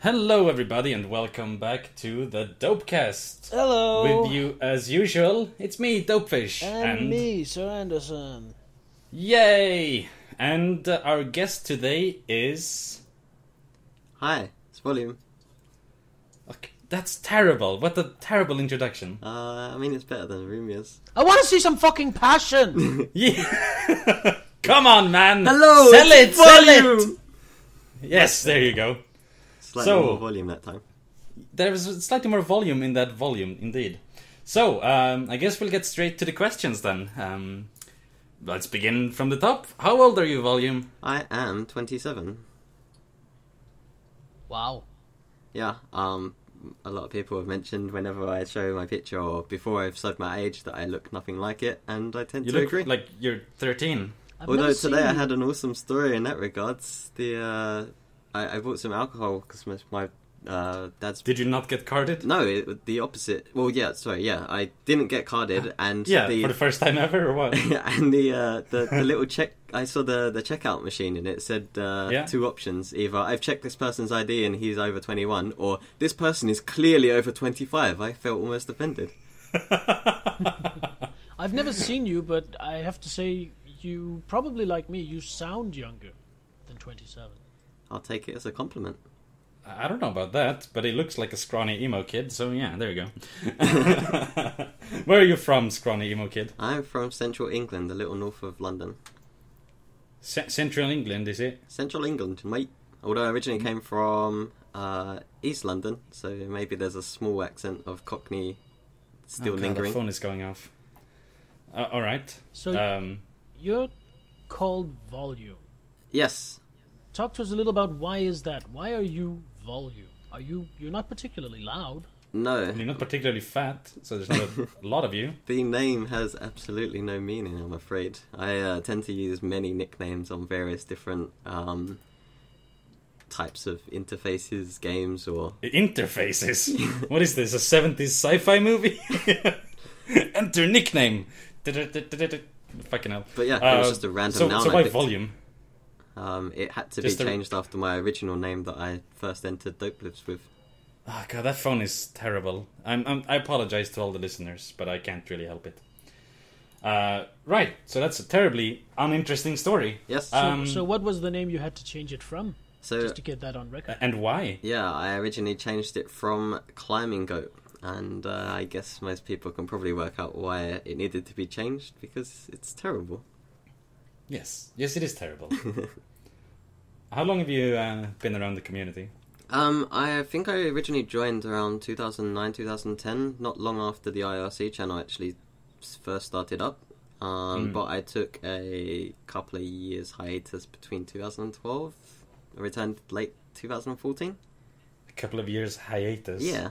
Hello, everybody, and welcome back to the Dopecast. Hello. With you, as usual, it's me, Dopefish. And me, Sir Anderson. Yay! And our guest today is... Hi, it's Volume. Okay, that's terrible. What a terrible introduction. I mean, it's better than Rumia's. I want to see some fucking passion. Yeah. Come on, man. Hello, Sell it, sell Volume! it. Yes, there you go. Slightly So- more volume that time. There was slightly more volume in that volume, indeed. So, I guess we'll get straight to the questions then. Let's begin from the top. How old are you, Volume? I am 27. Wow. Yeah, a lot of people have mentioned whenever I show my picture or before I've said my age that I look nothing like it, and I tend You to look agree. like you're 13. I've Although never today I seen had an awesome story in that regards. I bought some alcohol because my dad's... Did you not get carded? No, the opposite. Well, yeah, sorry, yeah. I didn't get carded, and Yeah, for the first time ever, or what? and the little check, I saw the checkout machine, and it said two options: either I've checked this person's ID and he's over 21, or this person is clearly over 25. I felt almost offended. I've never seen you, but I have to say, you probably like me. You sound younger than 27. I'll take it as a compliment. I don't know about that, but he looks like a scrawny emo kid, so yeah, there you go. Where are you from, scrawny emo kid? I'm from Central England, a little north of London. Central England, is it? Central England, mate. Although I originally came from East London, so maybe there's a small accent of Cockney still God, lingering. the phone is going off. Alright. So you're called Volume. Yes. Talk to us a little about why is that? Why are you Volume? You're not particularly loud. No. You're not particularly fat, so there's not a lot of you. The name has absolutely no meaning, I'm afraid. I tend to use many nicknames on various different types of interfaces, games, or... Interfaces? What is this, a 70s sci-fi movie? Enter nickname. Fucking hell. But yeah, it was just a random noun. So I why picked. Volume? It had to Just be changed after my original name that I first entered Dopelives with. Oh god, that phone is terrible. I apologize to all the listeners, but I can't really help it. Right, so that's a terribly uninteresting story. Yes. So what was the name you had to change it from? So Just to get that on record. And why? yeah, I originally changed it from Climbing Goat, and I guess most people can probably work out why it needed to be changed, because it's terrible. Yes, it is terrible. How long have you been around the community? I think I originally joined around 2009, 2010, not long after the IRC channel actually first started up. But I took a couple of years hiatus between 2012. I returned late 2014. A couple of years hiatus? Yeah.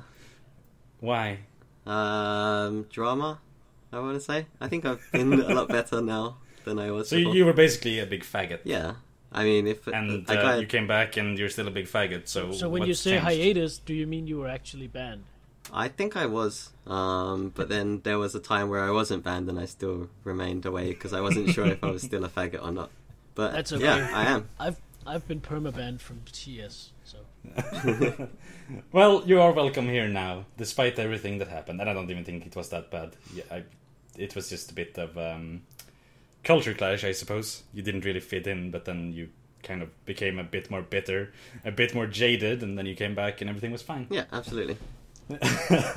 Why? Drama, I want to say. I think I've been a lot better now than I was So before. you were basically a big faggot. Yeah. I mean, if... And I you came back and you're still a big faggot, so So when you what's say changed? hiatus, do you mean you were actually banned? I think I was, but then there was a time where I wasn't banned and I still remained away because I wasn't sure if I was still a faggot or not. But That's okay. yeah, I am. I've been permabanned from TS, so... Well, you are welcome here now, despite everything that happened. And I don't even think it was that bad. Yeah, it was just a bit of culture clash, I suppose. You didn't really fit in, but then you kind of became a bit more bitter, a bit more jaded, and then you came back and everything was fine. Yeah, absolutely.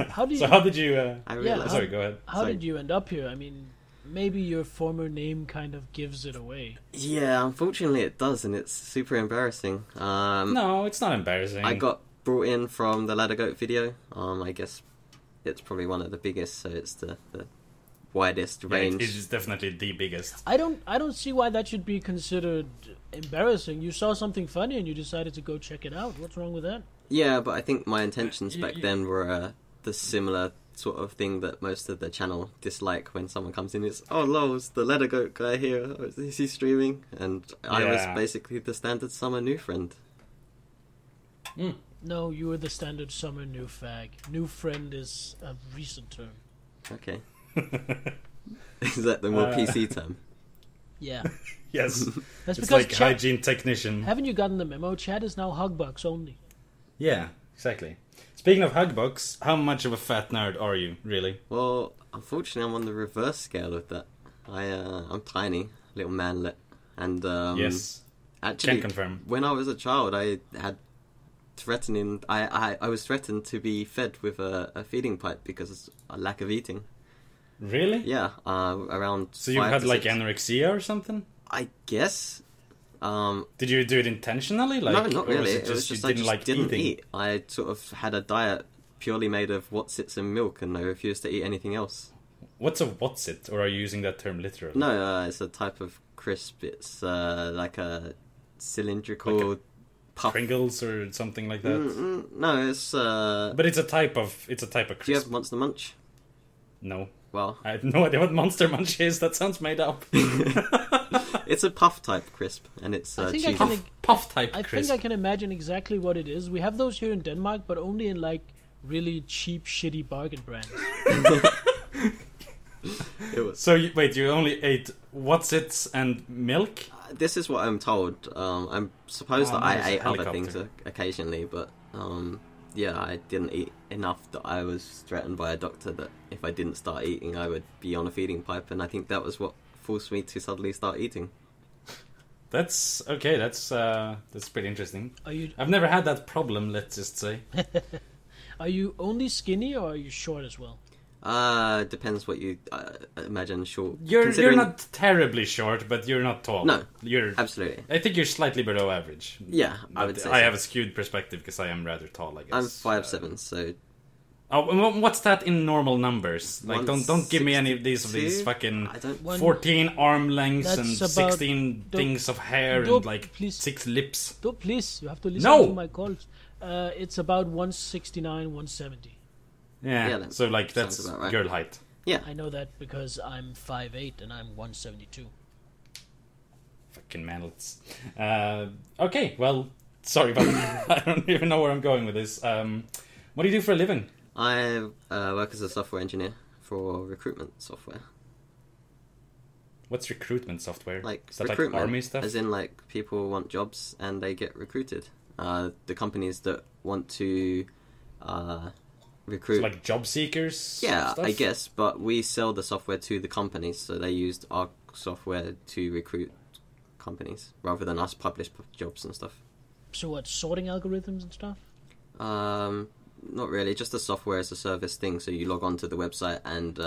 How did So you... how did you... I Yeah, realized. Sorry, go ahead. How Sorry. did you end up here? I mean, maybe your former name kind of gives it away. Yeah, unfortunately it does, and it's super embarrassing. No, it's not embarrassing. I got brought in from the Ladder Goat video. I guess it's probably one of the biggest, so it's the widest range. It is definitely the biggest. I don't see why that should be considered embarrassing. You saw something funny and you decided to go check it out. What's wrong with that? Yeah, but I think my intentions back you- then were the similar sort of thing that most of the channel dislike when someone comes in. It's, oh lol, it's the Leather Goat guy here. Oh, is he streaming? And I was Yeah. basically the standard summer new friend. No, you were the standard summer new fag. New friend is a recent term. Okay. Is that the more PC term? Yeah. Yes. That's It's because like chat, hygiene technician. haven't you gotten the memo? Chat is now Hugbucks only. Yeah, exactly. Speaking of hug books, how much of a fat nerd are you, really? Well, unfortunately, I'm on the reverse scale of that. I'm tiny, little manlet, and Yes. actually, Can confirm. when I was a child, I had threatening. I was threatened to be fed with a feeding pipe because of a lack of eating. Really? Yeah, around. So you 5 had to like 6. anorexia or something? I guess. Did you do it intentionally? Like, No, not or really. Was It was just you I didn't just like didn't eating? eat. I sort of had a diet purely made of Wotsits and milk, and I refused to eat anything else. What's a Wotsit? Or are you using that term literally? No, it's a type of crisp. It's like a cylindrical Like puff. Pringles or something like that? No, it's. But it's a type of Do you crisp. have Monster Munch? No. Well, I have no idea what Monster Munch is. That sounds made up. it's a puff type crisp, and it's I think I cheesy. can. Puff type I crisp. think I can imagine exactly what it is. We have those here in Denmark, but only in like really cheap, shitty bargain brands. It was. So, wait, you only ate Wotsits and milk? This is what I'm told. I'm supposed that nice. I ate other Helicopter. things occasionally, but yeah, I didn't eat enough that I was threatened by a doctor that if I didn't start eating, I would be on a feeding pipe, and I think that was what forced me to suddenly start eating. That's okay. That's pretty interesting. Are you I've never had that problem. Let's just say. are you only skinny or are you short as well? Depends what you imagine short. You're Considering- not terribly short, but you're not tall. No. You're. Absolutely. I think you're slightly below average. Yeah, I would But say I so. have a skewed perspective because I am rather tall. I guess I'm 5'7", so Oh, and what's that in normal numbers? Like, don't give me any of these 162? fucking I don't. One- 14 arm lengths and That's about- 16 things of hair Don't- and like please. 6 lips. Don't please. You have to listen No! to my calls. It's about 169, 170. Yeah, Yeah, that so like sounds that's about right. girl height. Yeah, I know that because I'm 5'8" and I'm 172. Fucking manlets. Okay, well, sorry, but I don't even know where I'm going with this. What do you do for a living? I work as a software engineer for recruitment software. What's recruitment software? Like Is that recruitment, like army stuff? as in like people want jobs and they get recruited. The companies that want to recruit. So like job seekers? Yeah, stuff? I guess, but we sell the software to the companies, so they used our software to recruit companies rather than us publish jobs and stuff. So what, sorting algorithms and stuff? Not really, just a software as a service thing. So you log on to the website and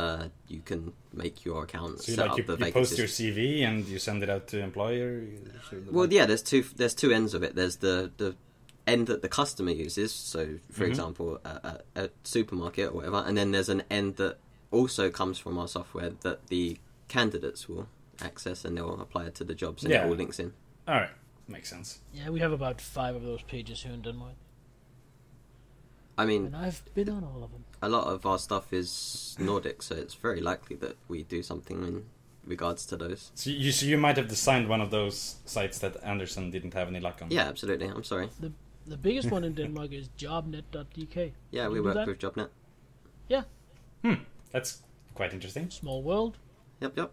you can make your account, So set like up you the post vacancies. your CV and you send it out to employer? Well, yeah, there's two ends of it. There's the end that the customer uses. So, for example, a supermarket or whatever, and then there's an end that also comes from our software that the candidates will access and they'll apply it to the jobs, and Yeah. it all links in. Alright, makes sense. Yeah, we have about 5 of those pages here in Denmark. I mean, And I've been on all of them. a lot of our stuff is Nordic, so it's very likely that we do something in regards to those. So you might have designed one of those sites that Anderson didn't have any luck on. Yeah, absolutely. I'm sorry. The biggest one in Denmark is jobnet.dk. Yeah, You we do work that? with JobNet. That's quite interesting. Small world. Yep.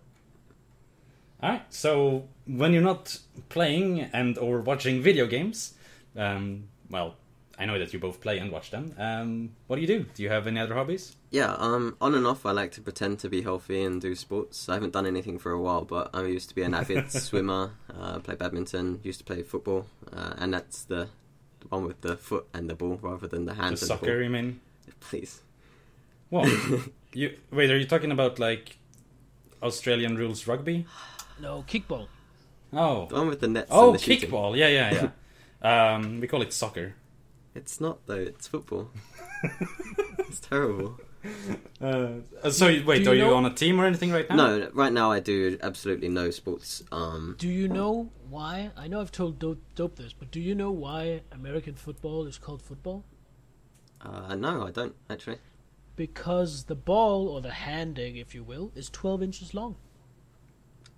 Alright, so when you're not playing and or watching video games, well, I know that you both play and watch them. What do you do? Do you have any other hobbies? Yeah, on and off, I like to pretend to be healthy and do sports. I haven't done anything for a while, but I used to be an avid swimmer, play badminton, used to play football, and that's the one with the foot and the ball rather than the The hands and soccer, the ball. you mean? Please. What? Wait, are you talking about like Australian rules rugby? No, kickball. Oh. The one with the nets Oh, and the shooting. kickball. Yeah. We call it soccer. It's not, though. It's football. It's terrible. So wait, Do are you you know- on a team or anything right now? No, right now I do absolutely no sports. Do you know why? I know I've told Dope this, but do you know why American football is called football? No, I don't, actually. Because the ball, or the handing, if you will, is 12 inches long.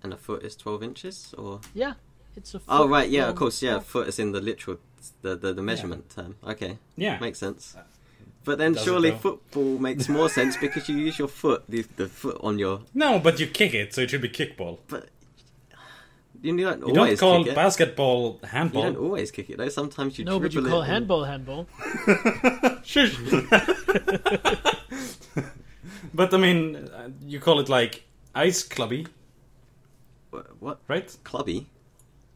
And a foot is 12 inches, or... Yeah, it's a foot Oh, right, yeah, of long course, yeah. ball. Foot is in the literal, the measurement term. Okay, Yeah. makes sense. But then Does it surely though? football makes more sense because you use your foot, the foot on your... No, but you kick it, so it should be kickball. But you don't You don't always call kick it. basketball You handball. don't always kick it though. Sometimes you No, but you dribble call it handball handball. Shush. But I mean, you call it like ice clubby, What? right? Clubby?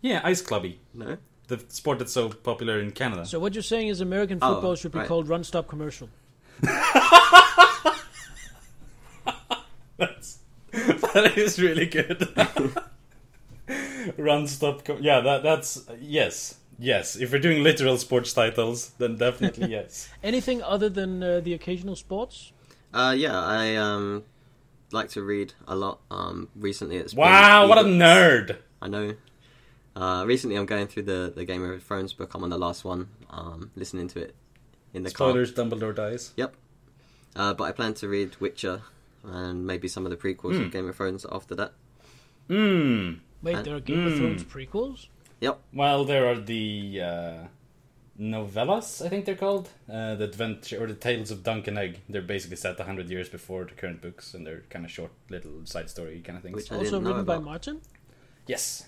Yeah, ice clubby. No. The sport that's so popular in Canada. So what you're saying is American football should be right. called Run Stop Commercial. That is really good. Run, stop, yeah, that's... Yes. If we're doing literal sports titles, then definitely yes. Anything other than the occasional sports? Yeah, I like to read a lot. Recently it's Wow, been what a ebooks. nerd! I know. Recently I'm going through the Game of Thrones book. I'm on the last one, listening to it in the Spoilers, Dumbledore dies. car. Yep. But I plan to read Witcher and maybe some of the prequels of Game of Thrones after that. Wait, there are Game of Thrones prequels? Yep. Well, there are the novellas, I think they're called. The Adventure, or the Tales of Dunk and Egg. They're basically set 100 years before the current books, and they're kind of short little side story kind of things. Which I Also didn't know written by about. Martin? Yes.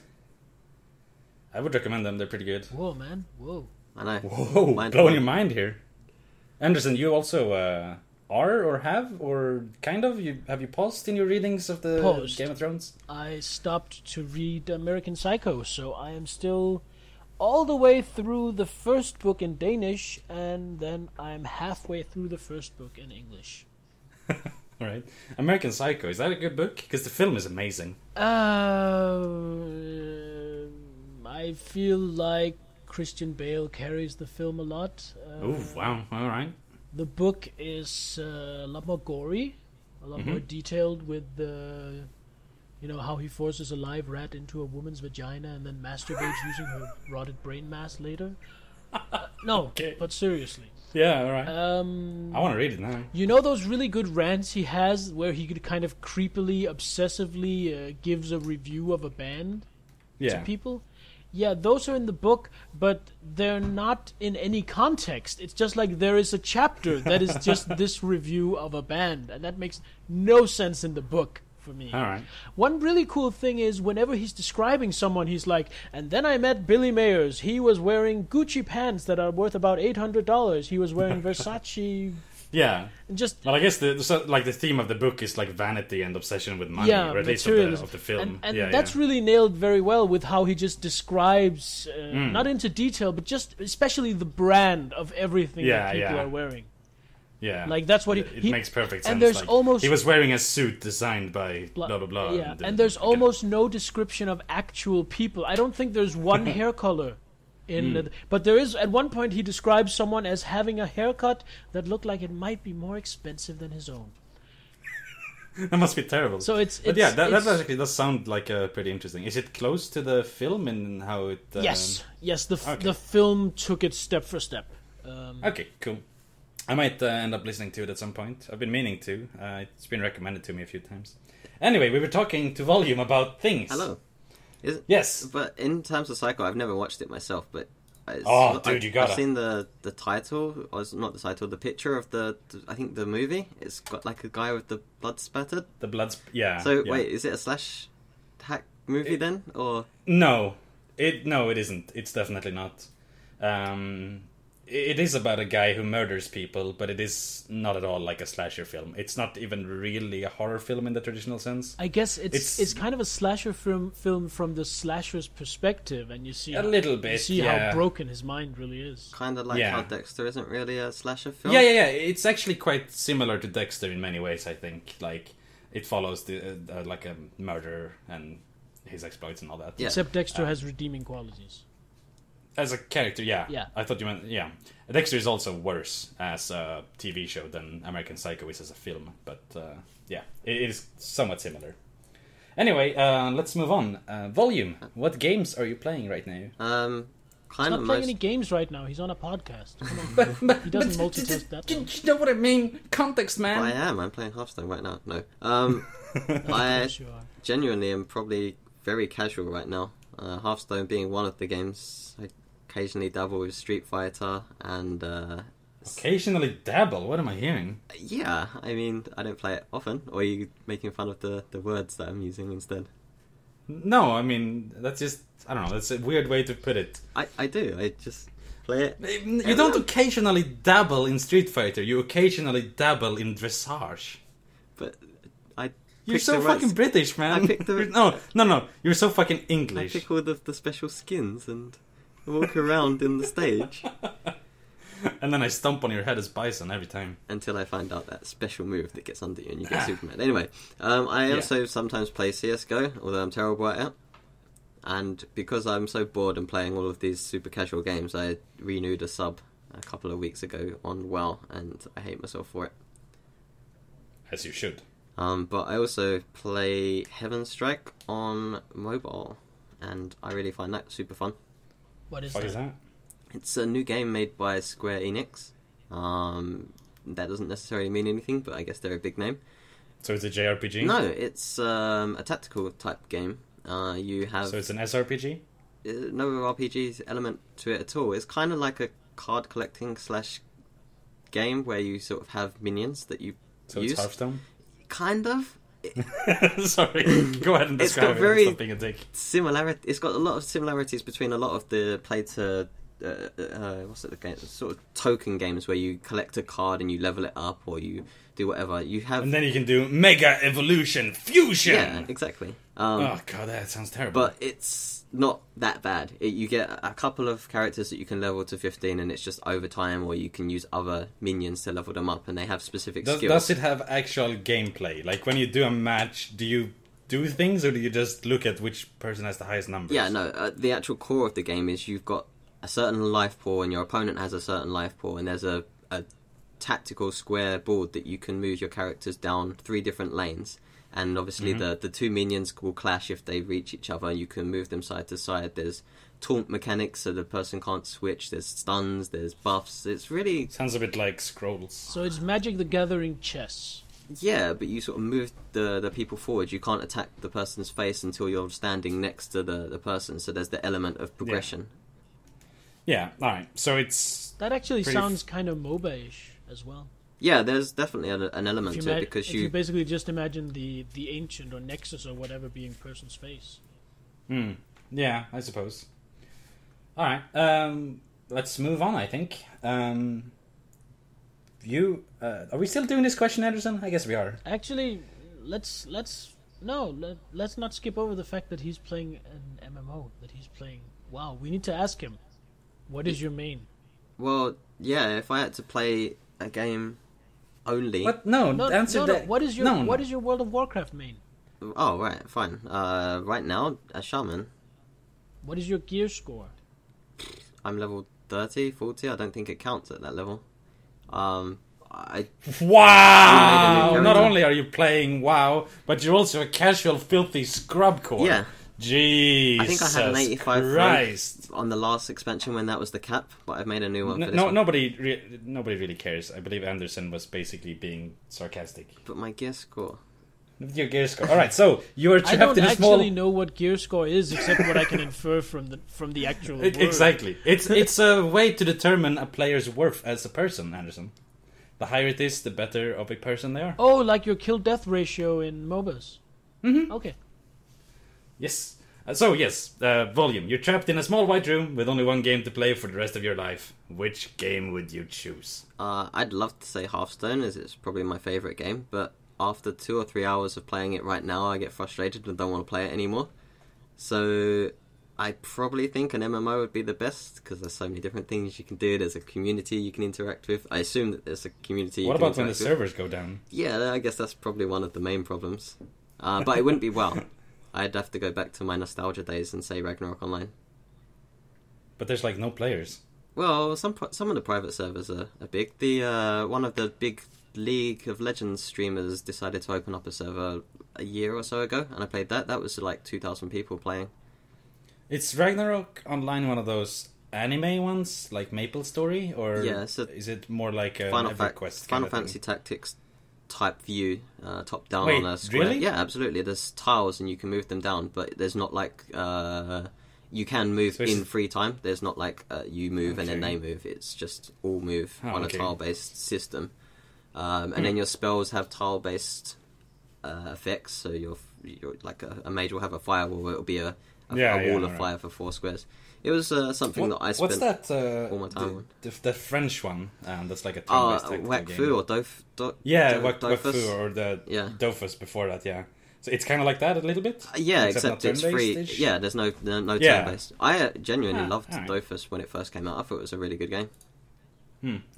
I would recommend them, they're pretty good. Whoa, man. Whoa. I know. Whoa, Mind blowing blown. your mind here. Anderson, you also are or have or kind of have you paused in your readings of the Paused. Game of Thrones? I stopped to read American Psycho, so I am still all the way through the first book in Danish, and then I'm halfway through the first book in English. All right, American Psycho, is that a good book? Because the film is amazing. I feel like Christian Bale carries the film a lot. Oh wow! All right. The book is a lot more gory, a lot more detailed with the, how he forces a live rat into a woman's vagina and then masturbates using her rotted brain mass later. No, Okay. but seriously. Yeah, all right. I want to read it now. You know those really good rants he has where he could kind of creepily, obsessively gives a review of a band Yeah. to people? Yeah, those are in the book, but they're not in any context. It's just like there is a chapter that is just this review of a band, and that makes no sense in the book for me. All right. One really cool thing is whenever he's describing someone, he's like, and then I met Billy Mayers. He was wearing Gucci pants that are worth about $800. He was wearing Versace... Yeah. And just Well, I guess the theme of the book is like vanity and obsession with money, yeah, or at least materialism. of the film. And yeah, that's really nailed very well with how he just describes, not into detail, but just especially the brand of everything that people are wearing. Yeah, Like that's what it he makes perfect sense. and there's like, almost he was wearing a suit designed by blah blah blah. Yeah, and there's almost no description of actual people. I don't think there's one hair color in it, but there is. At one point, he describes someone as having a haircut that looked like it might be more expensive than his own. That must be terrible. So but yeah, that actually does sound like pretty interesting. Is it close to the film in how it? Yes. The okay. film took it step for step. Okay, cool. I might end up listening to it at some point. I've been meaning to. It's been recommended to me a few times. Anyway, we were talking to Volume about things. Hello. Yes. But in terms of Psycho, I've never watched it myself, but... Dude, you gotta. I've seen the title, or not the title, the picture of I think the movie. It's got like a guy with the blood spattered. The blood's... Yeah. So, yeah. wait, is it a slash hack movie then? Or... No, it isn't. It's definitely not. It is about a guy who murders people, but it is not at all like a slasher film. It's not even really a horror film in the traditional sense. I guess it's kind of a slasher film from the slasher's perspective, and you see A little bit, You see yeah. how broken his mind really is. Kind of like Yeah. how Dexter isn't really a slasher film? Yeah. It's actually quite similar to Dexter in many ways, I think. Like, it follows the like a murder and his exploits and all that. Yeah. Except Dexter has redeeming qualities. As a character, yeah. Yeah. I thought you meant, yeah. Dexter is also worse as a TV show than American Psycho is as a film. But, yeah, it is somewhat similar. Anyway, let's move on. Volume, what games are you playing right now? Kind He's of not playing any games right now. He's on a podcast. Come on. But He doesn't multitask that well. You know what I mean? Context, man. I am. I'm playing Hearthstone right now. No. Of I course you are. genuinely am probably very casual right now. Hearthstone being one of the games. I occasionally dabble with Street Fighter and... Occasionally dabble? What am I hearing? yeah, I mean, I don't play it often. Or are you making fun of the words that I'm using instead? No, I mean, that's just... I don't know, that's a weird way to put it. I do. I just play it. You don't occasionally dabble in Street Fighter. You occasionally dabble in dressage. But You're so fucking British, man. I picked the... No. You're so fucking English. I pick all the special skins and walk around in the stage. And then I stomp on your head as Bison every time. Until I find out that special move that gets under you and you get Superman. Anyway, I also sometimes play CSGO, although I'm terrible at it. And because I'm so bored and playing all of these super casual games, I renewed a sub a couple of weeks ago on WoW, and I hate myself for it. As you should. But I also play Heaven Strike on mobile, and I really find that super fun. What is What that? It's a new game made by Square Enix. That doesn't necessarily mean anything, but I guess they're a big name. So it's a JRPG? No, it's a tactical type game. You have So it's an SRPG? no RPG element to it at all. It's kind of like a card collecting / game where you sort of have minions that you So use. it's Hearthstone? Kind of. Sorry, go ahead and It's describe got it. very Stop being a dick. Similarity. It's got a lot of similarities between a lot of the play to what's it? The game, sort of token games where you collect a card and you level it up, or you do whatever. You have, And then you can do Mega Evolution Fusion! yeah, exactly. Oh god, that sounds terrible. But it's not that bad. You get a couple of characters that you can level to 15, and it's just over time, or you can use other minions to level them up, and they have specific skills. Does it have actual gameplay? Like when you do a match, do you do things, or do you just look at which person has the highest numbers? Yeah, no. The actual core of the game is you've got a certain life pool, and your opponent has a certain life pool, and there's a tactical square board that you can move your characters down 3 different lanes. And obviously the 2 minions will clash if they reach each other. You can move them side to side. There's taunt mechanics so the person can't switch. There's stuns, there's buffs. It's really... Sounds a bit like Scrolls. So it's Magic the Gathering chess. Yeah, but you sort of move the people forward. You can't attack the person's face until you're standing next to the person. So there's the element of progression. Yeah, alright. So it's... That actually Pretty sounds kind of MOBA-ish as well. Yeah, there's definitely an element If to it because if you basically just imagine the Ancient or Nexus or whatever being person's face. Yeah, I suppose. Alright, let's move on, I think. Are we still doing this question, Anderson? I guess we are. Actually, let's not skip over the fact that he's playing an MMO, that he's playing WoW. We need to ask him, what is your main? Well, yeah, if I had to play a game only... What? No, answer that. What is your No. What is your World of Warcraft main? Oh, right, fine. Right now, a shaman. What is your gear score? I'm level 30, 40. I don't think it counts at that level. I Wow! You made a new Not character. only are you playing WoW, but you're also a casual, filthy scrub core. Yeah. Jesus I think I had an 85 Christ. rank on the last expansion when that was the cap, but I've made a new one for this No, one. nobody really cares. I believe Anderson was basically being sarcastic. But my gear score... Your gear score. All right, so you are I trapped don't in a small. actually know what gear score is, except what I can infer from the actual word. Exactly. It's a way to determine a player's worth as a person, Anderson. The higher it is, the better of a person they are. Oh, like your kill-death ratio in MOBAs. Mm-hmm. Okay. Yes. Volume. You're trapped in a small white room with only one game to play for the rest of your life. Which game would you choose? I'd love to say Hearthstone, as it's probably my favourite game, but after 2 or 3 hours of playing it right now, I get frustrated and don't want to play it anymore. So I probably think an MMO would be the best, because there's so many different things you can do. There's a community you can interact with. I assume that there's a community you What can about when the interact with. servers go down? Yeah, I guess that's probably one of the main problems. But it wouldn't be WoW. I'd have to go back to my nostalgia days and say Ragnarok Online. But there's like no players. Well, some of the private servers are big. One of the big League of Legends streamers decided to open up a server a year or so ago, and I played that. That was like 2,000 people playing. It's Ragnarok Online one of those anime ones, like Maple Story, or Yeah, so is it more like a Final EverQuest kind Final of thing? Fantasy Tactics type view, top down Wait, on a square. really? Yeah, absolutely. There's tiles and you can move them down, but there's not like you can move So it's- in free time. There's not like you move and then Okay. they move. It's just all move Oh, on okay. a tile based system. And then your spells have tile based effects. So you're like a mage will have a fire wall. It'll be a wall of fire for 4 squares. It was something that I spent all my time on. The French one, that's like a turn-based tactical game. Wakfu or Wakfu or the Dofus before that, yeah. So it's kind of like that a little bit? Except it's free. Yeah, there's no turn-based. I genuinely loved Dofus when it first came out. I thought it was a really good game.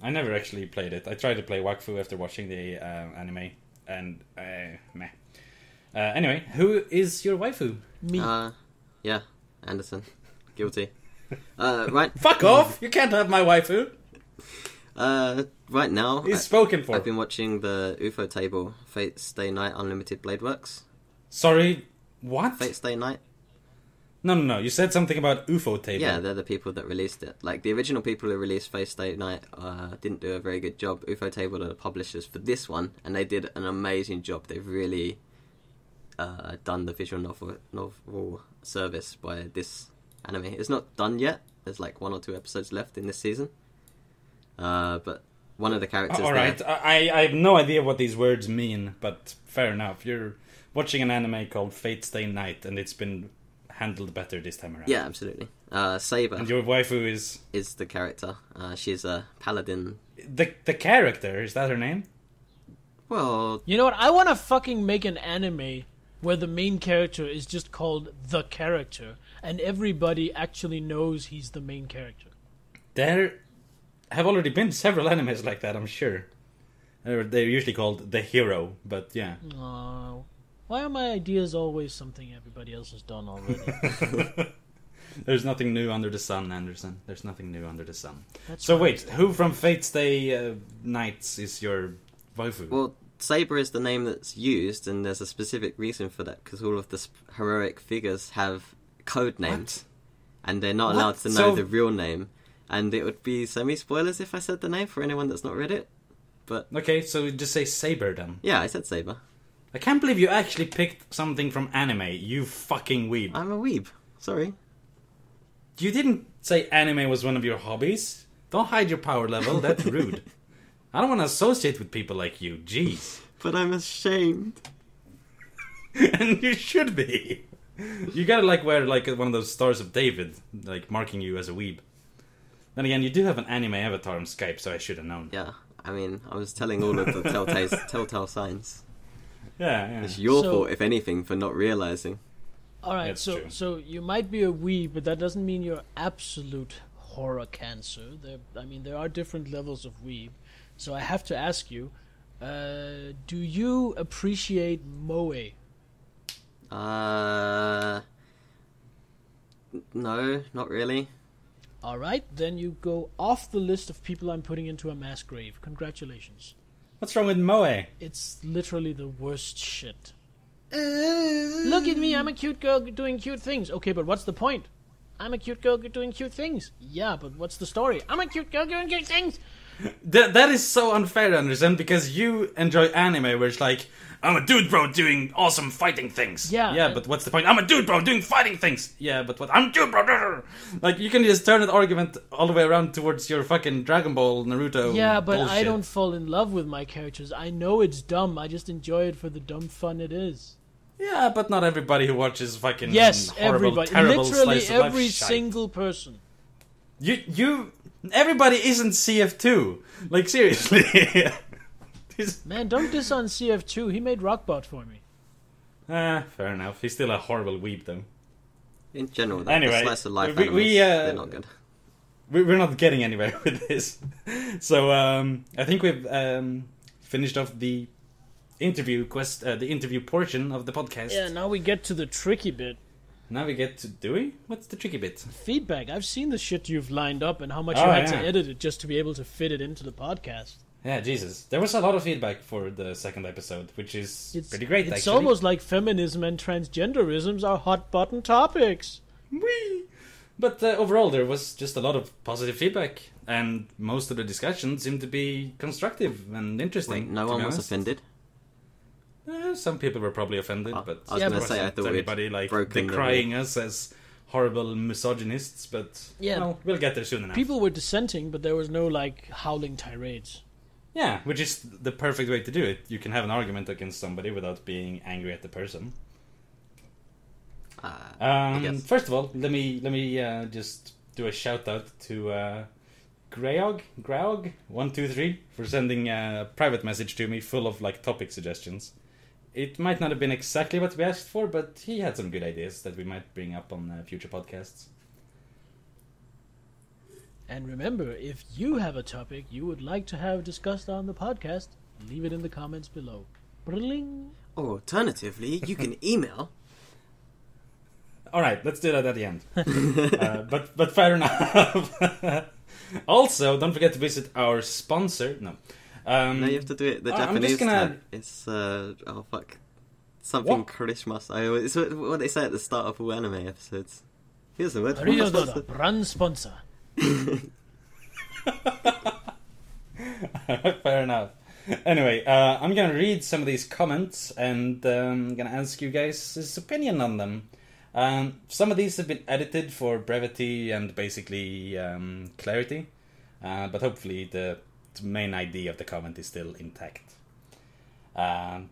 I never actually played it. I tried to play Wakfu after watching the anime, and meh. Anyway, who is your waifu? Me. Yeah, Anderson. Guilty. Right. Fuck off! You can't have my waifu! Right now... He's spoken for. I've been watching the UFO table, Fate Stay Night Unlimited Blade Works. Sorry, what? Fate Stay Night. No. You said something about UFO table. Yeah, they're the people that released it. Like, the original people who released Fate Stay Night didn't do a very good job. UFO table are the publishers for this one, and they did an amazing job. They've really done the visual novel service by this anime. It's not done yet. There's like 1 or 2 episodes left in this season. But one of the characters... Alright, I have no idea what these words mean, but fair enough. You're watching an anime called Fate Stay Night, and it's been handled better this time around. Yeah, absolutely. Saber. And your waifu is... Is the character. She's a paladin. The character? Is that her name? Well... You know what? I want to fucking make an anime where the main character is just called the character, and everybody actually knows he's the main character. There have already been several animes like that, I'm sure. They're usually called the hero, but yeah. Why are my ideas always something everybody else has done already? There's nothing new under the sun, Anderson. There's nothing new under the sun. That's so right. Wait, who from Fate Stay Nights is your waifu? Well, Saber is the name that's used, and there's a specific reason for that, because all of the heroic figures have code names, and they're not allowed to know the real name. And it would be semi-spoilers if I said the name for anyone that's not read it. But okay, so just say Saber then. Yeah, I said Saber. I can't believe you actually picked something from anime, you fucking weeb. I'm a weeb. Sorry. You didn't say anime was one of your hobbies. Don't hide your power level, that's rude. I don't want to associate with people like you, jeez. But I'm ashamed. And you should be. You gotta wear one of those Stars of David, marking you as a weeb. Then again, you do have an anime avatar on Skype, so I should have known. Yeah, I mean, I was telling all of the telltale signs. Yeah. It's your fault, if anything, for not realizing. Alright, so you might be a weeb, but that doesn't mean you're absolute horror cancer. There are different levels of weeb. So I have to ask you, do you appreciate moe? No, not really. Alright, then you go off the list of people I'm putting into a mass grave. Congratulations. What's wrong with moe? It's literally the worst shit. Look at me, I'm a cute girl doing cute things. Okay, but what's the point? I'm a cute girl doing cute things. Yeah, but what's the story? I'm a cute girl doing cute things. That is so unfair, Anderson, because you enjoy anime where it's like, I'm a dude bro doing awesome fighting things. Yeah, but what's the point? I'm a dude bro doing fighting things. Yeah, but what? I'm a dude bro. You can just turn the argument all the way around towards your fucking Dragon Ball, Naruto. Yeah, but bullshit. I don't fall in love with my characters. I know it's dumb. I just enjoy it for the dumb fun it is. Yeah, but not everybody who watches fucking horrible, everybody. Terrible literally slice of life every shite. single person. Everybody isn't CF2. Seriously. Man, don't diss on CF2. He made Rockbot for me. Fair enough. He's still a horrible weeb, though. In general, the slice of life they're not good. We're not getting anywhere with this. So, I think we've finished off the interview portion of the podcast. Yeah, now we get to the tricky bit. Now we get to... Do we? What's the tricky bit? Feedback. I've seen the shit you've lined up and how much you had to edit it just to be able to fit it into the podcast. Yeah, Jesus. There was a lot of feedback for the second episode, which is pretty great, It's actually. almost like feminism and transgenderisms are hot-button topics. Whee! But overall, there was just a lot of positive feedback, and most of the discussions seemed to be constructive and interesting. Wait, no one was offended? Some people were probably offended, but I was going to say, I thought everybody decrying us as horrible misogynists, but we'll get there soon enough. People were dissenting, but there was no howling tirades. Yeah, which is the perfect way to do it. You can have an argument against somebody without being angry at the person. First of all, let me just do a shout out to Graog123 for sending a private message to me full of like topic suggestions. It might not have been exactly what we asked for, but he had some good ideas that we might bring up on future podcasts. And remember, if you have a topic you would like to have discussed on the podcast, leave it in the comments below. Brilling. Or alternatively, you can email. Alright, let's do that at the end. But fair enough. Also, don't forget to visit our sponsor. No, you have to do it the Japanese time. It's, oh fuck. Something What? Christmas. It's what they say at the start of all anime episodes. Here's the word. Ryodora, brand sponsor. Fair enough. Anyway, I'm gonna read some of these comments and I'm gonna ask you guys his opinion on them. Some of these have been edited for brevity and basically clarity, but hopefully the main idea of the comment is still intact.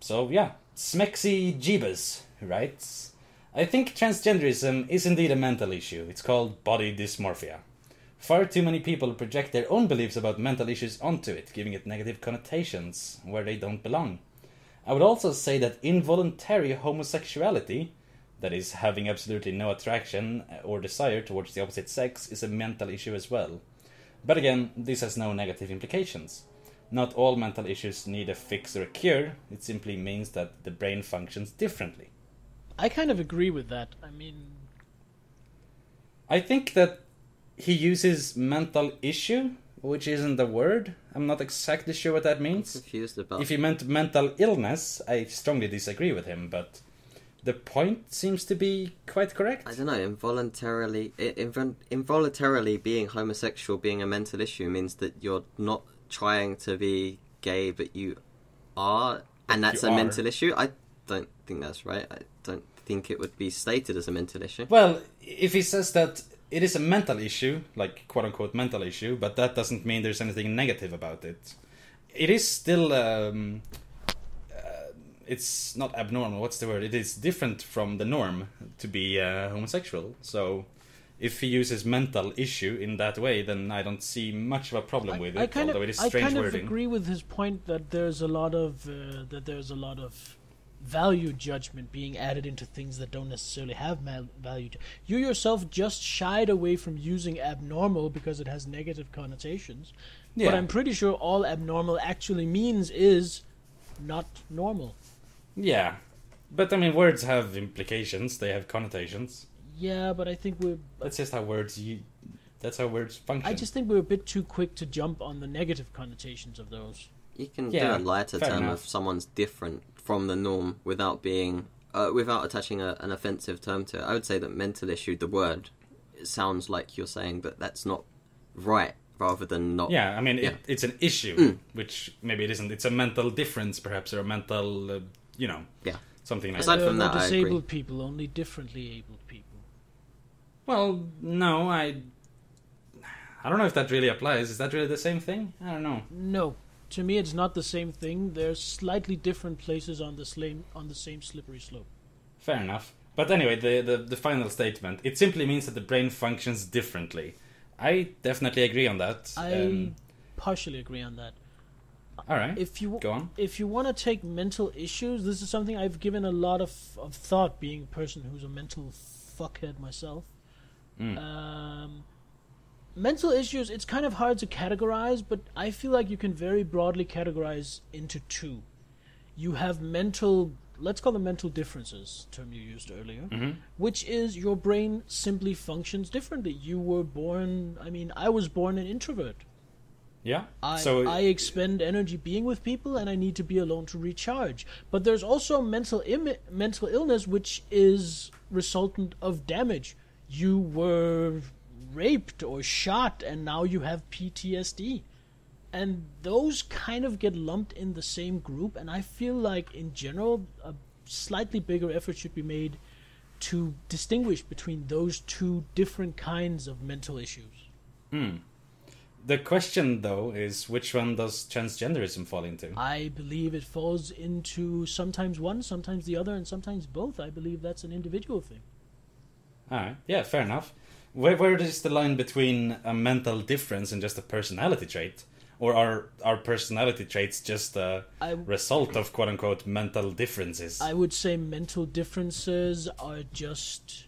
So yeah, Smexy Jeebus writes, I think transgenderism is indeed a mental issue. It's called body dysmorphia. Far too many people project their own beliefs about mental issues onto it, giving it negative connotations where they don't belong. I would also say that involuntary homosexuality, that is, having absolutely no attraction or desire towards the opposite sex, is a mental issue as well. But again, this has no negative implications. Not all mental issues need a fix or a cure, it simply means that the brain functions differently. I kind of agree with that. I think that he uses mental issue, which isn't a word. I'm not exactly sure what that means. I'm confused about. If he meant mental illness, I strongly disagree with him, but the point seems to be quite correct. I don't know, involuntarily being homosexual, being a mental issue, means that you're not trying to be gay, but you are, and that's a mental issue? I don't think that's right. I don't think it would be stated as a mental issue. Well, if he says that it is a mental issue, like quote-unquote mental issue, but that doesn't mean there's anything negative about it. It is still... it's not abnormal, what's the word? It is different from the norm to be homosexual. So if he uses mental issue in that way, then I don't see much of a problem with it, although it is strange I kind wording. of agree with his point that there's a lot of value judgment being added into things that don't necessarily have value. You yourself just shied away from using abnormal because it has negative connotations. Yeah. But I'm pretty sure all abnormal actually means is not normal. Yeah, but I mean, words have implications, they have connotations. Yeah, but I think That's just how that's how words function. I just think we're a bit too quick to jump on the negative connotations of those. You can do a lighter term enough. if someone's different from the norm without being, without attaching an offensive term to it. I would say that mental issue, the word, it sounds like you're saying that that's not right, rather than not. Yeah, I mean, it's an issue, which maybe it isn't. It's a mental difference, perhaps, or a mental, something like Aside that. from that, I agree. Disabled people, only differently abled people. Well, no, I don't know if that really applies. Is that really the same thing? I don't know. No. To me, it's not the same thing. They're slightly different places on the same slippery slope. Fair enough. But anyway, the final statement. It simply means that the brain functions differently. I definitely agree on that. I partially agree on that. All right. Go on. If you want to take mental issues, this is something I've given a lot of thought, being a person who's a mental fuckhead myself. Mental issues, it's kind of hard to categorize, but I feel like you can very broadly categorize into two. You have let's call them mental differences, term you used earlier, which is your brain simply functions differently. I was born an introvert. Yeah. I expend energy being with people, and I need to be alone to recharge. But there's also mental illness, which is resultant of damage. You were raped or shot, and now you have PTSD. And those kind of get lumped in the same group, and I feel like, in general, a slightly bigger effort should be made to distinguish between those two different kinds of mental issues. the question, though, is which one does transgenderism fall into? I believe it falls into sometimes one, sometimes the other, and sometimes both. I believe that's an individual thing. Alright, yeah, fair enough. Where is the line between a mental difference and just a personality trait? Or are personality traits just a result of quote-unquote mental differences? I would say mental differences are just...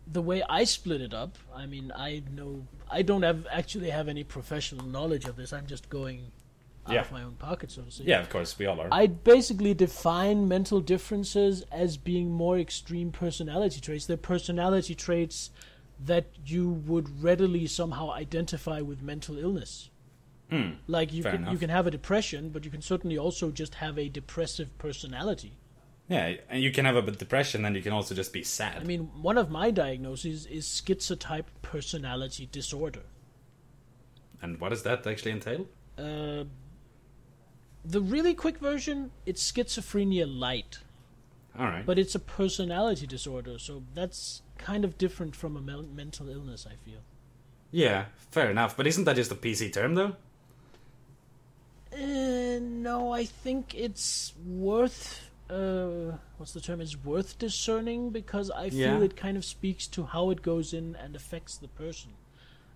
The way I split it up, I mean, I don't actually have any professional knowledge of this. I'm just going out of my own pocket, so to say. Yeah, of course, we all are. I basically define mental differences as being more extreme personality traits. They're personality traits that you would readily somehow identify with mental illness. Like you can have a depression, but you can certainly also just have a depressive personality. Yeah, and you can have a depression and you can also just be sad. I mean, one of my diagnoses is schizotype personality disorder. And what does that actually entail? The really quick version, it's schizophrenia light. Alright. But it's a personality disorder, so that's kind of different from a mental illness, I feel. Yeah, fair enough. But isn't that just a PC term, though? No, I think it's worth... what's the term? It's worth discerning, because I feel it kind of speaks to how it goes in and affects the person.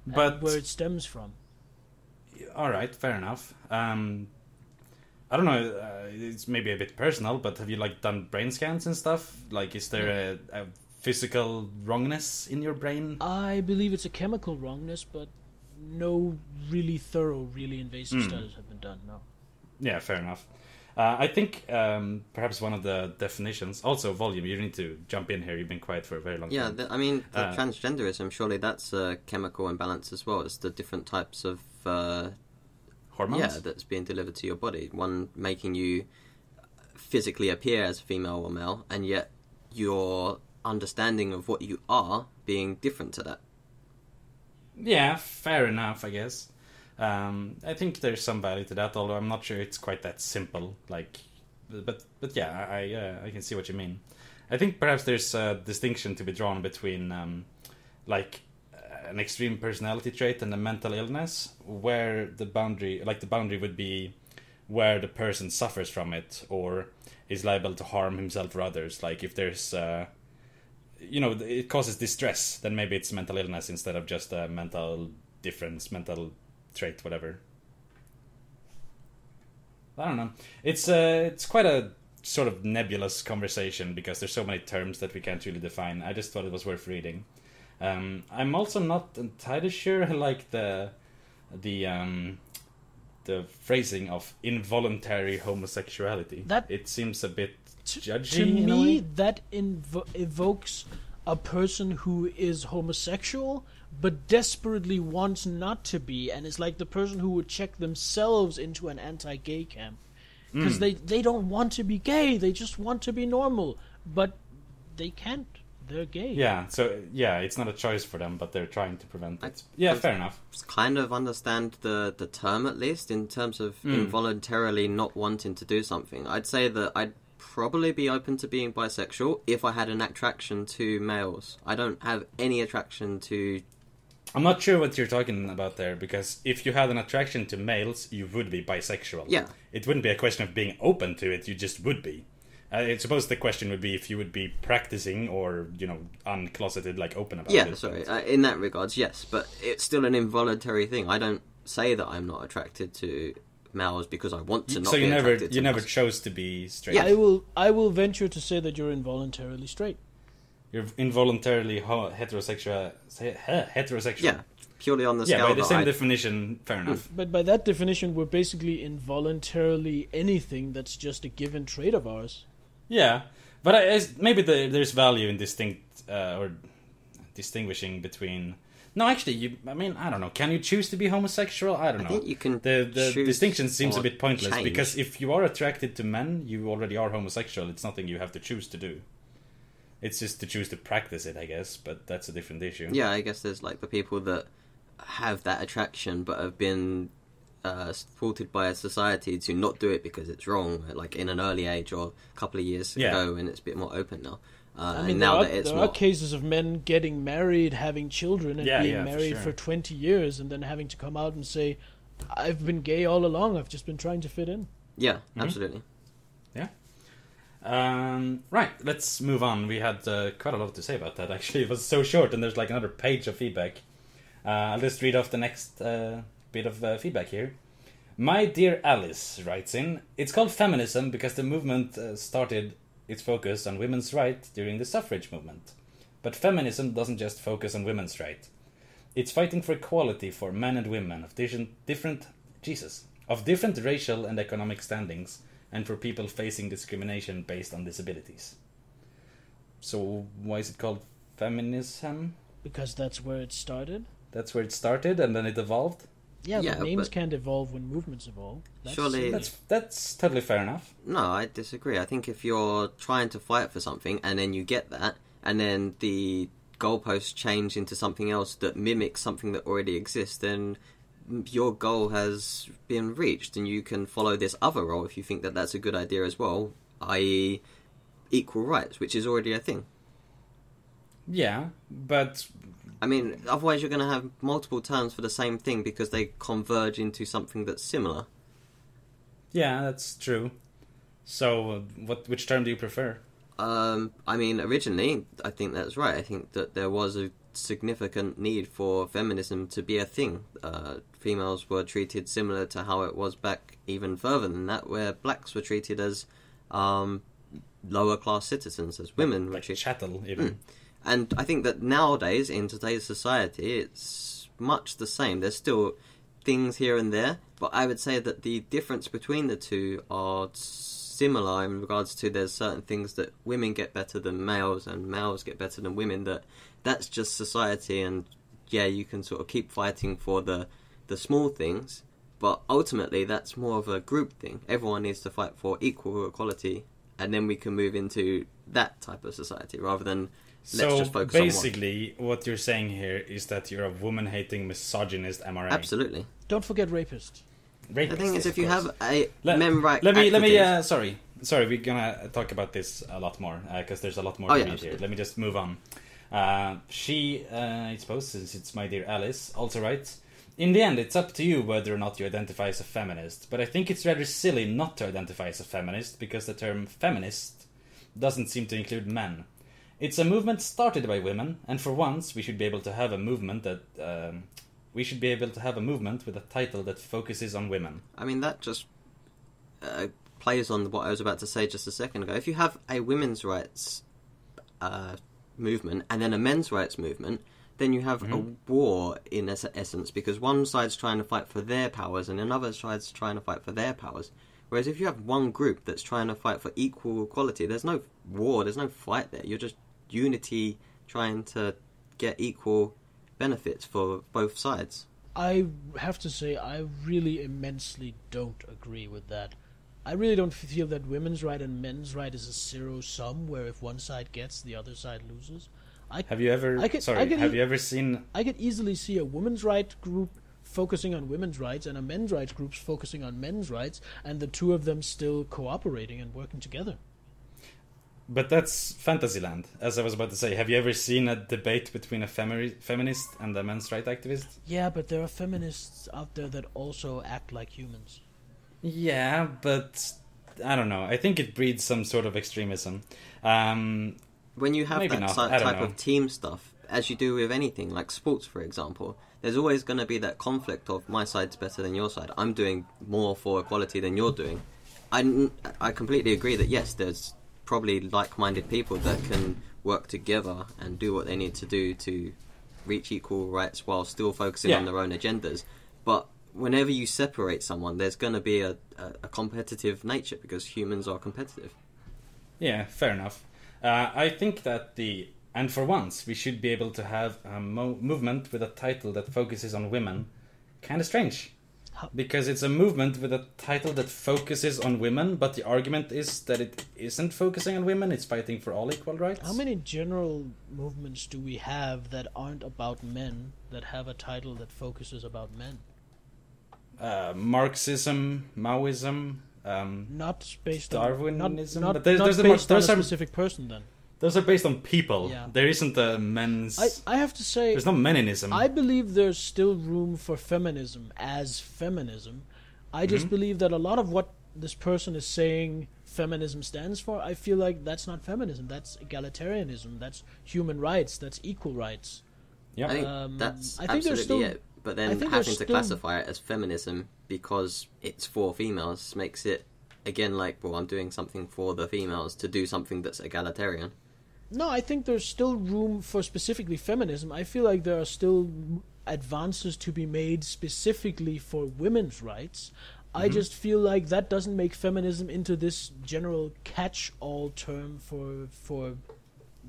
But and where it stems from. Alright, fair enough. I don't know, it's maybe a bit personal, but have you done brain scans and stuff? Like, is there a physical wrongness in your brain? I believe it's a chemical wrongness, but no really thorough, really invasive studies have been done, no. Yeah, fair enough. I think perhaps one of the definitions... Also, Volume, you need to jump in here. You've been quiet for a very long time. Yeah, the transgenderism, surely that's a chemical imbalance as well. It's the different types of... hormones? Yeah, that's being delivered to your body. One making you physically appear as female or male, and yet your understanding of what you are being different to that. Yeah, fair enough, I guess. I think there's some value to that, although I'm not sure it's quite that simple. But yeah, I can see what you mean. I think perhaps there's a distinction to be drawn between an extreme personality trait and a mental illness, where the boundary would be where the person suffers from it or is liable to harm himself or others. Like if there's it causes distress, then maybe it's mental illness instead of just a mental difference, mental trait, whatever. I don't know. It's quite a sort of nebulous conversation because there's so many terms that we can't really define. I just thought it was worth reading. I'm also not entirely sure I like the phrasing of involuntary homosexuality. It seems a bit judgy. To in me, a way. that evokes a person who is homosexual but desperately wants not to be, and is like the person who would check themselves into an anti-gay camp because they don't want to be gay, they just want to be normal, but they can't. They're gay. Yeah, so it's not a choice for them, but they're trying to prevent it. Yeah, fair enough. Kind of understand the term, at least, in terms of involuntarily not wanting to do something. I'd say that I'd probably be open to being bisexual if I had an attraction to males. I don't have any attraction to... I'm not sure what you're talking about there, because if you had an attraction to males, you would be bisexual. Yeah. It wouldn't be a question of being open to it, you just would be. I suppose the question would be if you would be practicing or, uncloseted, open about it. Yeah, sorry. In that regards, yes. But it's still an involuntary thing. I don't say that I'm not attracted to males because I want to not be attracted to So you never males. chose to be straight? Yeah. I will venture to say that you're involuntarily straight. You're involuntarily heterosexual. Heterosexual. Yeah, purely on the scale. Yeah, by the that same definition, fair enough. But by that definition, we're basically involuntarily anything that's just a given trait of ours. Yeah, but maybe there's value in or distinguishing between... No, actually, I don't know. Can you choose to be homosexual? I don't know. I think you can. The distinction seems a or bit pointless change. because if you are attracted to men, you already are homosexual. It's nothing you have to choose to do. It's just to choose to practice it, I guess. But that's a different issue. Yeah, I guess there's the people that have that attraction but have been supported by a society to not do it because it's wrong, in an early age or a couple of years ago, and it's a bit more open now. I mean, and now that it's there more... are cases of men getting married, having children, and being for married sure. for 20 years, and then having to come out and say, I've been gay all along, I've just been trying to fit in. Yeah, absolutely. Yeah. Right, let's move on. We had quite a lot to say about that, actually. It was so short, and there's like another page of feedback. I'll just read off the next bit of feedback here. My dear Alice writes in, it's called feminism because the movement started its focus on women's rights during the suffrage movement. But feminism doesn't just focus on women's rights. It's fighting for equality for men and women of different racial and economic standings, and for people facing discrimination based on disabilities. So why is it called feminism? Because that's where it started. That's where it started, and then it evolved? Yeah, Yeah, but names but- can't evolve when movements evolve. Surely- That's totally fair enough. No, I disagree. I think if you're trying to fight for something and then you get that, and then the goalposts change into something else that mimics something that already exists, then your goal has been reached, and you can follow this other role if you think that that's a good idea as well, i.e. equal rights, which is already a thing. Yeah, but I mean, otherwise you're going to have multiple terms for the same thing because they converge into something that's similar. yeah, that's true. So, which term do you prefer? I mean, originally, I think that's right. I think that there was a significant need for feminism to be a thing. Females were treated similar to how it was back even further than that, where blacks were treated as lower class citizens, as women were Like treated. chattel, even. And I think that nowadays, in today's society, it's much the same. There's still things here and there, but I would say that the difference between the two are similar in regards to there's certain things that women get better than males and males get better than women. That's just society, and yeah, you can sort of keep fighting for the small things, but ultimately that's more of a group thing. Everyone needs to fight for equal equality, and then we can move into that type of society rather than let's just focus on one. basically, what you're saying here is that you're a woman-hating misogynist, am I right? Absolutely. Don't forget rapist. Rapist, The thing is, of if you course. have a Let men right me. Sorry, we're gonna talk about this a lot more because there's a lot more Oh, to yeah, read here. absolutely. Let me just move on. She, I suppose, since it's my dear Alice, also writes, in the end, it's up to you whether or not you identify as a feminist, but I think it's rather silly not to identify as a feminist because the term feminist doesn't seem to include men. It's a movement started by women, and for once, we should be able to have a movement with a title that focuses on women. I mean, that just plays on what I was about to say just a second ago. If you have a women's rights movement and then a men's rights movement, then you have a war in essence, because one side's trying to fight for their powers and another side's trying to fight for their powers. Whereas if you have one group that's trying to fight for equal equality, there's no war, there's no fight there. You're just unity trying to get equal benefits for both sides. I have to say, I really immensely don't agree with that. I really don't feel that women's right and men's right is a zero sum, where if one side gets, the other side loses. Have you ever seen? I could easily see a women's right group focusing on women's rights and a men's rights group focusing on men's rights, and the two of them still cooperating and working together. But that's Fantasyland, as I was about to say. Have you ever seen a debate between a feminist and a men's rights activist? Yeah, but there are feminists out there that also act like humans. Yeah, but I don't know. I think it breeds some sort of extremism. When you have Maybe that not, I don't type know. of team stuff, as you do with anything, like sports, for example, there's always going to be that conflict of my side's better than your side. I'm doing more for equality than you're doing. I completely agree that, yes, there's probably like-minded people that can work together and do what they need to do to reach equal rights while still focusing on their own agendas. But whenever you separate someone, there's going to be a competitive nature, because humans are competitive. Yeah, fair enough. I think that and for once, we should be able to have a movement with a title that focuses on women. Kind of strange. Because it's a movement with a title that focuses on women, but the argument is that it isn't focusing on women, it's fighting for all equal rights. How many general movements do we have that aren't about men, that have a title that focuses about men? Marxism, Maoism, Not based Darwinism, on but not there's based on a some specific person then. Those are based on people. Yeah. There isn't a men's... I have to say, there's no meninism. I believe there's still room for feminism as feminism. I just believe that a lot of what this person is saying feminism stands for, I feel like that's not feminism. That's egalitarianism. That's human rights. That's equal rights. Yeah. I think that's I think there's absolutely still- it. But then having to classify it as feminism because it's for females makes it, again, like, well, I'm doing something for the females to do something that's egalitarian. No, I think there's still room for specifically feminism. I feel like there are still advances to be made specifically for women's rights. I just feel like that doesn't make feminism into this general catch-all term for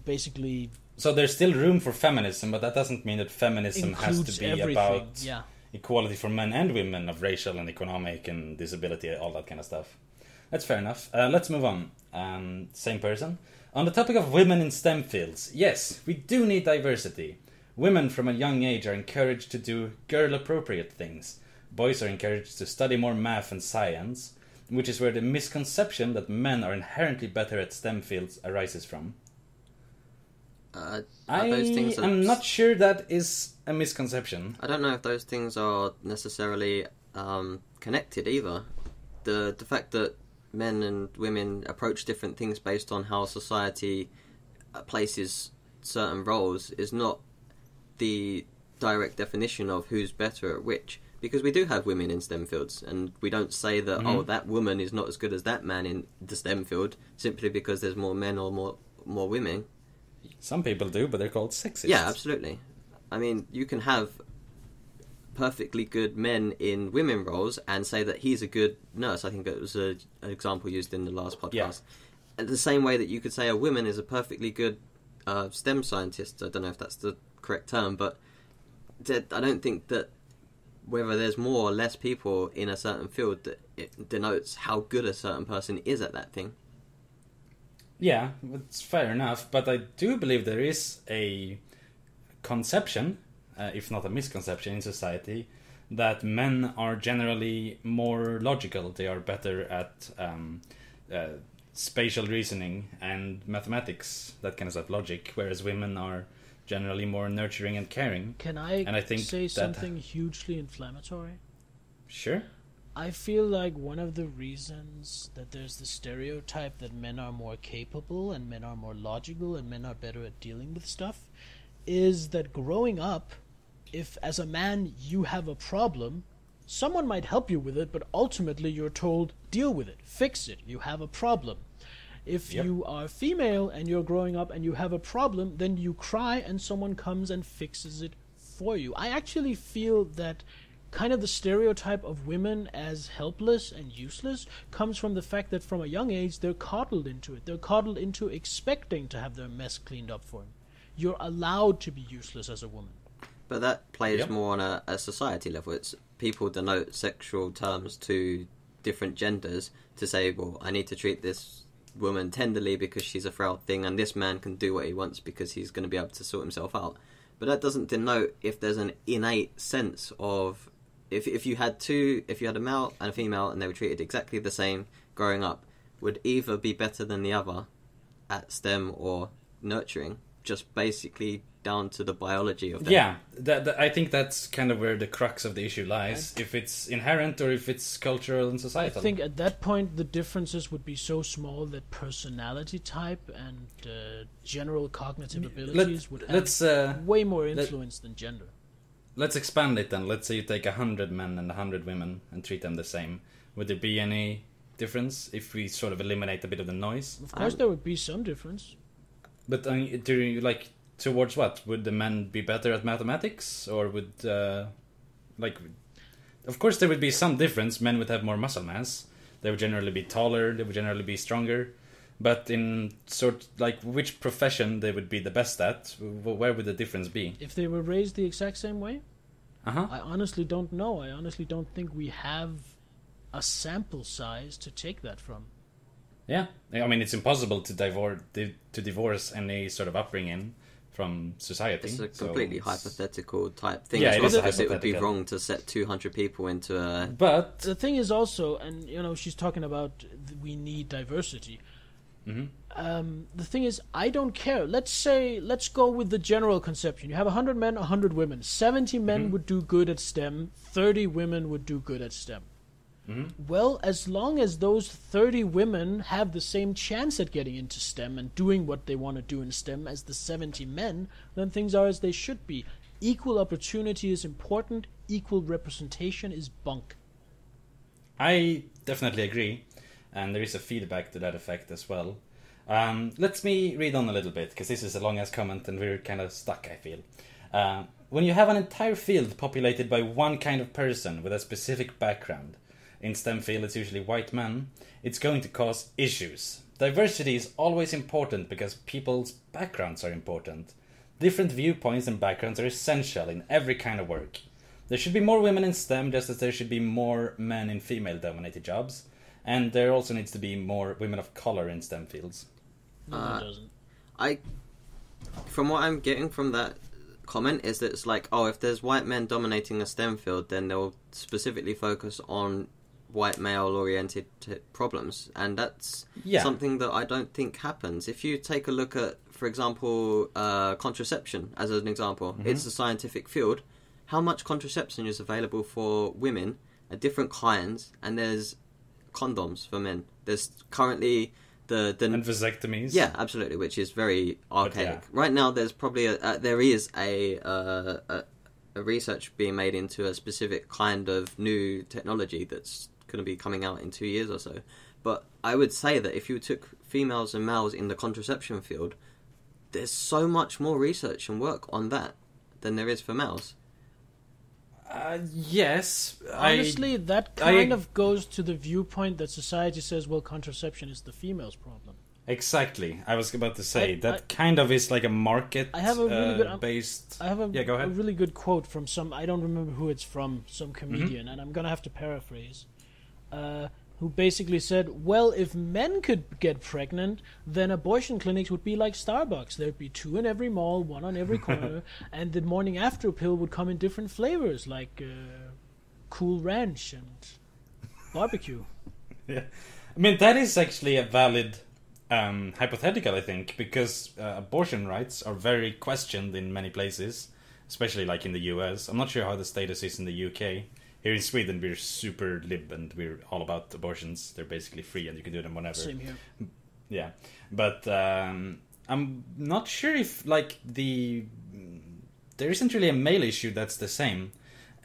basically... So there's still room for feminism, but that doesn't mean that feminism has includes to be everything. about Yeah. equality for men and women of racial and economic and disability, all that kind of stuff. That's fair enough. Let's move on. Same person. On the topic of women in STEM fields, yes, we do need diversity. Women from a young age are encouraged to do girl-appropriate things. Boys are encouraged to study more math and science, which is where the misconception that men are inherently better at STEM fields arises from. I'm not sure that is a misconception. I don't know if those things are necessarily connected either. The fact that men and women approach different things based on how society places certain roles is not the direct definition of who's better at which. Because we do have women in STEM fields, and we don't say that, oh, that woman is not as good as that man in the STEM field, simply because there's more men or more women. Some people do, but they're called sexists. Yeah, absolutely. I mean, you can have perfectly good men in women roles and say that he's a good nurse. I think it was an example used in the last podcast. Yeah. And the same way that you could say a woman is a perfectly good STEM scientist. I don't know if that's the correct term, but I don't think that whether there's more or less people in a certain field, that it denotes how good a certain person is at that thing. Yeah, it's fair enough, but I do believe there is a conception, if not a misconception in society, that men are generally more logical. They are better at spatial reasoning and mathematics, that kind of stuff, logic, whereas women are generally more nurturing and caring. Can I say something hugely inflammatory? Sure. I feel like one of the reasons that there's the stereotype that men are more capable and men are more logical and men are better at dealing with stuff is that growing up, if as a man you have a problem, someone might help you with it, but ultimately you're told, deal with it, fix it, you have a problem. If you are female and you're growing up and you have a problem, then you cry and someone comes and fixes it for you. I actually feel that kind of the stereotype of women as helpless and useless comes from the fact that from a young age they're coddled into it. They're coddled into expecting to have their mess cleaned up for them. You're allowed to be useless as a woman. But that plays more on a society level. It's people denote sexual terms to different genders to say, well, I need to treat this woman tenderly because she's a frail thing, and this man can do what he wants because he's going to be able to sort himself out. But that doesn't denote if there's an innate sense of if you had a male and a female and they were treated exactly the same growing up, would either be better than the other at STEM or nurturing, just basically down to the biology of them. Yeah, I think that's kind of where the crux of the issue lies. If it's inherent or if it's cultural and societal. I think at that point the differences would be so small that personality type and general cognitive abilities would have way more influence than gender. Let's expand it then. Let's say you take 100 men and 100 women and treat them the same. Would there be any difference if we sort of eliminate a bit of the noise? Of course there would be some difference. But do you, like, towards what? Would the men be better at mathematics? Or would, of course there would be some difference. Men would have more muscle mass. They would generally be taller. They would generally be stronger. But in which profession they would be the best at, where would the difference be? If they were raised the exact same way? Uh-huh. I honestly don't know. I honestly don't think we have a sample size to take that from. Yeah, I mean, it's impossible to divorce any sort of upbringing from society. It's a completely hypothetical type thing. Yeah, because it would be wrong to set 200 people into a... But the thing is also, and she's talking about we need diversity. The thing is, I don't care. Let's go with the general conception. You have 100 men, 100 women. 70 men would do good at STEM. 30 women would do good at STEM. Well, as long as those 30 women have the same chance at getting into STEM and doing what they want to do in STEM as the 70 men, then things are as they should be. Equal opportunity is important. Equal representation is bunk. I definitely agree, and there is a feedback to that effect as well. Let me read on a little bit, because this is a long-ass comment and we're kind of stuck, I feel. When you have an entire field populated by one kind of person with a specific background, in STEM field it's usually white men, it's going to cause issues. Diversity is always important because people's backgrounds are important. Different viewpoints and backgrounds are essential in every kind of work. There should be more women in STEM, just as there should be more men in female-dominated jobs. And there also needs to be more women of color in STEM fields. No, it doesn't. From what I'm getting from that comment is that it's like, oh, if there's white men dominating a STEM field, then they'll specifically focus on white male-oriented problems. And that's something that I don't think happens. If you take a look at, for example, contraception as an example, it's a scientific field. How much contraception is available for women at different kinds, and there's condoms for men. There's currently the and vasectomies. Yeah, absolutely, which is very archaic. Right now, there's probably a research being made into a specific kind of new technology that's going to be coming out in 2 years or so. But I would say that if you took females and males in the contraception field, there's so much more research and work on that than there is for males. Yes. Honestly, that kind of goes to the viewpoint that society says, well, contraception is the female's problem. Exactly. I was about to say, that kind of is like a market I have a really good, based... I have a, go ahead. a really good quote from some, I don't remember who it's from, some comedian, and I'm going to have to paraphrase, who basically said, well, if men could get pregnant, then abortion clinics would be like Starbucks. There'd be 2 in every mall, 1 on every corner, and the morning after pill would come in different flavors, like Cool Ranch and barbecue. Yeah, I mean, that is actually a valid hypothetical, I think, because abortion rights are very questioned in many places, especially like in the US. I'm not sure how the status is in the UK. Here in Sweden, we're super lib and we're all about abortions. They're basically free and you can do them whenever. Same here. Yeah, but I'm not sure if like there isn't really a male issue that's the same.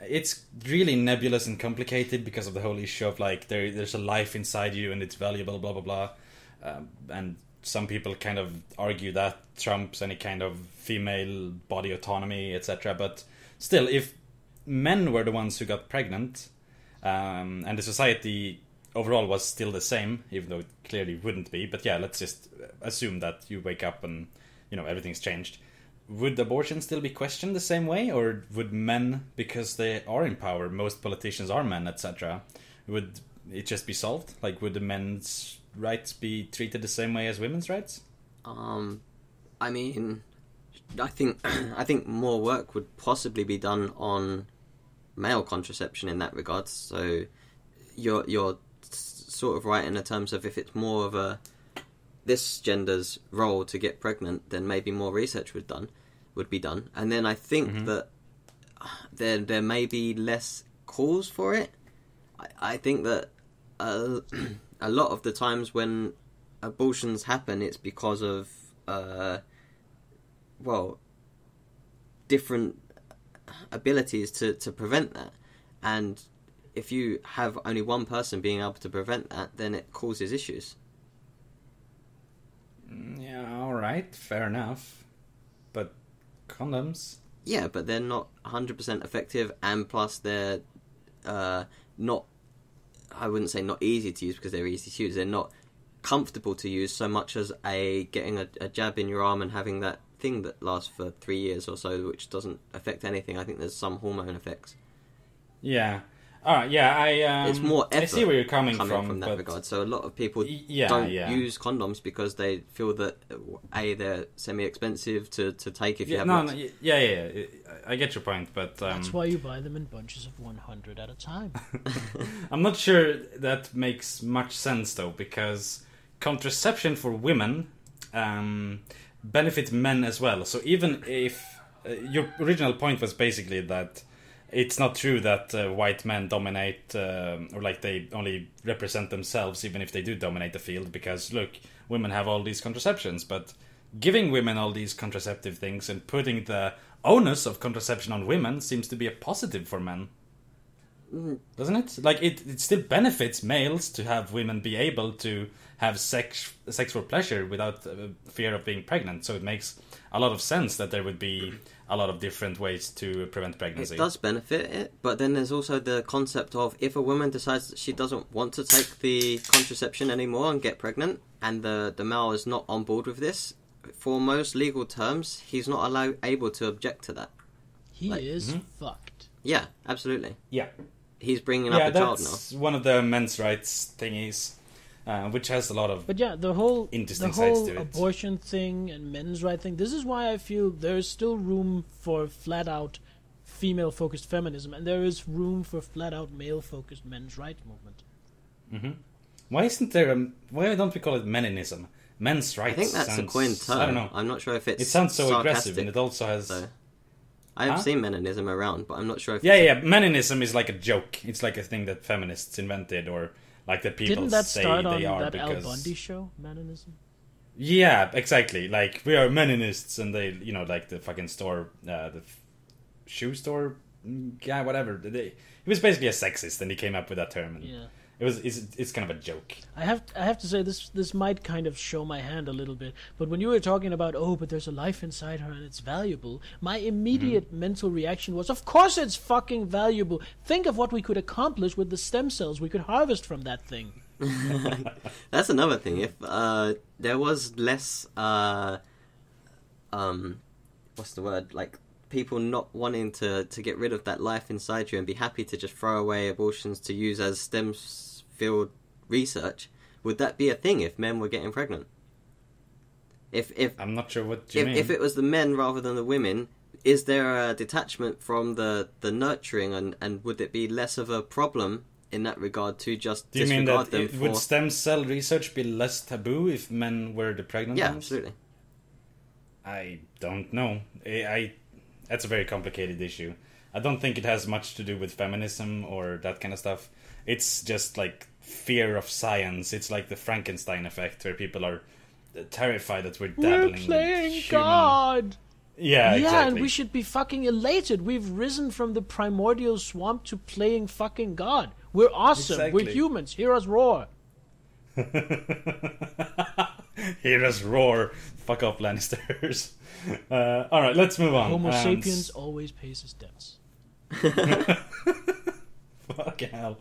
It's really nebulous and complicated because of the whole issue of like there's a life inside you and it's valuable, blah blah blah. And some people kind of argue that trumps any kind of female body autonomy, etc. But still, if men were the ones who got pregnant, and the society overall was still the same, even though it clearly wouldn't be. But yeah, let's just assume that you wake up and everything's changed. Would abortion still be questioned the same way, or would men, because they are in power, most politicians are men, etc., would it just be solved? Like, would the men's rights be treated the same way as women's rights? I mean, I think more work would possibly be done on male contraception in that regard. So you're sort of right in the terms of if it's more of this gender's role to get pregnant, then maybe more research would be done. And then I think that there may be less calls for it. I think that a lot of the times when abortions happen, it's because of different abilities to prevent that. And if you have only one person being able to prevent that, then it causes issues. Yeah, alright, fair enough. But condoms? Yeah, but they're not 100% effective, and plus they're not, I wouldn't say not easy to use because they're easy to use, they're not comfortable to use so much as getting a jab in your arm and having that thing that lasts for 3 years or so, which doesn't affect anything. I think there's some hormone effects. Yeah. Alright, yeah, it's more effort I see where you're coming from that regard. So a lot of people don't use condoms because they feel that they're semi-expensive to take if you have lots. Yeah, I get your point, but that's why you buy them in bunches of 100 at a time. I'm not sure that makes much sense though, because contraception for women benefits men as well. So even if your original point was basically that it's not true that white men dominate, or like they only represent themselves, even if they do dominate the field, because look, women have all these contraceptions, but giving women all these contraceptive things and putting the onus of contraception on women seems to be a positive for men. Doesn't it? Like, it still benefits males to have women be able to have sex for pleasure without fear of being pregnant. So it makes a lot of sense that there would be a lot of different ways to prevent pregnancy. It does benefit it, but then there's also the concept of if a woman decides that she doesn't want to take the contraception anymore and get pregnant, and the male is not on board with this, for most legal terms, he's not able to object to that. He is fucked. Yeah, absolutely. Yeah. He's bringing up a child now. That's one of the men's rights thingies, which has a lot of interesting sides to it. Abortion thing and men's right thing. This is why I feel there's still room for flat-out female-focused feminism, and there is room for flat-out male-focused men's rights movement. Mm-hmm. Why don't we call it meninism? Men's rights. I think that's a coined term. I don't know. I'm not sure if it's. It sounds so sarcastic, aggressive, and it also has. So. I have seen meninism around, but I'm not sure if. Yeah. Meninism is like a joke. It's like a thing that feminists invented, or like that people Didn't that say start they on are that because. Al Bundy show, meninism? Yeah, exactly. Like, we are meninists, and they, like the fucking store, the shoe store guy, whatever. He was basically a sexist, and he came up with that term. And Yeah. It's kind of a joke. I have to say this might kind of show my hand a little bit, but when you were talking about but there's a life inside her and it's valuable, my immediate mental reaction was, of course it's fucking valuable. Think of what we could accomplish with the stem cells we could harvest from that thing. That's another thing. If there was less what's the word, like people not wanting to get rid of that life inside you and be happy to just throw away abortions to use as stem field research, would that be a thing if men were getting pregnant? If I'm not sure what you mean. If it was the men rather than the women, is there a detachment from the nurturing, and would it be less of a problem in that regard to just Do you mean disregard that them for... would stem cell research be less taboo if men were the pregnant Yeah, ones? absolutely. I don't know. That's a very complicated issue. I don't think it has much to do with feminism or that kind of stuff. It's just like fear of science. It's like the Frankenstein effect, where people are terrified that we're dabbling We're playing with God! Yeah, exactly. And we should be fucking elated. We've risen from the primordial swamp to playing fucking God. We're awesome. Exactly. We're humans. Hear us roar. Hear us roar. Fuck off, Lannisters. Alright, let's move on. Homo sapiens always pays his debts. Fucking hell.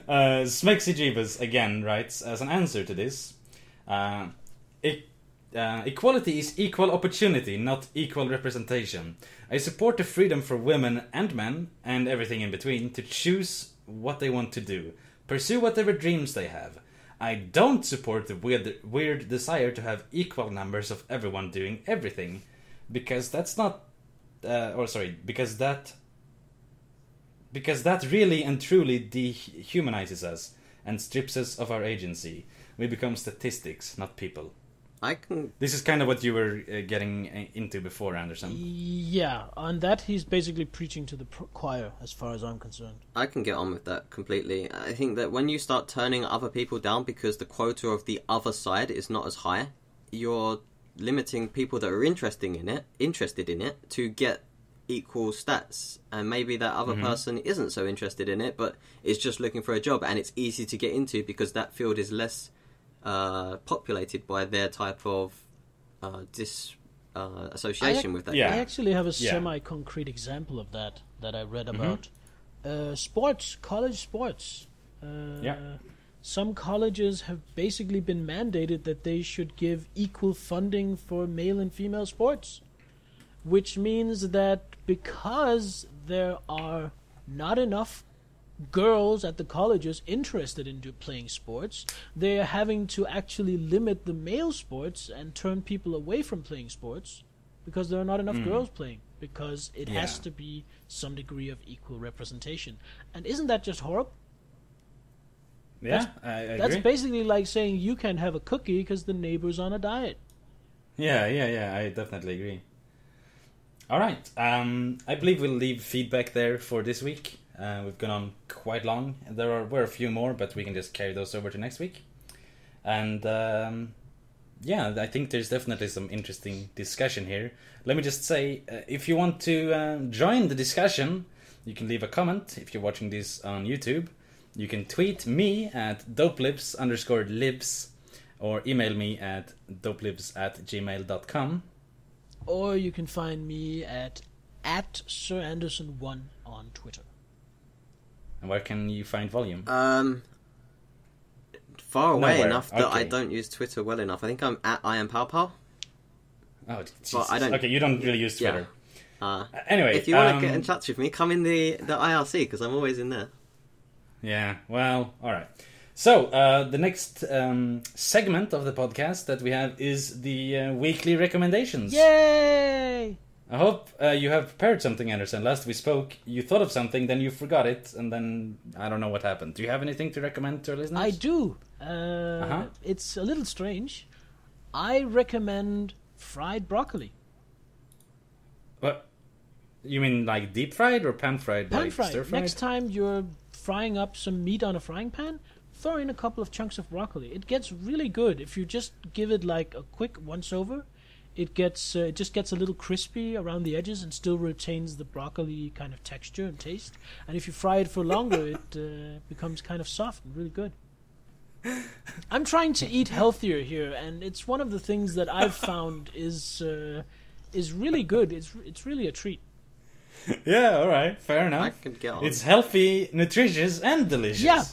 Smexy Jeebus again writes, as an answer to this, equality is equal opportunity, not equal representation. I support the freedom for women and men, and everything in between, to choose what they want to do. Pursue whatever dreams they have. I don't support the weird desire to have equal numbers of everyone doing everything, because that's not... because that really and truly dehumanizes us and strips us of our agency. We become statistics, not people. This is kind of what you were getting into before, Anderson. Yeah, on that he's basically preaching to the choir, as far as I'm concerned. I can get on with that completely. I think that when you start turning other people down because the quota of the other side is not as high, you're limiting people that are interested in it to get equal stats, and maybe that other person isn't so interested in it but is just looking for a job, and it's easy to get into because that field is less populated by their type of association with that. I actually have a semi-concrete example of that I read about. Sports, college sports. Some colleges have basically been mandated that they should give equal funding for male and female sports, which means that because there are not enough girls at the colleges interested in playing sports, they are having to actually limit the male sports and turn people away from playing sports because there are not enough girls playing, because it has to be some degree of equal representation. And isn't that just horrible? Yeah, I That's agree. basically like saying you can't have a cookie because the neighbor's on a diet. Yeah, I definitely agree. All right, I believe we'll leave feedback there for this week. We've gone on quite long. Were a few more, but we can just carry those over to next week. And yeah, I think there's definitely some interesting discussion here. Let me just say, if you want to join the discussion, you can leave a comment if you're watching this on YouTube. You can tweet me at dopelives_libs or email me at dopelives@gmail.com. Or you can find me at SirAnderson1 on Twitter. And where can you find Volume? Far away Nowhere. enough that I Okay. don't use Twitter well enough. I think I'm at I am Pow Pow. Oh, Jesus. Well, I don't- Okay, you don't really use Twitter. Anyway, if you want to get in touch with me, come in the IRC because I'm always in there. Yeah, well, alright. So, the next segment of the podcast that we have is the weekly recommendations. Yay! I hope you have prepared something, Anderson. Last we spoke, you thought of something, then you forgot it, and then I don't know what happened. Do you have anything to recommend to our listeners? I do. Uh-huh. It's a little strange. I recommend fried broccoli. What? You mean like deep fried or pan fried? Pan like fried. stir fried? Next time you're frying up some meat on a frying pan, throw in a couple of chunks of broccoli. It gets really good if you just give it like a quick once over. It just gets a little crispy around the edges and still retains the broccoli kind of texture and taste. And if you fry it for longer, it becomes kind of soft and really good. I'm trying to eat healthier here, and it's one of the things that I've found is really good. It's really a treat. Yeah, alright, fair I enough. could get on. It's healthy, nutritious, and delicious. Yeah.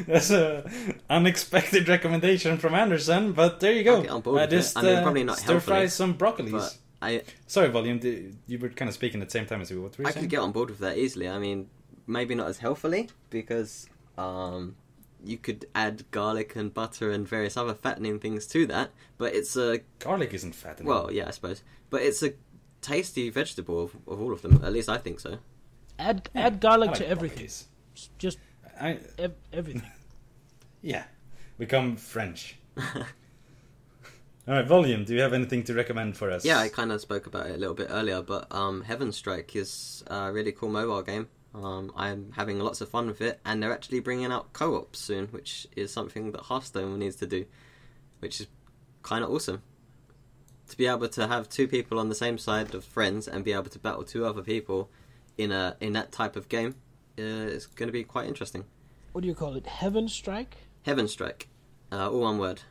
That's a unexpected recommendation from Anderson, but there you go. I'll get on board with Just it. I mean, probably not stir fry healthily, some broccolis. But Sorry, Volume, you were kind of speaking at the same time as we were. What were you I saying? could get on board with that easily. I mean, maybe not as healthily because you could add garlic and butter and various other fattening things to that. But it's a Garlic isn't fattening. well, yeah, I suppose. But it's a tasty vegetable of all of them. At least I think so. Add Yeah, garlic I like to everything. broccolis. Just everything. Yeah, become French. Alright, Volume, do you have anything to recommend for us? Yeah, I kind of spoke about it a little bit earlier, but Heaven Strike is a really cool mobile game. I'm having lots of fun with it, and they're actually bringing out co-op soon, which is something that Hearthstone needs to do, which is kind of awesome. To be able to have two people on the same side of friends and be able to battle two other people in that type of game is going to be quite interesting. What do you call it? Heaven Strike? Heaven Strike, all one word.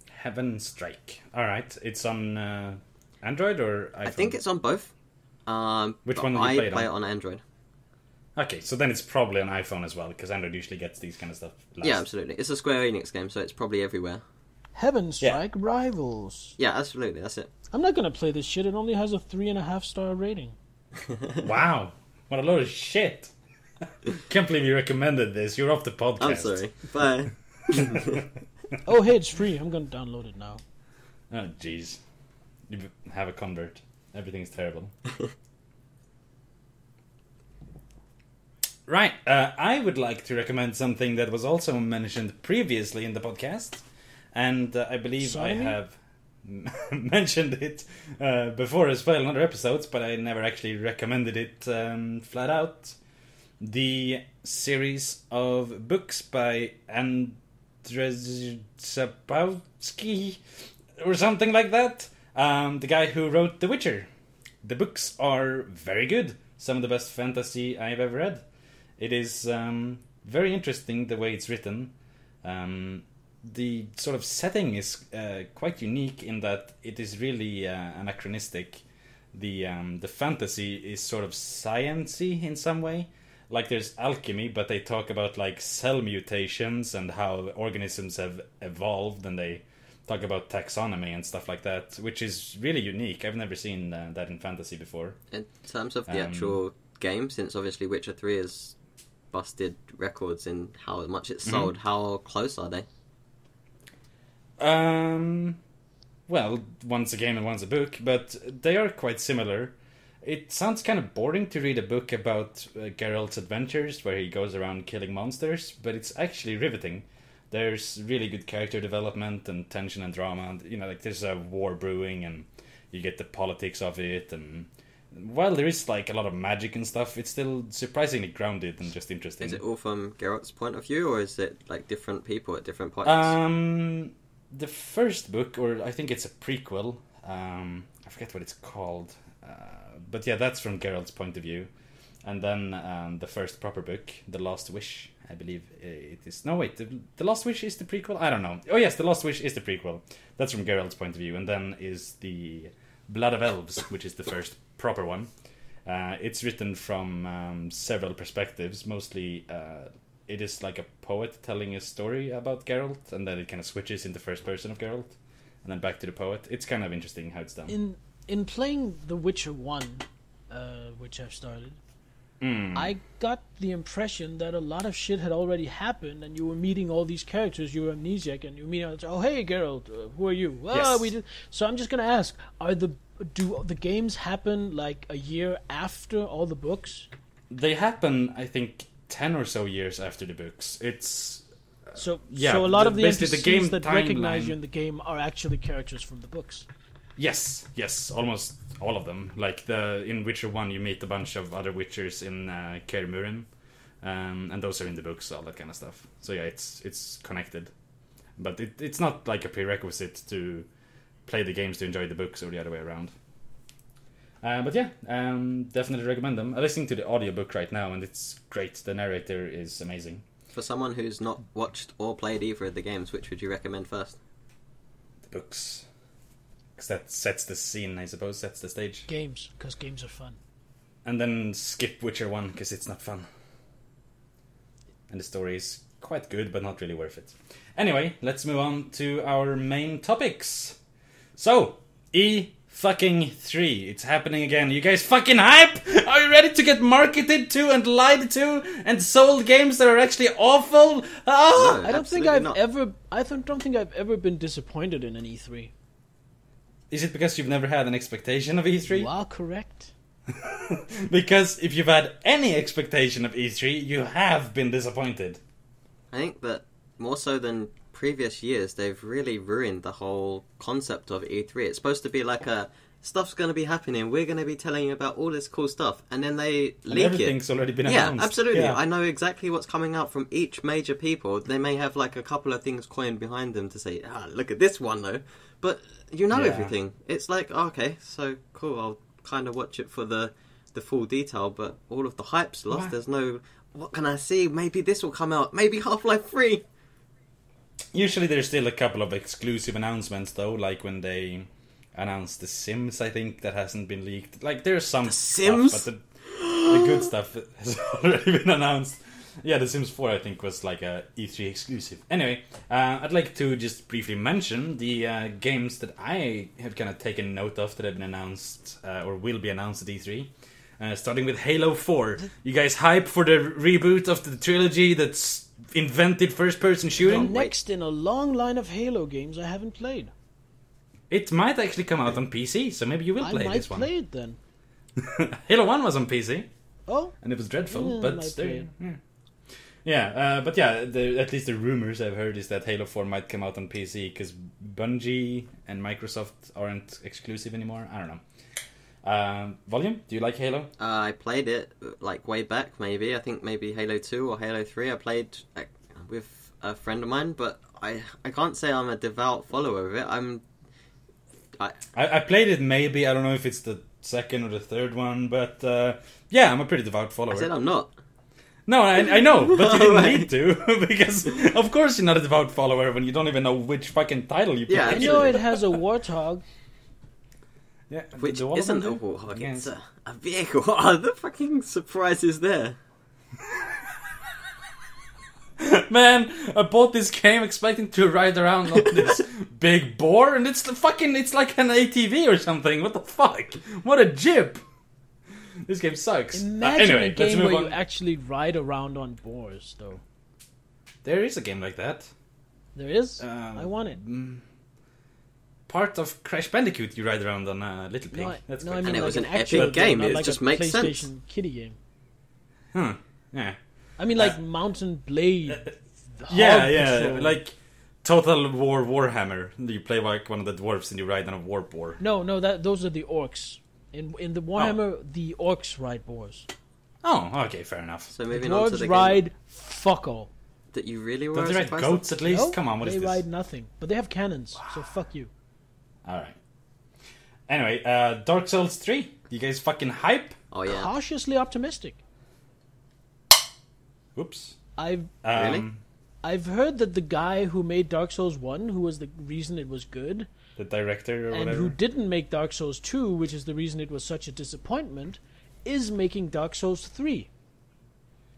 Heaven Strike. Alright, it's on Android or iPhone? I think it's on both. Which but one do you I play it play on? it on Android. Okay, so then it's probably on iPhone as well, because Android usually gets these kind of stuff last. Yeah, absolutely. It's a Square Enix game, so it's probably everywhere. Heaven Yeah. Strike Rivals. Yeah, absolutely. That's it. I'm not gonna play this shit. It only has a 3.5-star rating. Wow, what a load of shit. Can't believe you recommended this. You're off the podcast. I'm sorry. Bye. Oh, hey, it's free. I'm gonna download it now. Oh, jeez. You have a convert. Everything's terrible. Right, I would like to recommend something that was also mentioned previously in the podcast, and I believe I Sorry? have mentioned it before as well in other episodes, but I never actually recommended it flat out. The series of books by Andrzej Sapkowski, or something like that. The guy who wrote The Witcher. The books are very good. Some of the best fantasy I've ever read. It is very interesting the way it's written. The sort of setting is quite unique in that it is really anachronistic. The fantasy is sort of science-y in some way. Like there's alchemy, but they talk about like cell mutations and how organisms have evolved, and they talk about taxonomy and stuff like that, which is really unique. I've never seen that in fantasy before. In terms of the actual game, since obviously Witcher 3 has busted records in how much it's sold, how close are they? Well, one's a game and one's a book, but they are quite similar. it sounds kind of boring to read a book about Geralt's adventures where he goes around killing monsters, but it's actually riveting. There's really good character development and tension and drama, and like there's a war brewing, and you get the politics of it, and while there is like a lot of magic and stuff, it's still surprisingly grounded and just interesting. Is it all from Geralt's point of view, or is it like different people at different points? The first book, or I think it's a prequel, I forget what it's called, but yeah, that's from Geralt's point of view. And then the first proper book, The Last Wish, I believe it is. No, wait, the Last Wish is the prequel? I don't know. Oh yes, The Last Wish is the prequel. That's from Geralt's point of view. And then is the Blood of Elves, which is the first proper one. It's written from several perspectives. Mostly it is like a poet telling a story about Geralt, and then it kind of switches into first person of Geralt, and then back to the poet. It's kind of interesting how it's done. In playing The Witcher 1, which I've started, I got the impression that a lot of shit had already happened, and you were meeting all these characters. You were amnesiac, and you were meeting. Oh, hey, Geralt, who are you? Yes. We did. So I'm just gonna ask: do the games happen like a year after all the books? They happen, I think, 10 or so years after the books. It's so a lot of the basically NPCs the game that recognize you timeline. in the game are actually characters from the books. Yes, almost all of them. Like in Witcher 1, you meet a bunch of other Witchers in Kaer Murin, and those are in the books, all that kind of stuff. So yeah, it's connected, but it's not like a prerequisite to play the games to enjoy the books or the other way around. But yeah, definitely recommend them. I'm listening to the audiobook right now, and it's great. The narrator is amazing. For someone who's not watched or played either of the games, which would you recommend first? The books. Because that sets the scene, I suppose, sets the stage. Games, because games are fun. And then skip Witcher 1, because it's not fun. And the story is quite good, but not really worth it. Anyway, let's move on to our main topics. So, E-fucking-3. It's happening again. You guys fucking hype? Are you ready to get marketed to and lied to and sold games that are actually awful? Ah! No, I don't think I've ever been disappointed in an E3. Is it because you've never had an expectation of E3? You are correct. Because if you've had any expectation of E3, you have been disappointed. I think that more so than previous years, they've really ruined the whole concept of E3. It's supposed to be like stuff's going to be happening, we're going to be telling you about all this cool stuff, and then they leak everything's it. already been announced. Yeah, absolutely. Yeah. I know exactly what's coming out from each major people. They may have like a couple of things coined behind them to say, look at this one though. But you know everything. It's like, okay, so cool, I'll kind of watch it for the full detail, but all of the hype's lost. Wow. There's no, what can I see? Maybe this will come out. Maybe Half-Life 3. Usually there's still a couple of exclusive announcements though, like when they announced The Sims, I think, that hasn't been leaked. Like there's some The Sims? stuff, but the good stuff has already been announced. Yeah, The Sims 4 I think was like a E3 exclusive. Anyway, I'd like to just briefly mention the games that I have kind of taken note of that have been announced or will be announced at E3. Starting with Halo 4. You guys hype for the reboot of the trilogy that's invented first-person shooting? Next in a long line of Halo games I haven't played. It might actually come out on PC, so maybe you will play this one. I might play it then. Halo 1 was on PC. Oh? And it was dreadful, Yeah, but I might still. play it. Yeah. Yeah, but yeah, at least the rumors I've heard is that Halo 4 might come out on PC because Bungie and Microsoft aren't exclusive anymore. I don't know. Volume, do you like Halo? I played it like way back, maybe. I think maybe Halo 2 or Halo 3. I played with a friend of mine, but I can't say I'm a devout follower of it. I played it maybe. I don't know if it's the second or the third one, but yeah, I'm a pretty devout follower. I said I'm not. No, I know, but you didn't need to, because of course you're not a devout follower when you don't even know which fucking title you play. Yeah, I know it has a warthog. Yeah, Which the one of isn't them a do? warthog, Yes. it's a vehicle. Oh, the fucking surprise is there. Man, I bought this game expecting to ride around on this big boar, and it's like an ATV or something. What the fuck? What a jib! This game sucks. Imagine Anyway, a game let's move where on. you actually ride around on boars, though. There is a game like that. There is? I want it. part of Crash Bandicoot. You ride around on a little pig. That's no, quite I mean And it like was an actual epic game, not it like just a makes PlayStation sense. kiddie game. Yeah. I mean like Mountain Blade. Yeah, Patrol. like Total War Warhammer. You play like one of the dwarves and you ride on a warp boar. No, those are the orcs. In the Warhammer, the orcs ride boars. Oh, okay, fair enough. So moving on to Dwarves the ride game fuck all. that you really were Don't they ride surprised goats at least? No, Come on, what is they this? ride nothing, but they have cannons. So fuck you. Alright. Anyway, Dark Souls 3. You guys fucking hype? Oh yeah. Cautiously optimistic. Whoops. Really? I've heard that the guy who made Dark Souls 1, who was the reason it was good, The director or and whatever. who didn't make Dark Souls 2, which is the reason it was such a disappointment, is making Dark Souls 3.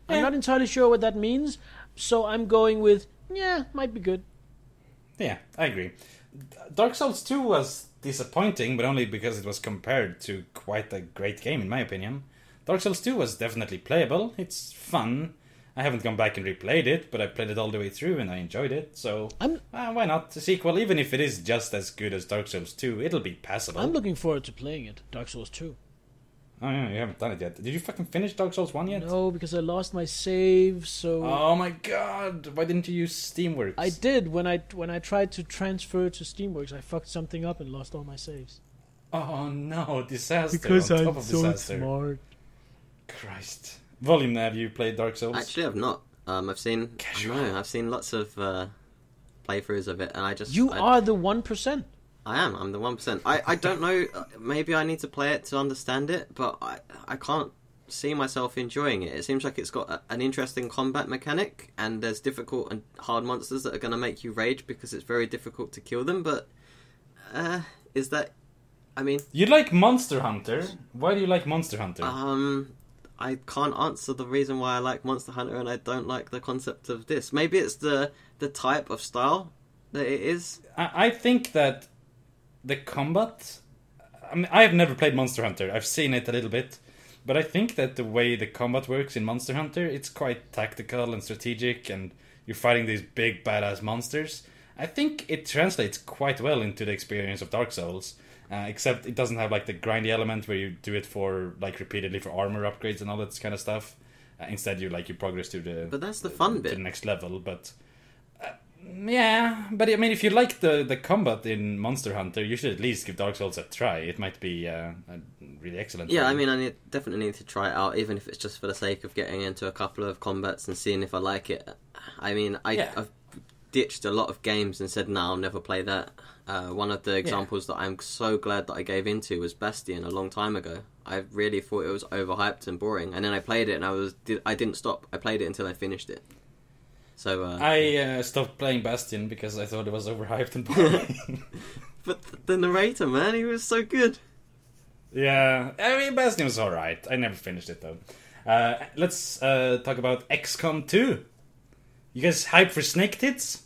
I'm Yeah. not entirely sure what that means, so I'm going with, yeah, might be good. Yeah, I agree. Dark Souls 2 was disappointing, but only because it was compared to quite a great game, in my opinion. Dark Souls 2 was definitely playable. It's fun. I haven't gone back and replayed it, but I played it all the way through and I enjoyed it. So, why not? A sequel, even if it is just as good as Dark Souls 2, it'll be passable. I'm looking forward to playing it, Dark Souls 2. Oh, yeah, you haven't done it yet. Did you fucking finish Dark Souls 1 yet? No, because I lost my save, so... Oh my god! Why didn't you use Steamworks? I did. When I tried to transfer to Steamworks, I fucked something up and lost all my saves. Oh no, disaster on top of disaster. smart. Christ. Volume, have you played Dark Souls? Actually, I've not. I've seen. Casual. No, I've seen lots of playthroughs of it, and I just. You I, are the 1%. I am. I'm the 1%. I don't know. Maybe I need to play it to understand it, but I can't see myself enjoying it. It seems like it's got an interesting combat mechanic, and there's difficult and hard monsters that are going to make you rage because it's very difficult to kill them. But is that? I mean, You like Monster Hunter. Why do you like Monster Hunter? I can't answer the reason why I like Monster Hunter and I don't like the concept of this. Maybe it's the type of style that it is. I think that the combat... I mean, I've never played Monster Hunter. I've seen it a little bit. But I think that the way the combat works in Monster Hunter, it's quite tactical and strategic, and you're fighting these big badass monsters. I think it translates quite well into the experience of Dark Souls. Except it doesn't have like the grindy element where you do it for like repeatedly for armor upgrades and all that kind of stuff. Instead, you progress to the But that's the fun to bit. the next level. But yeah, but I mean, if you like the combat in Monster Hunter, you should at least give Dark Souls a try. It might be a really excellent. Yeah, game. I mean, definitely need to try it out, even if it's just for the sake of getting into a couple of combats and seeing if I like it. I mean, I've ditched a lot of games and said, no, I'll never play that. One of the examples that I'm so glad that I gave into was Bastion a long time ago. I really thought it was overhyped and boring, and then I played it and I didn't stop. I played it until I finished it. So I stopped playing Bastion because I thought it was overhyped and boring. But the narrator, man, he was so good. Yeah, I mean, Bastion was alright. I never finished it though. Let's talk about XCOM 2. You guys hype for Snake Tits?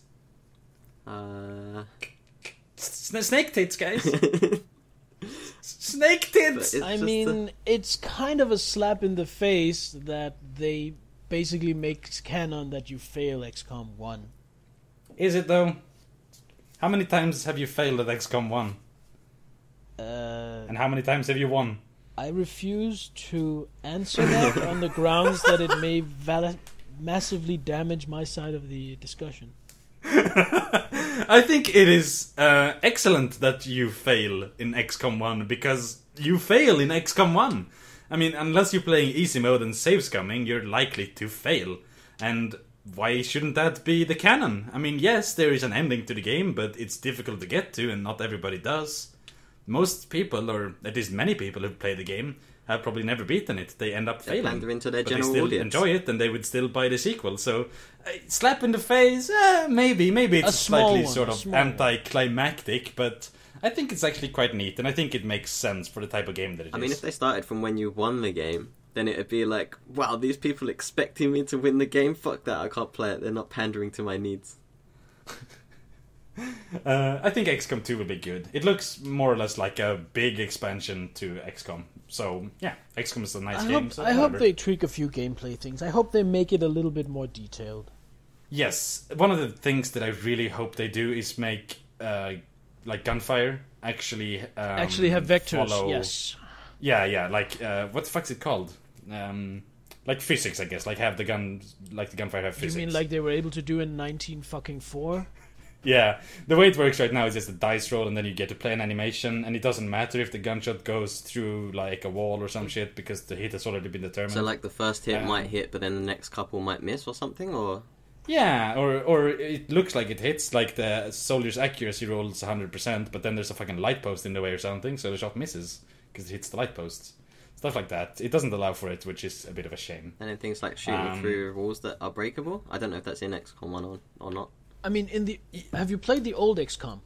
Snake Tits, guys. Snake Tits! It's I just mean, it's kind of a slap in the face that they basically make canon that you fail XCOM 1. Is it though? How many times have you failed at XCOM 1? And how many times have you won? I refuse to answer that on the grounds that it may massively damage my side of the discussion. I think it is excellent that you fail in XCOM 1, because you fail in XCOM 1. I mean, unless you're playing easy mode and save scumming, you're likely to fail. And why shouldn't that be the canon? I mean, yes, there is an ending to the game, but it's difficult to get to, and not everybody does. Most people, or at least many people who play the game, have probably never beaten it. They end up They failing. pander into their but general they still audience. enjoy it, and they would still buy the sequel. So, slap in the face, maybe it's A small slightly one, sort a of small one. anticlimactic, but I think it's actually quite neat, and I think it makes sense for the type of game that it is. I mean, if they started from when you won the game, then it'd be like, wow, these people expecting me to win the game? Fuck that, I can't play it. They're not pandering to my needs. I think XCOM 2 will be good. It looks more or less like a big expansion to XCOM. So, yeah, XCOM is a nice game. So I hope whatever. they tweak a few gameplay things. I hope they make it a little bit more detailed. Yes, one of the things that I really hope they do is make like gunfire actually have vectors. follow... Yes. Yeah. Like what the fuck's it called? Like physics, I guess. Like have the gunfire have physics. You mean like they were able to do in 1904? Yeah, the way it works right now is just a dice roll, and then you get to play an animation, and it doesn't matter if the gunshot goes through like a wall or some shit because the hit has already been determined. So like the first hit might hit, but then the next couple might miss or something, or yeah, or it looks like it hits, like the soldier's accuracy rolls 100%, but then there's a fucking light post in the way or something, so the shot misses because it hits the light post. Stuff like that. It doesn't allow for it, which is a bit of a shame. and then things like shooting through walls that are breakable. I don't know if that's in XCOM 1 or not. I mean, have you played the old XCOM?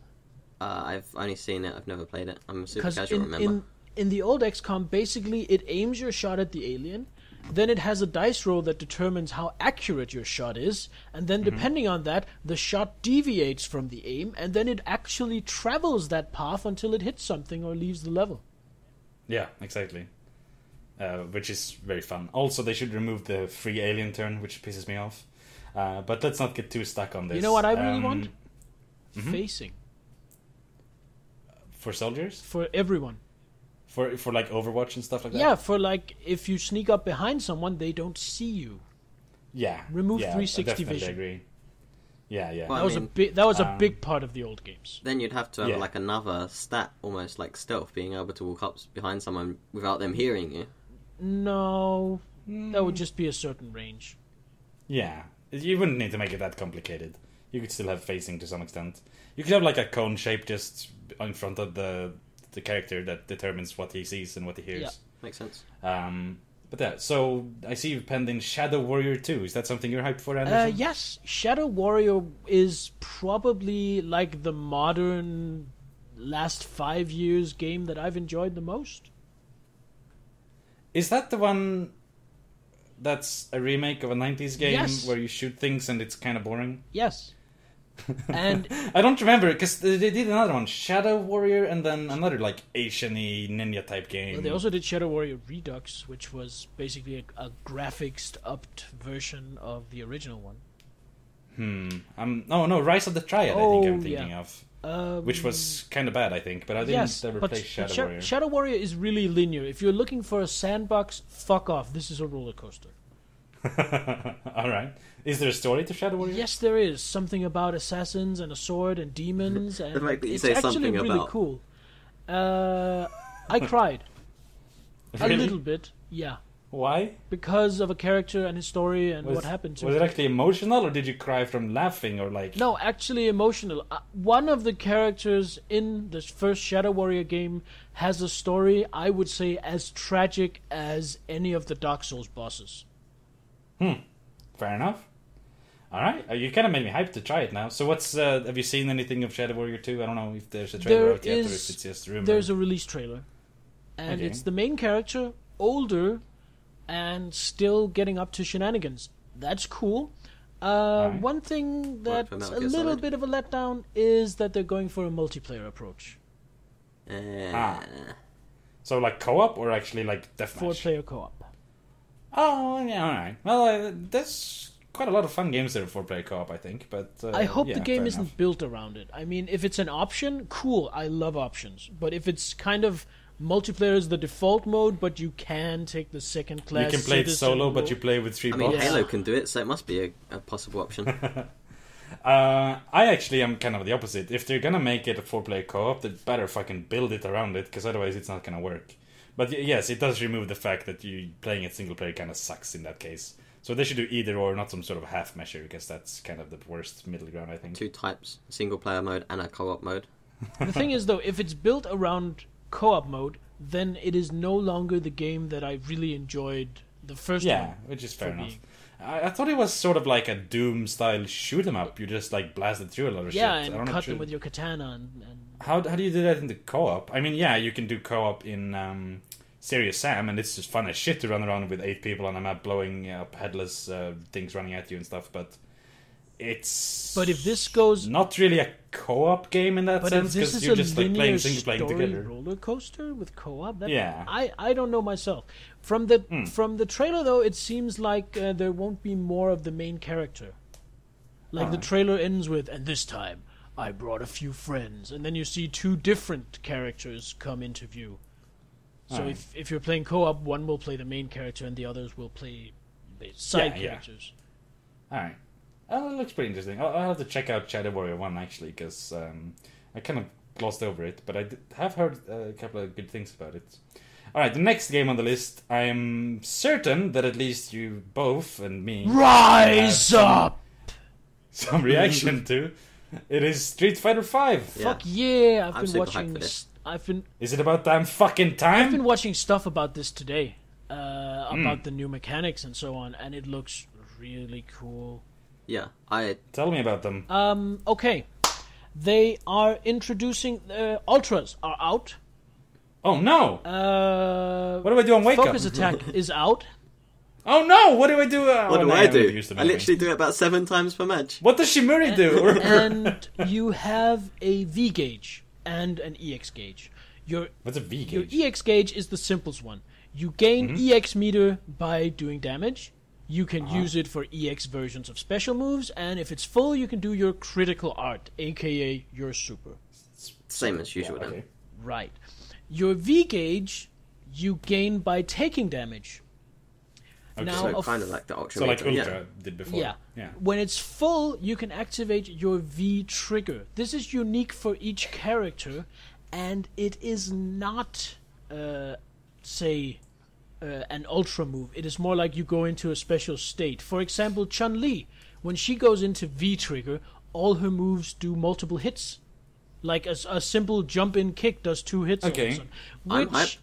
I've only seen it. I've never played it. I'm a super Because casual member. in the old XCOM, basically it aims your shot at the alien, then it has a dice roll that determines how accurate your shot is, and then depending on that, the shot deviates from the aim, and then it actually travels that path until it hits something or leaves the level. Yeah, exactly. Which is very fun. Also, they should remove the free alien turn, which pisses me off. But let's not get too stuck on this. You know what I really want? Facing. For soldiers? For everyone. For like Overwatch and stuff like that? Yeah, for like, if you sneak up behind someone, they don't see you. Yeah. Remove yeah, 360 I definitely vision. agree. Yeah. Well, That was a big part of the old games. Then you'd have to have like another stat, almost like stealth, being able to walk up behind someone without them hearing you. No, that would just be a certain range. Yeah. You wouldn't need to make it that complicated. You could still have facing to some extent. You could have like a cone shape just in front of the character that determines what he sees and what he hears. Yeah, makes sense. But yeah, so I see you've penned in Shadow Warrior 2. Is that something you're hyped for, Anderson? Yes, Shadow Warrior is probably like the modern last 5 years game that I've enjoyed the most. Is that the one that's a remake of a 90s game where you shoot things and it's kind of boring? Yes. And I don't remember, because they did another one, Shadow Warrior, and then another like Asian-y ninja type game. Well, they also did Shadow Warrior Redux, which was basically a graphics-upped version of the original one. No, Rise of the Triad, I think I'm thinking of. Which was kind of bad, I think, but I didn't ever play Shadow Warrior. Shadow Warrior is really linear. If you're looking for a sandbox, fuck off. This is a roller coaster. Alright. Is there a story to Shadow Warrior? Yes, there is. Something about assassins and a sword and demons. And The fact that you it's say actually something really about. cool. I cried. Really? A little bit, yeah. Why? Because of a character and his story and what happened to Was him. it actually emotional, or did you cry from laughing, or like... No, actually emotional. One of the characters in the first Shadow Warrior game has a story, I would say, as tragic as any of the Dark Souls bosses. Fair enough. Alright, you kind of made me hyped to try it now. So what's... have you seen anything of Shadow Warrior 2? I don't know if there's a trailer out yet, or if it's just rumor. There's a release trailer. And Okay. it's the main character, older, and still getting up to shenanigans. That's cool. Alright. One thing Worked that's for a Metal Gear little Solid. bit of a letdown is that they're going for a multiplayer approach. So like co-op, or actually like deathmatch? 4-player co-op. Oh, yeah, alright. Well, there's quite a lot of fun games there for 4-player co-op, I think, but... I hope yeah, the game fair isn't enough. built around it. I mean, if it's an option, cool, I love options. But if it's kind of multiplayer is the default mode, but you can take the second class You can play it citizen solo, role. but you play with 3 I mean, bots. Halo can do it, so it must be a possible option. I actually am kind of the opposite. If they're gonna make it a 4-player co-op, they better fucking build it around it, because otherwise it's not gonna work. But yes, it does remove the fact that you playing it single player kind of sucks in that case. So they should do either or, not some sort of half measure, because that's kind of the worst middle ground, I think. 2 types, single player mode and a co-op mode. The thing is, though, if it's built around co-op mode, then it is no longer the game that I really enjoyed the first one. Yeah, which is fair for enough. me. I thought it was sort of like a Doom-style shoot-'em-up. You just like blasted through a lot of Yeah, shit. and cut them with your katana. And How do you do that in the co-op? I mean, yeah, you can do co-op in Serious Sam, and it's just fun as shit to run around with 8 people on a map blowing up headless things running at you and stuff, but it's... But if this goes... not really a co-op game in that But if sense, this because is you're a just like linear playing single playing story together. roller coaster with co-op, that, Yeah. I don't know myself. From the trailer, though, it seems like there won't be more of the main character. Like the trailer ends with, and this time, I brought a few friends, and then you see two different characters come into view. So Alright. if you're playing co-op, one will play the main character and the others will play side characters. Alright. Oh, it looks pretty interesting. I'll have to check out Shadow Warrior 1, actually, because I kind of glossed over it, but I have heard a couple of good things about it. Alright, the next game on the list, I am certain that at least you both and me... Rise up! Some reaction to. It is Street Fighter 5. Yeah. Fuck yeah! I'm super hyped for this. Is it about damn fucking time? I've been watching stuff about this today, about the new mechanics and so on, and it looks really cool. Yeah, Tell me about them. Okay. They are introducing... Ultras are out. Oh no! What do I do on Wake Focus Up? Attack is out. Oh no! What do I do? what do I do? I literally do it about 7 times per match. What does Shimuri do? And you have a V gauge and an EX gauge. What's a V Your gauge? EX gauge is the simplest one. You gain EX meter by doing damage. You can use it for EX versions of special moves, and if it's full, you can do your critical art, aka your super. Same as usual then. Okay. Right. Your V gauge, you gain by taking damage. Okay. Now, So kind of like the Ultra So like Meter, Ultra did before. Yeah. When it's full, you can activate your V trigger. This is unique for each character, and it is not, an Ultra move. It is more like you go into a special state. For example, Chun-Li, when she goes into V trigger, all her moves do multiple hits. Like a simple jump-in kick does 2 hits. Okay. All of a sudden, which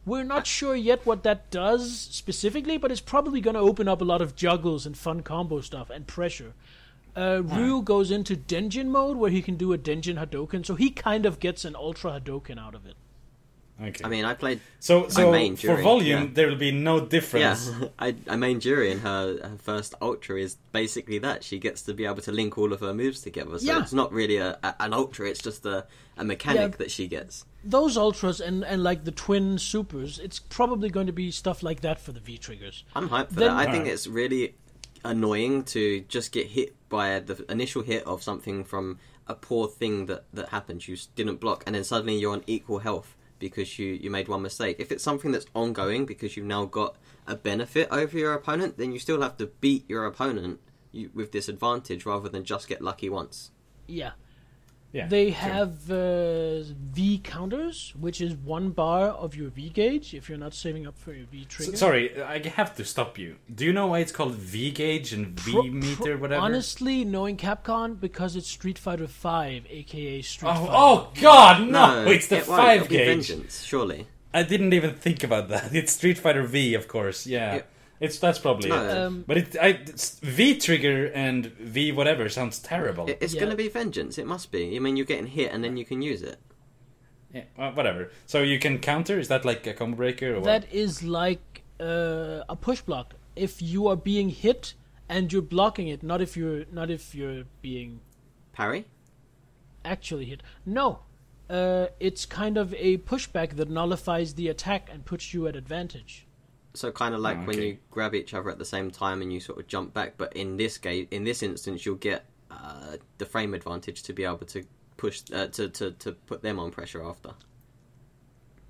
we're not sure yet what that does specifically, but it's probably going to open up a lot of juggles and fun combo stuff and pressure. Ryu goes into Denjin mode where he can do a Denjin Hadoken, so he kind of gets an Ultra Hadoken out of it. Okay. I mean, I played... So main for Jury, volume, yeah. there will be no difference. Yeah, I main Jury, and her first Ultra is basically that. She gets to be able to link all of her moves together. So it's not really an Ultra, it's just a mechanic that she gets. Those Ultras and like the twin supers, it's probably going to be stuff like that for the V-triggers. I'm hyped for that. I think it's really annoying to just get hit by the initial hit of something from a poor thing that happened. You didn't block, and then suddenly you're on equal health because you made one mistake. If it's something that's ongoing because you've now got a benefit over your opponent, then you still have to beat your opponent with disadvantage rather than just get lucky once. Yeah. Yeah, They sure. have V counters, which is 1 bar of your V gauge if you're not saving up for your V trigger. Sorry, I have to stop you. Do you know why it's called V gauge and V meter, whatever? Honestly, knowing Capcom, because it's Street Fighter 5, aka Street Fighter. Oh God, no! It's the it won't. 5 It'll be gauge. Vengeance, surely. I didn't even think about that. It's Street Fighter V, of course. Yeah, that's probably it. But V trigger and V whatever sounds terrible. It's going to be Vengeance. It must be. I mean, you're getting hit and then you can use it. Yeah, well, whatever. So you can counter? Is that like a combo breaker or what? That is like a push block. If you are being hit and you're blocking it, not if you're being Parry? actually hit. No, it's kind of a pushback that nullifies the attack and puts you at advantage. So kind of like when you grab each other at the same time and you sort of jump back, but in this instance, you'll get the frame advantage to be able to push to put them on pressure after.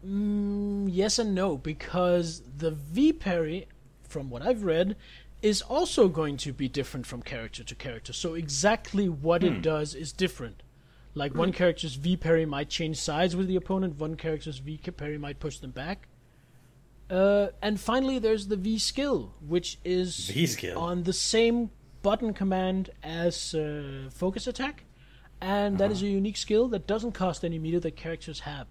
Yes and no, because the V parry, from what I've read, is also going to be different from character to character. So exactly what it does is different. Like one character's V parry might change sides with the opponent, one character's V parry might push them back. And finally, there's the V skill, which is V-skill. on the same button command as focus attack, and that is a unique skill that doesn't cost any meter that characters have.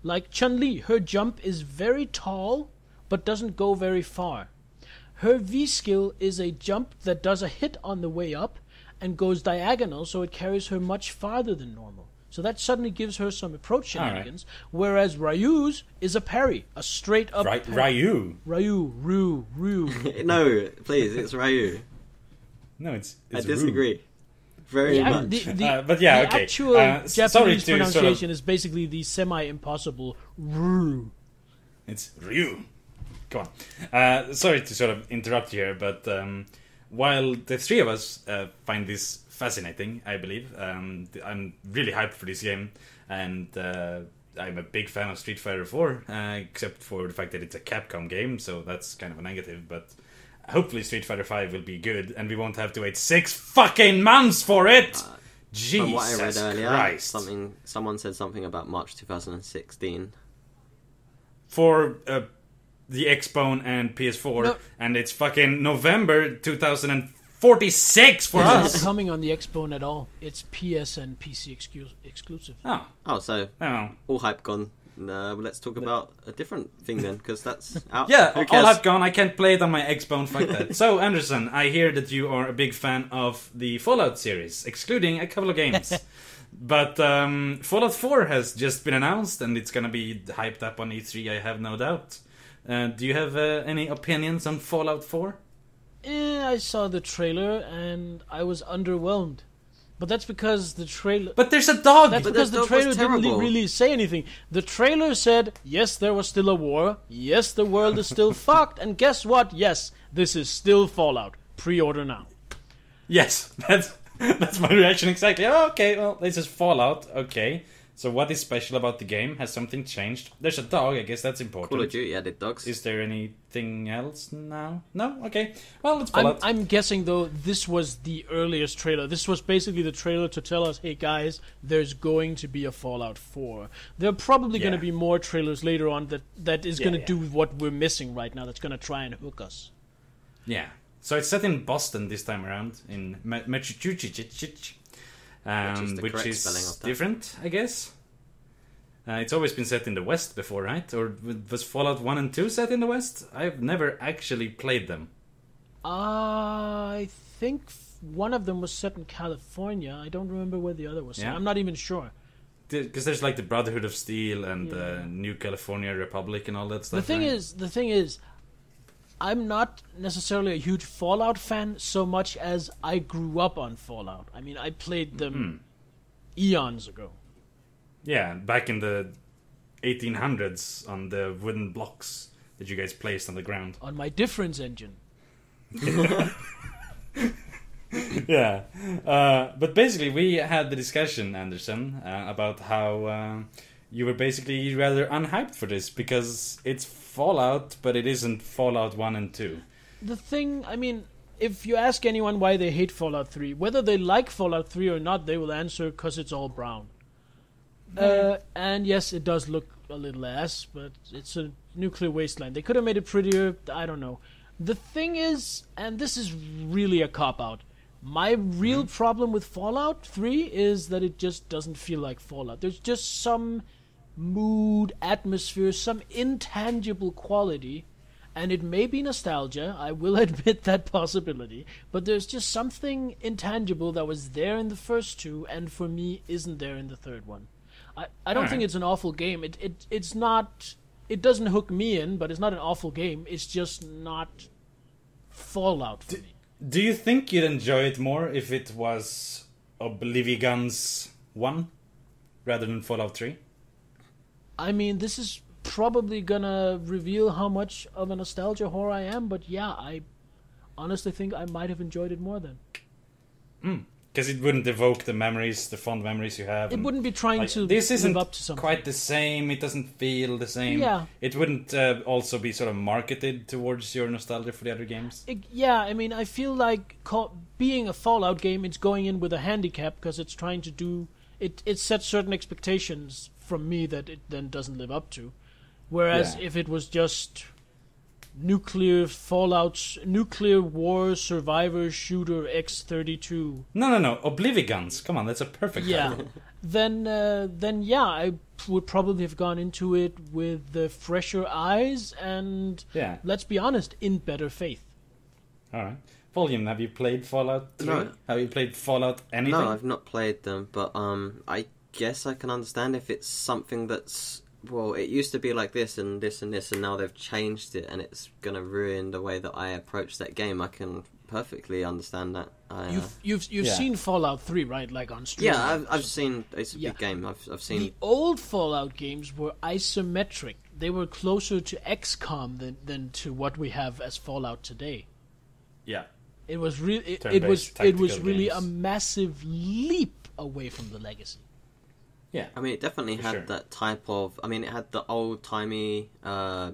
Like Chun-Li, her jump is very tall, but doesn't go very far. Her V skill is a jump that does a hit on the way up and goes diagonal, so it carries her much farther than normal. So that suddenly gives her some approach shenanigans, whereas Ryu's is a parry, a straight up parry. Ryu. No, please, it's Ryu. No, it's I disagree. Very much. But yeah, the okay. actual Japanese pronunciation is basically the semi-impossible Ryu. It's Ryu. Come on. Sorry to sort of interrupt you here, but while the three of us find this fascinating, I believe. I'm really hyped for this game, and I'm a big fan of Street Fighter 4, except for the fact that it's a Capcom game, so that's kind of a negative, but hopefully Street Fighter 5 will be good, and we won't have to wait 6 fucking months for it! Jesus From what I read earlier, Christ. someone said something about March 2016. For the Xbone and PS4, No. and it's fucking November 2046 for It's us! not coming on the Xbone at all. It's PS and PC exclusive. Oh, So no. all hype gone. Let's talk about a different thing then, because that's out. Yeah, Who all cares? I've gone. I can't play it on my Xbone. Fuck that. So, Anderson, I hear that you are a big fan of the Fallout series, excluding a couple of games. But Fallout 4 has just been announced, and it's gonna be hyped up on E3, I have no doubt. Do you have any opinions on Fallout 4? I saw the trailer and I was underwhelmed. But that's because the trailer... But there's a dog! That's But because the the dog was trailer didn't terrible. really say anything. The trailer said, yes, there was still a war. Yes, the world is still fucked. And guess what? Yes, this is still Fallout. Pre-order now. Yes, that's my reaction exactly. Oh, okay, well, this is Fallout. Okay. So what is special about the game? Has something changed? There's a dog, I guess that's important. Call of Duty added dogs. Is there anything else now? No? Okay. Well, it's Fallout. I'm guessing, though, this was the earliest trailer. This was basically the trailer to tell us, hey, guys, there's going to be a Fallout 4. There are probably going to be more trailers later on that is going to do what we're missing right now, that's going to try and hook us. Yeah. So it's set in Boston this time around, in Massachusetts, which correct is spelling of that. different, I guess. It's always been set in the West before, right? Or was Fallout 1 and 2 set in the West? I've never actually played them. I think one of them was set in California. I don't remember where the other was set. Yeah. I'm not even sure. Because there's like the Brotherhood of Steel and New California Republic and all that stuff. The thing is, I'm not necessarily a huge Fallout fan so much as I grew up on Fallout. I mean, I played them eons ago. Yeah, back in the 1800s on the wooden blocks that you guys placed on the ground. On my difference engine. Yeah. But basically, we had the discussion, Anderson, about how you were basically rather unhyped for this because it's Fallout, but it isn't Fallout 1 and 2. The thing, I mean, if you ask anyone why they hate Fallout 3, whether they like Fallout 3 or not, they will answer because it's all brown. And yes, it does look a little ass, but it's a nuclear wasteland. They could have made it prettier, I don't know. The thing is, and this is really a cop-out, my real problem with Fallout 3 is that it just doesn't feel like Fallout. There's just some mood, atmosphere, some intangible quality, and it may be nostalgia, I will admit that possibility, but there's just something intangible that was there in the first two, and for me isn't there in the third one. I don't think it's an awful game. It's not... It doesn't hook me in, but it's not an awful game. It's just not Fallout for me. Do you think you'd enjoy it more if it was Oblivion's 1 rather than Fallout 3? I mean, this is probably gonna reveal how much of a nostalgia whore I am, but yeah, I honestly think I might have enjoyed it more then. Because it wouldn't evoke the memories, the fond memories you have. It wouldn't be trying to this isn't live up to something. quite the same. It doesn't feel the same. Yeah. It wouldn't also be sort of marketed towards your nostalgia for the other games. Yeah, I mean, I feel like being a Fallout game, it's going in with a handicap because it's trying to do... It sets certain expectations from me that it then doesn't live up to. Whereas if it was just nuclear Fallout, nuclear war survivor shooter X-32... No. Oblivigons. Come on, that's a perfect title. then yeah, I would probably have gone into it with the fresher eyes and, let's be honest, in better faith. All right. Volume, have you played Fallout 3? No. Have you played Fallout anything? No, I've not played them, but I guess I can understand if it's something that's... Well, it used to be like this and this and this, and now they've changed it, and it's going to ruin the way that I approach that game. I can perfectly understand that. You've seen Fallout 3, right? Like on stream. Yeah, I've seen. It's a big game. I've seen. The old Fallout games were isometric. They were closer to XCOM than to what we have as Fallout today. Yeah. It was really it turn-based was tactical really a games. massive leap away from the legacy. Yeah, I mean, it definitely For had sure. that type of. I mean, it had the old-timey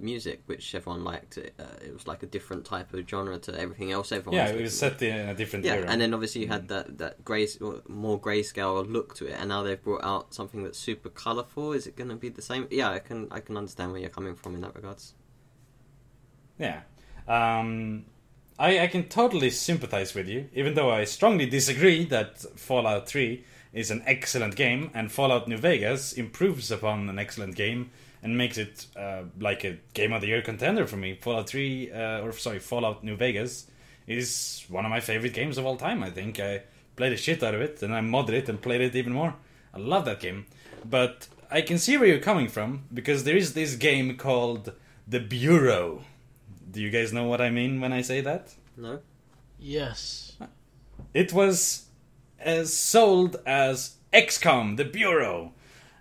music, which everyone liked. It was like a different type of genre to everything else everyone yeah, was it was listening set in a different Yeah, era. and then obviously you had that grey, more grayscale look to it, and now they've brought out something that's super colourful. Is it going to be the same? Yeah, I can understand where you're coming from in that regards. Yeah. I can totally sympathize with you, even though I strongly disagree that Fallout 3 is an excellent game, and Fallout New Vegas improves upon an excellent game and makes it like a Game of the Year contender for me. Fallout New Vegas is one of my favorite games of all time, I think. I played the shit out of it, and I modded it and played it even more. I love that game. But I can see where you're coming from, because there is this game called The Bureau. Do you guys know what I mean when I say that? No? Yes. It was sold as XCOM, The Bureau.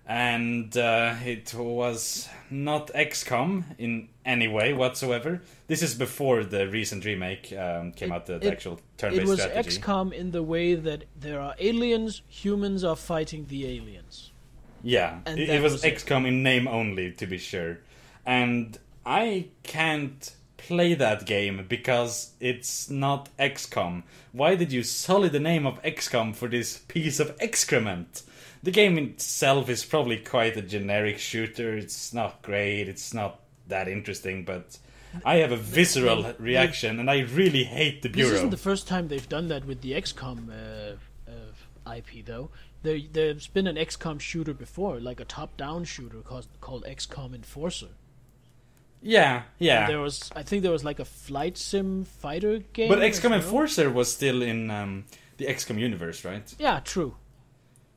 And it was not XCOM in any way whatsoever. This is before the recent remake came out, the actual turn-based It was strategy. XCOM in the way that there are aliens, humans are fighting the aliens. Yeah, And it that was was it. XCOM in name only, to be sure. And I can't play that game because it's not XCOM. Why did you sully the name of XCOM for this piece of excrement? The game itself is probably quite a generic shooter. It's not great, it's not that interesting, but I have a visceral reaction, and I really hate the Bureau. This isn't the first time they've done that with the XCOM IP, though. There's been an XCOM shooter before, like a top-down shooter called XCOM Enforcer. Yeah. And I think there was like a flight sim fighter game. But as XCOM well. Enforcer was still in the XCOM universe, right? Yeah, true.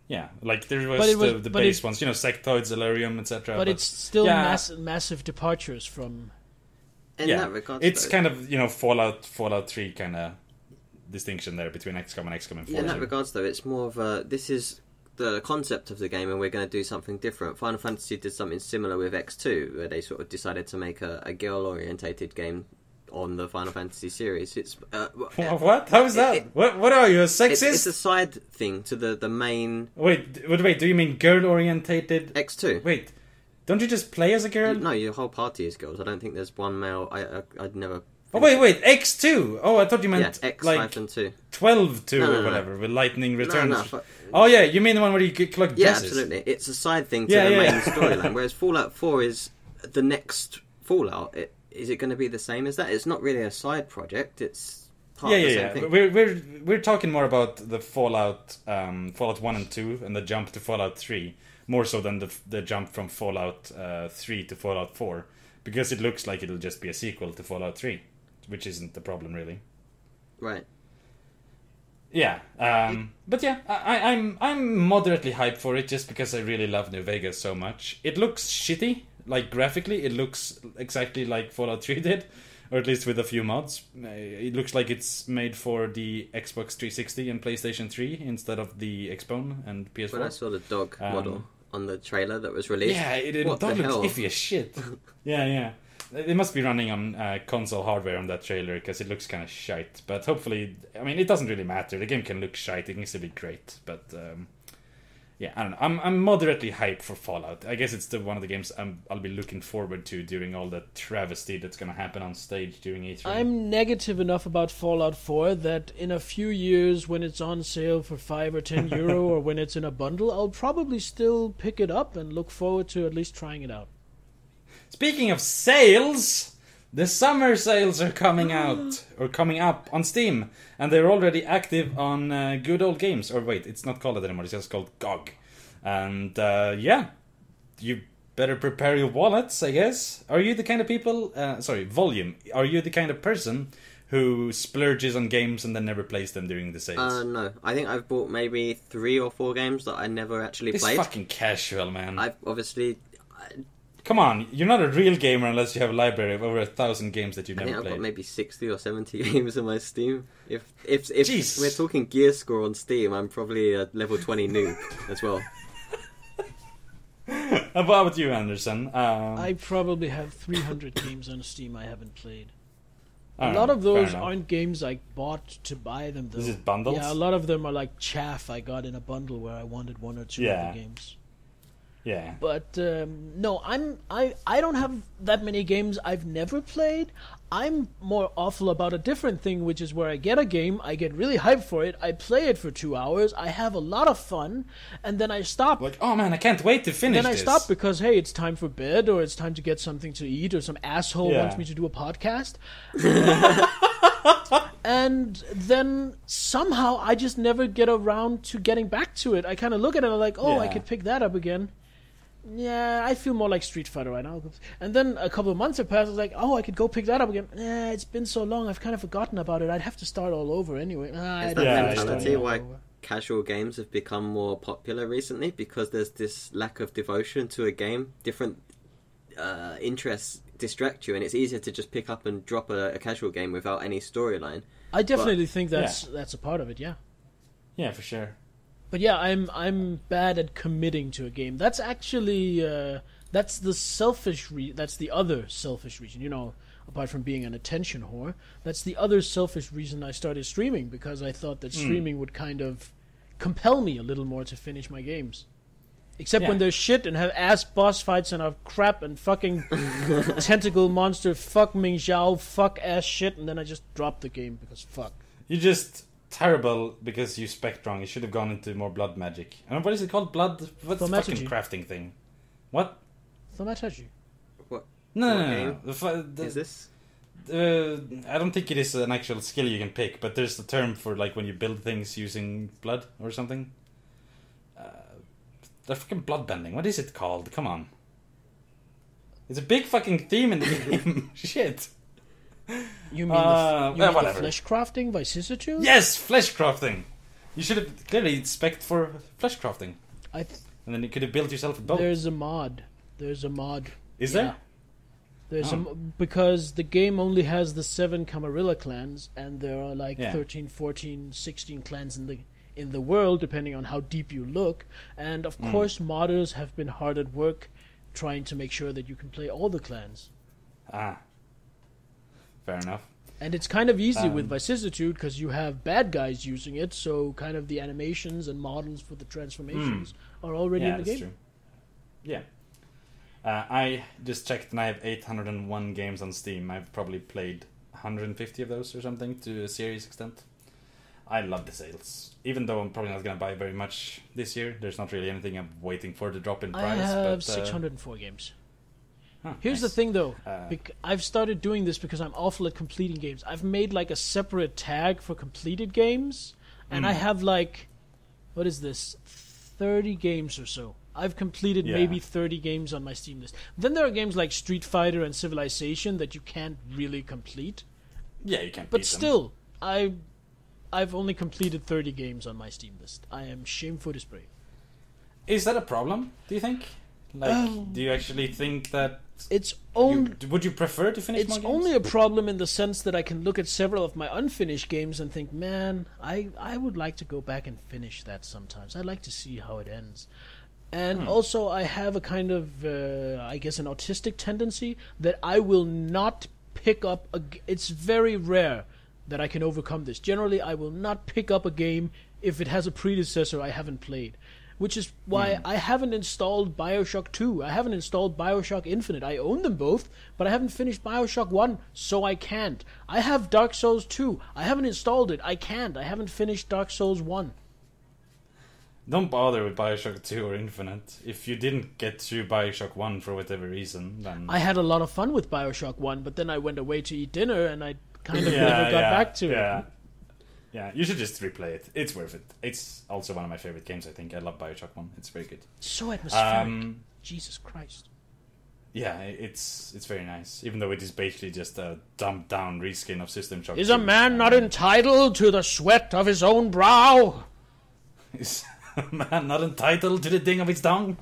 Yeah, like there But was it was- the but base it- ones, Sectoids, Delirium, etc. But it's still yeah. massive departures from. In that regards, it's though, kind of Fallout 3 kind of distinction there between XCOM and XCOM Enforcer. in that regards, though, it's more of a. This is the concept of the game, and we're going to do something different. Final Fantasy did something similar with X2, where they sort of decided to make a girl-orientated game on the Final Fantasy series. It's What? How is that? What are you, a sexist? It's a side thing to the main Wait. Do you mean girl-orientated? X2. Wait, don't you just play as a girl? No, your whole party is girls. I don't think there's one male. I'd never. Oh wait, X2. Oh, I thought you meant Yeah, X like 2. 12-2 No, or whatever with Lightning Returns. No, Oh yeah, you mean the one where you collect yeah, dresses? absolutely. It's a side thing to Yeah, the yeah. main storyline. Whereas Fallout 4 is the next Fallout. Is it going to be the same as that? It's not really a side project. It's part of the same thing. We're talking more about the Fallout 1 and 2 and the jump to Fallout 3, more so than the jump from Fallout 3 to Fallout 4, because it looks like it'll just be a sequel to Fallout 3, which isn't the problem really. Right. Yeah, but yeah, I'm moderately hyped for it just because I really love New Vegas so much. It looks shitty, like graphically, it looks exactly like Fallout 3 did, or at least with a few mods. It looks like it's made for the Xbox 360 and PlayStation 3 instead of the Xbone and PS4. When I saw the dog model on the trailer that was released, Yeah, it what dog the looks hell? iffy as shit. Yeah. It must be running on console hardware on that trailer because it looks kind of shite. But hopefully, I mean, it doesn't really matter. The game can look shite. It can still be great. But yeah, I don't know. I'm moderately hyped for Fallout. I guess it's one of the games I'll be looking forward to during all the travesty that's going to happen on stage during E3. I'm negative enough about Fallout 4 that in a few years, when it's on sale for €5 or €10, or when it's in a bundle, I'll probably still pick it up and look forward to at least trying it out. Speaking of sales, the summer sales are coming out, or coming up on Steam, and they're already active on Good Old Games. Or wait, it's not called that anymore, it's just called GOG. And yeah, you better prepare your wallets, I guess. Are you the kind of people, Volume, are you the kind of person who splurges on games and then never plays them during the sales? No. I think I've bought maybe 3 or 4 games that I never actually It's played. fucking casual, man. I've obviously... Come on, you're not a real gamer unless you have a library of over 1,000 games that you've I think never I've played. got maybe 60 or 70 games on my Steam. If Jeez. we're talking gear score on Steam, I'm probably a level 20 noob as well. How about you, Anderson? I probably have 300 games on Steam I haven't played. A Alright, lot of fair those enough. aren't games I bought to buy them, though. Is it bundles? Yeah, a lot of them are like chaff I got in a bundle where I wanted one or two Yeah. of the games. Yeah. But no, I don't have that many games I've never played. I'm more awful about a different thing, which is where I get a game, I get really hyped for it, I play it for 2 hours, I have a lot of fun, and then I stop. Like, oh man, I can't wait to finish Then I this. stop because, hey, it's time for bed, or it's time to get something to eat, or some asshole Yeah. wants me to do a podcast. And then somehow I just never get around to getting back to it. I kind of look at it and I'm like, oh, I Yeah. could pick that up again. Yeah, I feel more like Street Fighter right now. And then a couple of months have passed. I was like, oh, I could go pick that up again. It's been so long, I've kind of forgotten about it. I'd have to start all over anyway. I Is don't that feel like mentality starting all why over. casual games have become more popular recently? Because there's this lack of devotion to a game. Different interests distract you, and it's easier to just pick up and drop a casual game without any storyline. I definitely think that's a part of it, yeah. Yeah, for sure. But yeah, I'm bad at committing to a game. That's actually that's the that's the other selfish reason. You know, apart from being an attention whore, that's the other selfish reason I started streaming, because I thought that streaming would kind of compel me a little more to finish my games. Except when there's shit and have ass boss fights and are crap and fucking tentacle monster fuck Ming Xiao fuck ass shit, and then I just drop the game because fuck. You're just terrible because you spec wrong. You should have gone into more blood magic. I mean, what is it called? Blood? What's the fucking Thaumaturgy. crafting thing? What? Thaumaturgy. What No, What no, no, game no. is this? I don't think it is an actual skill you can pick, but there's the term for like when you build things using blood or something. The fucking blood bending. What is it called? Come on. It's a big fucking theme in the game. Shit. You mean the whatever. flesh crafting vicissitude? Yes, flesh crafting. You should have clearly spec'd for flesh crafting, and then you could have built yourself a boat. There's a mod. Is Yeah. there? There's Oh. because the game only has the 7 Camarilla clans, and there are like Yeah. 13, 14, 16 clans in the world, depending on how deep you look. And of course, modders have been hard at work trying to make sure that you can play all the clans. Ah. Fair enough. And it's kind of easy with Um, vicissitude because you have bad guys using it, so kind of the animations and models for the transformations are already Yeah, in the that's game. true. Yeah. I just checked and I have 801 games on Steam. I've probably played 150 of those or something to a serious extent. I love the sales. Even though I'm probably not going to buy very much this year, there's not really anything I'm waiting for to drop in price. I have but, 604 games. huh, Here's nice. the thing, though. Uh, I've started doing this because I'm awful at completing games. I've made like a separate tag for completed games, and I have like, what is this, 30 games or so. I've completed Yeah. maybe 30 games on my Steam list. Then there are games like Street Fighter and Civilization that you can't really complete. Yeah, you can't But beat them. still, I've only completed 30 games on my Steam list. I am shameful to spray. Is that a problem, do you think? Like, do you actually think that... It's only... Would you prefer to finish more It's games? only a problem in the sense that I can look at several of my unfinished games and think, man, I would like to go back and finish that sometimes. I'd like to see how it ends. And also, I have a kind of, I guess, an autistic tendency that I will not pick up it's very rare that I can overcome this. Generally, I will not pick up a game if it has a predecessor I haven't played. Which is why I haven't installed Bioshock 2. I haven't installed Bioshock Infinite. I own them both, but I haven't finished Bioshock 1, so I can't. I have Dark Souls 2. I haven't installed it. I can't. I haven't finished Dark Souls 1. Don't bother with Bioshock 2 or Infinite. If you didn't get through Bioshock 1 for whatever reason, then... I had a lot of fun with Bioshock 1, but then I went away to eat dinner, and I kind of never got back to it. Yeah, you should just replay it. It's worth it. It's also one of my favorite games, I think. I love Bioshock 1. It's very good. So atmospheric. Jesus Christ. Yeah, it's very nice. Even though it is basically just a dumbed down reskin of System Shock. Is 2. a man not entitled to the sweat of his own brow? Is a man not entitled to the ding of his tongue?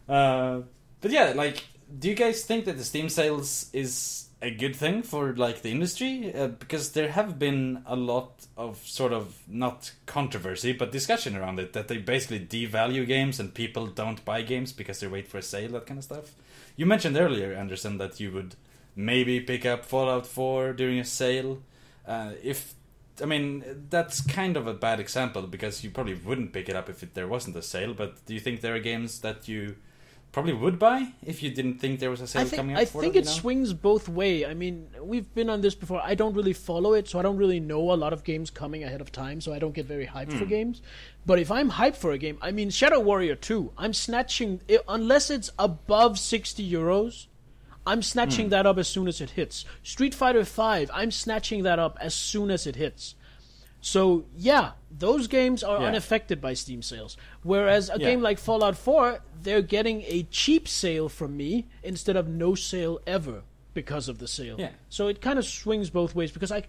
But yeah, like, do you guys think that the Steam sales is a good thing for like the industry? Because there have been a lot of sort of not controversy but discussion around it, that they basically devalue games and people don't buy games because they wait for a sale, that kind of stuff. You mentioned earlier, Anderson, that you would maybe pick up Fallout 4 during a sale. That's kind of a bad example because you probably wouldn't pick it up if there wasn't a sale. But do you think there are games that you probably would buy if you didn't think there was a sale coming up? I think it swings both way. I mean, we've been on this before. I don't really follow it, so I don't really know a lot of games coming ahead of time, so I don't get very hyped for games. But if I'm hyped for a game, I mean, Shadow Warrior 2, I'm snatching, unless it's above €60, I'm snatching that up as soon as it hits. Street Fighter 5, I'm snatching that up as soon as it hits. So, yeah, those games are unaffected by Steam sales. Whereas a game like Fallout 4, they're getting a cheap sale from me instead of no sale ever because of the sale. Yeah. So it kind of swings both ways because I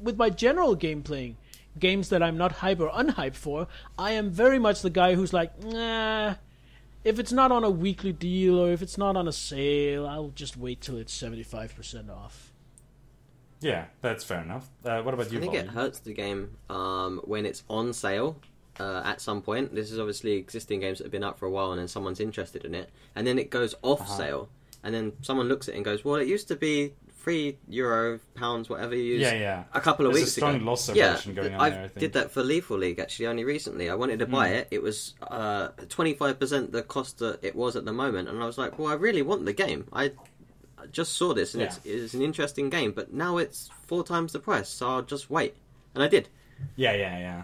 with my general game playing, games that I'm not hype or unhyped for, I am very much the guy who's like, nah, if it's not on a weekly deal or if it's not on a sale, I'll just wait till it's 75% off. Yeah, that's fair enough. What about you, I think it hurts the game when it's on sale at some point. This is obviously existing games that have been up for a while and then someone's interested in it. And then it goes off sale. And then someone looks at it and goes, well, it used to be €3, £, whatever you use, a couple of weeks ago. There's a strong loss aversion going on there, I think. Did that for Lethal League, actually, only recently. I wanted to buy it. It was 25% the cost that it was at the moment. And I was like, well, I really want the game. I just saw this, and it's an interesting game, but now it's 4 times the price, so I'll just wait. And I did. Yeah.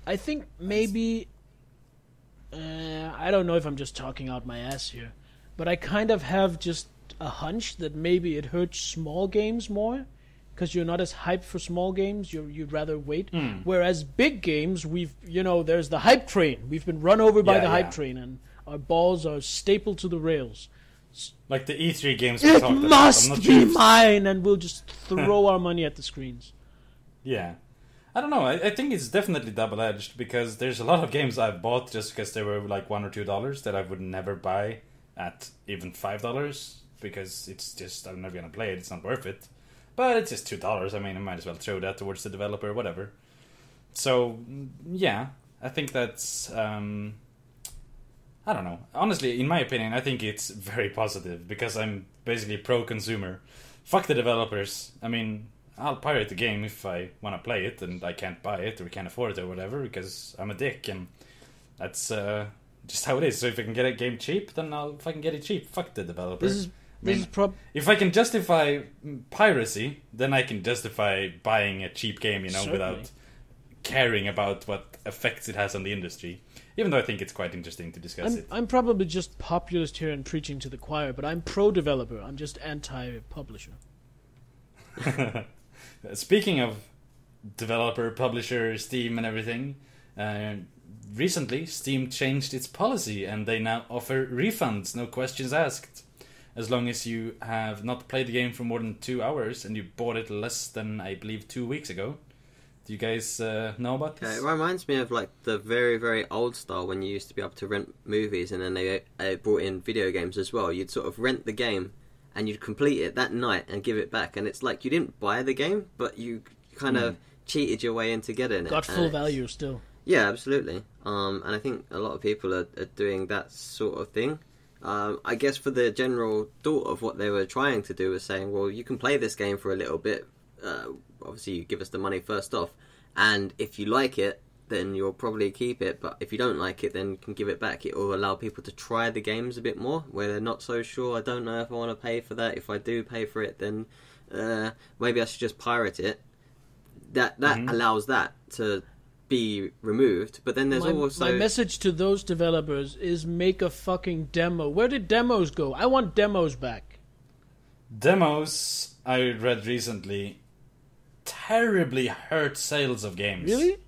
I think maybe... I don't know if I'm just talking out my ass here, but I kind of have just a hunch that maybe it hurts small games more, because you're not as hyped for small games, you'd rather wait. Whereas big games, there's the hype train. We've been run over by the hype train, and our balls are stapled to the rails. Like the E3 games we talked about. It must be mine, and we'll just throw our money at the screens. Yeah. I don't know, I think it's definitely double-edged, because there's a lot of games I've bought just because they were like $1 or $2 that I would never buy at even $5, because it's just, I'm never going to play it, it's not worth it. But it's just $2, I mean, I might as well throw that towards the developer, whatever. So, yeah, I think that's... I don't know. Honestly, in my opinion, I think it's very positive because I'm basically pro-consumer. Fuck the developers. I mean, I'll pirate the game if I want to play it and I can't buy it or can't afford it or whatever because I'm a dick and that's just how it is. So if I can get a game cheap, then I'll fucking get it cheap. Fuck the developer. If I can justify piracy, then I can justify buying a cheap game, without caring about what effects it has on the industry. Even though I think it's quite interesting to discuss it. I'm probably just populist here and preaching to the choir, but I'm pro-developer. I'm just anti-publisher. Speaking of developer, publisher, Steam and everything, recently Steam changed its policy and they now offer refunds, no questions asked. As long as you have not played the game for more than 2 hours and you bought it less than, I believe, 2 weeks ago. Do you guys know about this? It reminds me of like the very, very old style when you used to be able to rent movies and then they brought in video games as well. You'd sort of rent the game and you'd complete it that night and give it back. And it's like you didn't buy the game, but you kind of cheated your way into getting it. Got full value still. Yeah, absolutely. And I think a lot of people are doing that sort of thing. I guess for the general thought of what they were trying to do was saying, well, you can play this game for a little bit. Obviously, you give us the money first off, and if you like it, then you'll probably keep it. But if you don't like it, then you can give it back. It will allow people to try the games a bit more, where they're not so sure. I don't know if I want to pay for that. If I do pay for it, then maybe I should just pirate it. That allows that to be removed. But then there's also... My message to those developers is make a fucking demo. Where did demos go? I want demos back. Demos, I read recently, terribly hurt sales of games. Really?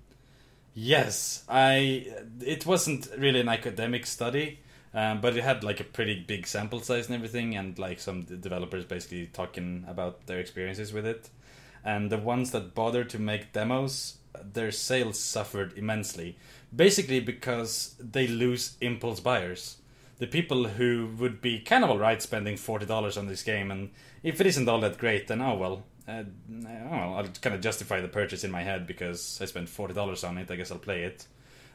Yes. It wasn't really an academic study, but it had like a pretty big sample size and everything, and like some developers basically talking about their experiences with it. And the ones that bothered to make demos, their sales suffered immensely. Basically because they lose impulse buyers. The people who would be kind of alright spending $40 on this game, and if it isn't all that great, then I'll kind of justify the purchase in my head because I spent $40 on it, I guess I'll play it.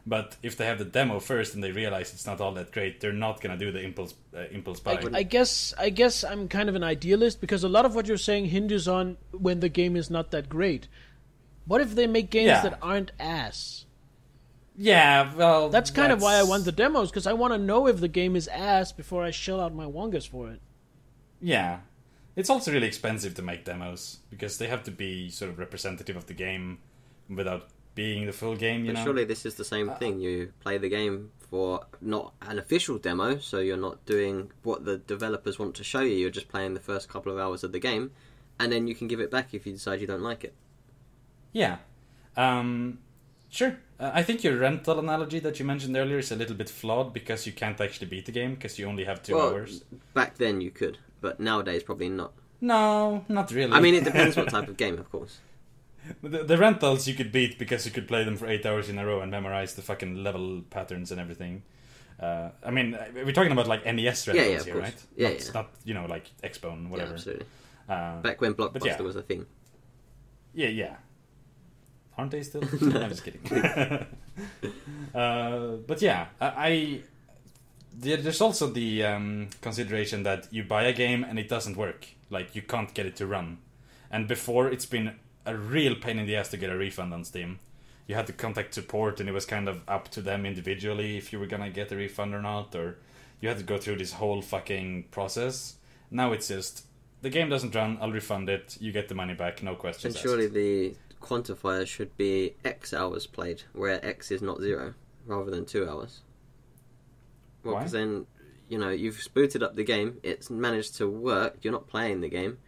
But if they have the demo first and they realize it's not all that great, they're not gonna do the impulse buying. I guess I'm kind of an idealist, because a lot of what you're saying hinges on when the game is not that great. What if they make games that aren't ass? Yeah, well, that's kind of why I want the demos, because I want to know if the game is ass before I shell out my wongas for it. Yeah. It's also really expensive to make demos, because they have to be sort of representative of the game without being the full game, you know? Surely this is the same thing. You play the game for not an official demo, so you're not doing what the developers want to show you. You're just playing the first couple of hours of the game, and then you can give it back if you decide you don't like it. Yeah. Sure. I think your rental analogy that you mentioned earlier is a little bit flawed, because you can't actually beat the game, because you only have 2 hours. Back then you could, but nowadays probably not. No, not really. I mean, it depends what type of game, of course. The rentals you could beat because you could play them for 8 hours in a row and memorize the fucking level patterns and everything. I mean, we're talking about like NES rentals here, right? Yeah, not you know, like XCOM, whatever. Yeah, absolutely. Back when Blockbuster was a thing. Yeah. Aren't they still? I'm just kidding. But yeah, there's also the consideration that you buy a game and it doesn't work. Like, you can't get it to run. And before, it's been a real pain in the ass to get a refund on Steam. You had to contact support, and it was kind of up to them individually if you were gonna get a refund or not, or you had to go through this whole fucking process. Now it's just, the game doesn't run, I'll refund it, you get the money back, no questions asked. And surely the quantifier should be X hours played, where X is not 0, rather than 2 hours. Well, because then, you know, you've booted up the game, it's managed to work, you're not playing the game,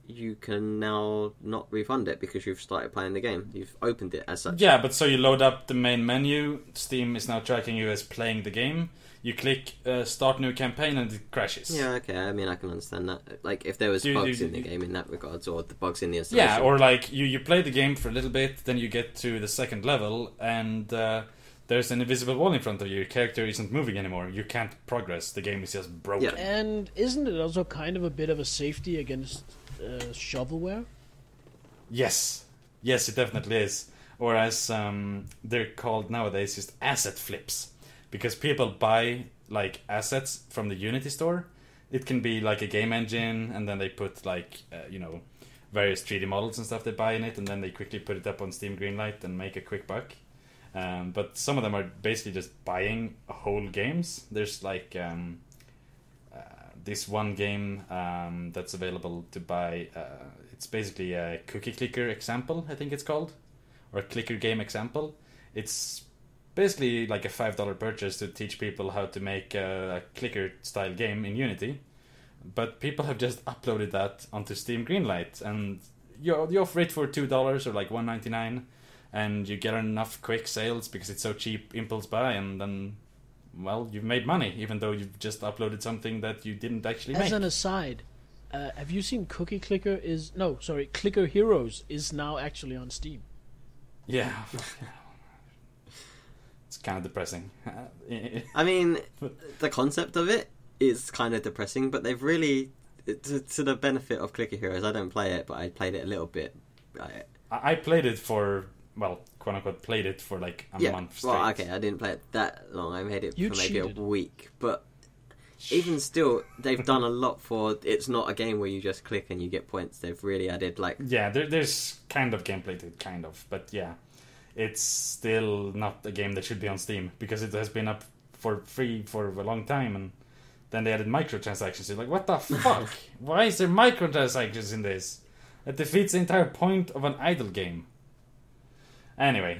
you can now not refund it because you've started playing the game. You've opened it as such. Yeah, but so you load up the main menu, Steam is now tracking you as playing the game, you click start new campaign and it crashes. Yeah, okay, I mean, I can understand that. Like, if there was bugs in the game in that regards, or the bugs in the installation. Yeah, or like, you play the game for a little bit, then you get to the second level, and there's an invisible wall in front of you, your character isn't moving anymore, you can't progress, the game is just broken. Yeah. And isn't it also kind of a bit of a safety against shovelware? Yes, it definitely is. Or as they're called nowadays, just asset flips. Because people buy like assets from the Unity store. It can be like a game engine, and then they put like various 3D models and stuff they buy in it, and then they quickly put it up on Steam Greenlight and make a quick buck. But some of them are basically just buying whole games. There's like this one game that's available to buy. It's basically a cookie clicker example, I think it's called, or a clicker game example. It's basically like a $5 purchase to teach people how to make a clicker style game in Unity. But people have just uploaded that onto Steam Greenlight, and you offer it for $2 or like $1.99, and you get enough quick sales because it's so cheap, impulse buy, and then, well, you've made money, even though you've just uploaded something that you didn't actually make. As an aside, have you seen Clicker Heroes is now actually on Steam. Yeah. It's kind of depressing. I mean, the concept of it is kind of depressing, but they've really, to the benefit of Clicker Heroes, I don't play it, but I played it a little bit. I played it for, well, quote unquote, played it for like a month straight. Well, okay, I didn't play it that long. I made it for maybe cheated. a week, but even still, they've done a lot for. It's not a game where you just click and you get points. They've really added like. Yeah, there's kind of gameplay to it, kind of, but yeah, it's still not a game that should be on Steam because it has been up for free for a long time, and then they added microtransactions. You're like, what the fuck? Why is there microtransactions in this? It defeats the entire point of an idle game. Anyway,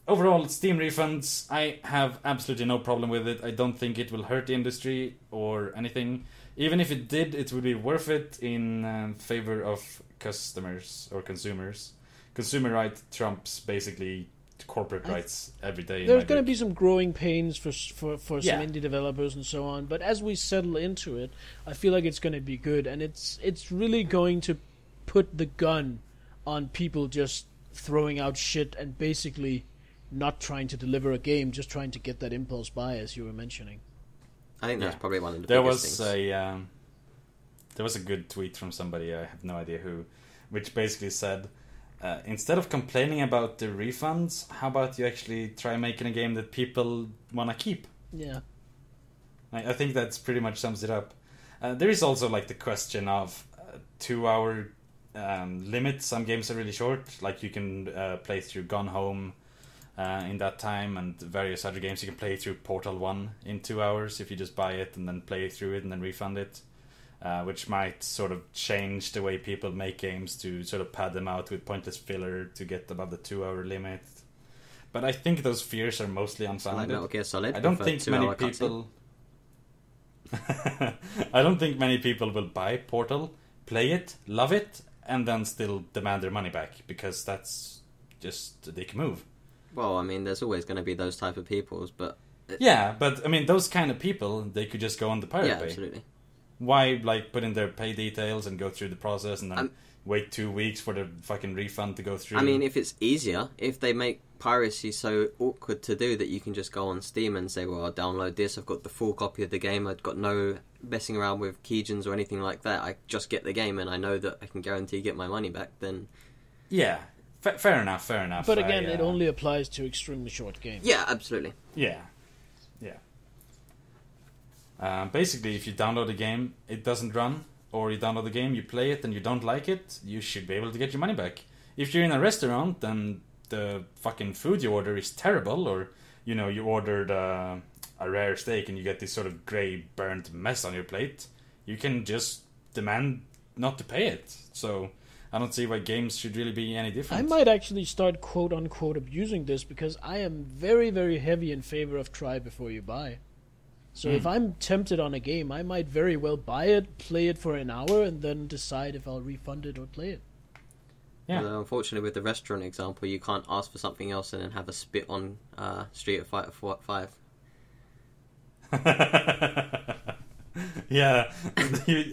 overall, Steam refunds, I have absolutely no problem with it. I don't think it will hurt the industry or anything. Even if it did, it would be worth it in favor of customers or consumers. Consumer right trumps basically corporate rights every day. There's going to be some growing pains for some Yeah. indie developers and so on, but as we settle into it, I feel like it's going to be good, and it's really going to put the gun on people just throwing out shit and basically not trying to deliver a game, just trying to get that impulse buy, as you were mentioning. I think that's probably one of the There biggest was things. there was a good tweet from somebody, I have no idea who, which basically said, instead of complaining about the refunds, how about you actually try making a game that people want to keep? Yeah. I think that's pretty much sums it up. There is also like the question of 2-hour limit. Some games are really short, like you can play through Gone Home in that time, and various other games you can play through Portal 1 in 2 hours if you just buy it and then play through it and then refund it, which might sort of change the way people make games to sort of pad them out with pointless filler to get above the 2-hour limit. But I think those fears are mostly unfounded. Like Metal Gear Solid. I don't think many people. I don't think many people will buy Portal, play it, love it, and then still demand their money back, because that's just a dick move. Well, I mean, there's always going to be those type of peoples, but... Yeah, but, I mean, those kind of people, they could just go on the Pirate Bay. Yeah, absolutely. Why, like, put in their pay details and go through the process and then wait 2 weeks for the fucking refund to go through? I mean, if it's easier, if they make piracy so awkward to do that you can just go on Steam and say, well, I'll download this, I've got the full copy of the game, I've got no messing around with keygens or anything like that, I just get the game and I know that I can guarantee get my money back, then... Yeah, fair enough. But again, it only applies to extremely short games. Yeah, absolutely. Yeah. Basically, if you download a game, it doesn't run, or you download the game, you play it, and you don't like it, you should be able to get your money back. If you're in a restaurant, and the fucking food you order is terrible, or, you know, you ordered a rare steak and you get this sort of grey, burnt mess on your plate, you can just demand not to pay it. So, I don't see why games should really be any different. I might actually start quote-unquote abusing this, because I am very, very heavy in favor of try before you buy. So if I'm tempted on a game, I might very well buy it, play it for an hour, and then decide if I'll refund it or play it. Yeah. Although, unfortunately, with the restaurant example, you can't ask for something else and then have a spit on Street Fighter 5. Yeah,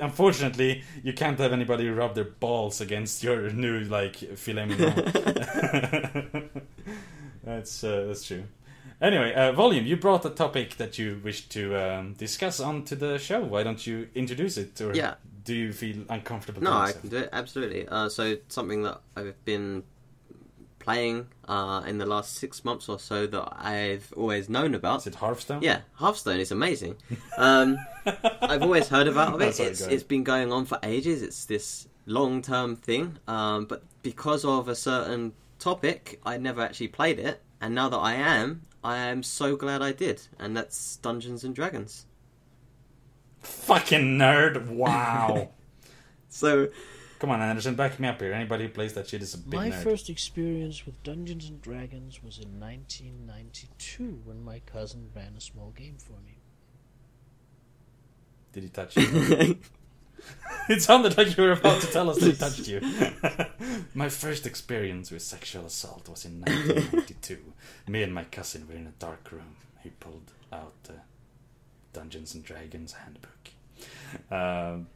unfortunately, you can't have anybody rub their balls against your new, like, filet mignon. That's true. Anyway, Volume, you brought a topic that you wish to discuss onto the show. Why don't you introduce it? Or do you feel uncomfortable? No, I can do it, absolutely. So, something that I've been playing in the last 6 months or so that I've always known about. Is it Hearthstone? Yeah, Hearthstone is amazing. I've always heard about it. It's been going on for ages. It's this long-term thing. But because of a certain topic, I never actually played it. And now that I am so glad I did. And that's Dungeons and Dragons. Fucking nerd! Wow. So, come on, Anderson, back me up here. Anybody who plays that shit is a big My nerd. first experience with Dungeons and Dragons was in 1992 when my cousin ran a small game for me. Did he touch you? It sounded like you were about to tell us that he touched you. My first experience with sexual assault was in 1992. Me and my cousin were in a dark room. He pulled out the Dungeons and Dragons handbook.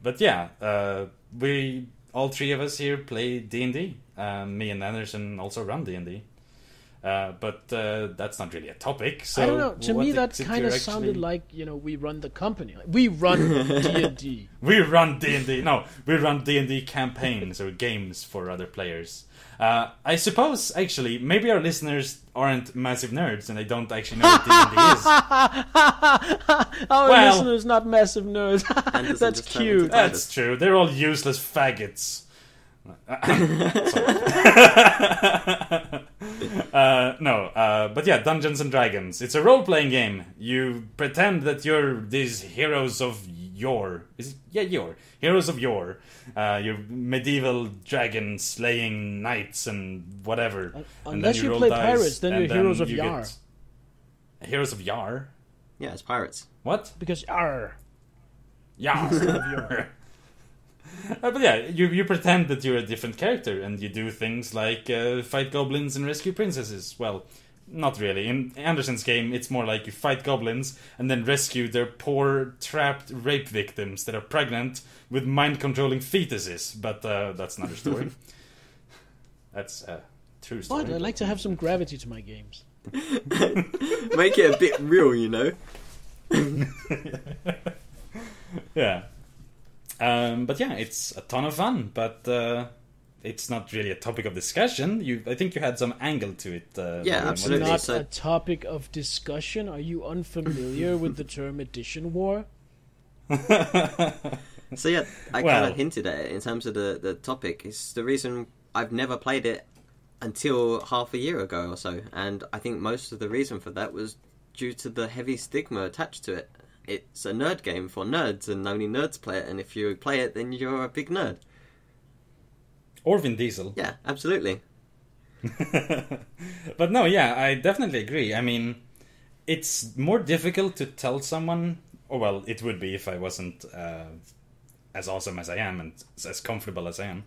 But yeah, we all three of us here play D&D. Me and Anderson also run D&D. But that's not really a topic. So I don't know. To me, that kind of sounded like, we run the company. We run D&D. We run D&D. No, we run D&D campaigns or games for other players. I suppose, actually, maybe our listeners aren't massive nerds and they don't actually know what D&D is. Our listeners not massive nerds. That's cute. That's true. They're all useless faggots. But yeah, Dungeons and Dragons. It's a role-playing game. You pretend that you're these heroes of yore. Heroes of yore. You're medieval dragon-slaying knights and whatever. Unless you play pirates, then you're heroes of Yar. Heroes of Yar? Yeah, it's pirates. What? Because Yar. Yar. But yeah, you pretend that you're a different character and you do things like fight goblins and rescue princesses. Well, not really. In Anderson's game, it's more like you fight goblins and then rescue their poor, trapped rape victims that are pregnant with mind-controlling fetuses. But that's another story. That's a true story. But I like to have some gravity to my games. Make it a bit real, Yeah. But yeah, it's a ton of fun. But it's not really a topic of discussion. I think you had some angle to it. Yeah, absolutely. Not a topic of discussion. Are you unfamiliar with the term edition war? So yeah, I kind of hinted at it in terms of the topic. It's the reason I've never played it until half a year ago or so, and I think most of the reason for that was due to the heavy stigma attached to it. It's a nerd game for nerds, and only nerds play it, and if you play it, then you're a big nerd. Or Vin Diesel. Yeah, absolutely. But no, yeah, I definitely agree. I mean, it's more difficult to tell someone, or well, it would be if I wasn't as awesome as I am and as comfortable as I am,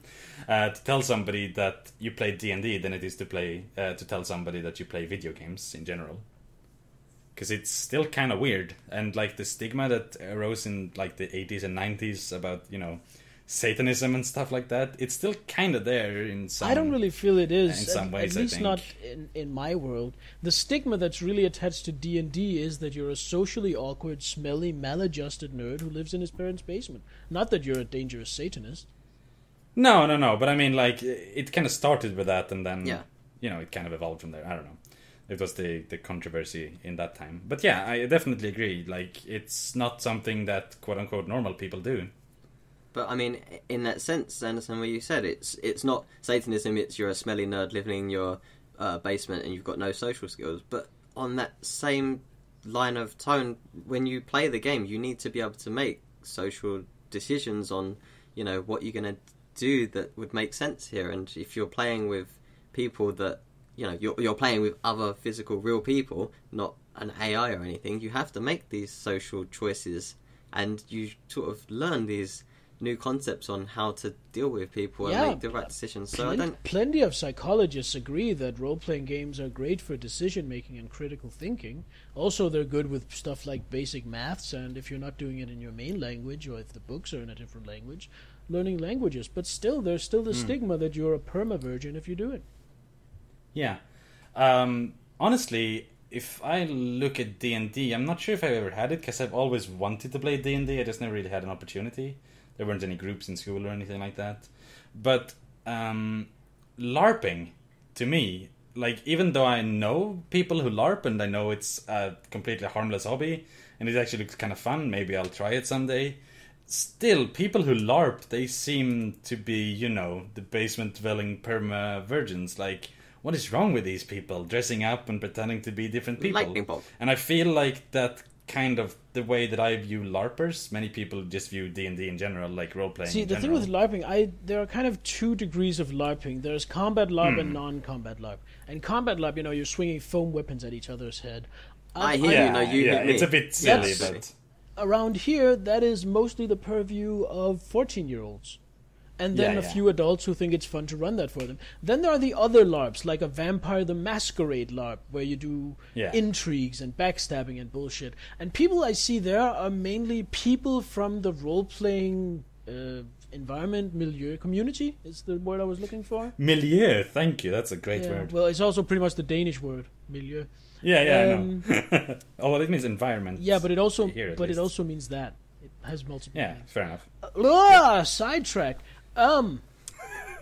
to tell somebody that you play D&D than it is to tell somebody that you play video games in general. Because it's still kind of weird, and like the stigma that arose in like the 80s and 90s about, you know, Satanism and stuff like that, it's still kind of there in some. I don't really feel it is in some ways. At least I think. not in my world. The stigma that's really attached to D&D is that you're a socially awkward, smelly, maladjusted nerd who lives in his parents' basement. Not that you're a dangerous Satanist. No. But I mean, like, it kind of started with that, and then you know, it kind of evolved from there. I don't know. It was the controversy in that time. But yeah, I definitely agree. Like, it's not something that quote-unquote normal people do. But, I mean, in that sense, I understand what you said. It's not Satanism, it's you're a smelly nerd living in your basement and you've got no social skills. But on that same line of tone, when you play the game, you need to be able to make social decisions on, you know, what you're going to do that would make sense here. And if you're playing with people that, you know, you're playing with other physical, real people, not an AI or anything, you have to make these social choices, and you sort of learn these new concepts on how to deal with people and make the right decisions. So plenty of psychologists agree that role-playing games are great for decision-making and critical thinking. Also, they're good with stuff like basic maths, and if you're not doing it in your main language, or if the books are in a different language, learning languages. But still, there's still the stigma that you're a perma-virgin if you do it. Yeah. Honestly, if I look at D&D, I'm not sure if I've ever had it, because I've always wanted to play D&D. I just never really had an opportunity. There weren't any groups in school or anything like that. But LARPing, to me, like, even though I know people who LARP, and I know it's a completely harmless hobby, and it actually looks kind of fun, maybe I'll try it someday, still, people who LARP, they seem to be, you know, the basement-dwelling perma-virgins. Like, what is wrong with these people dressing up and pretending to be different people? Lightning bolt. And I feel like that kind of the way that I view LARPers, many people just view D&D in general, like role-playing. See, the thing with LARPing, there are kind of two degrees of LARPing. There's combat LARP and non-combat LARP. And combat LARP, you know, you're swinging foam weapons at each other's head. I hear you, no, you hit me. It's a bit silly, but... Around here, that is mostly the purview of 14-year-olds. And then a few adults who think it's fun to run that for them. Then there are the other LARPs, like a Vampire the Masquerade LARP, where you do intrigues and backstabbing and bullshit. And people I see there are mainly people from the role-playing environment, milieu, community, is the word I was looking for. Milieu, thank you, that's a great word. Well, it's also pretty much the Danish word, milieu. I know. Oh, well, it means environment. Yeah, but it also means that. It has multiple meanings. fair enough. Sidetrack.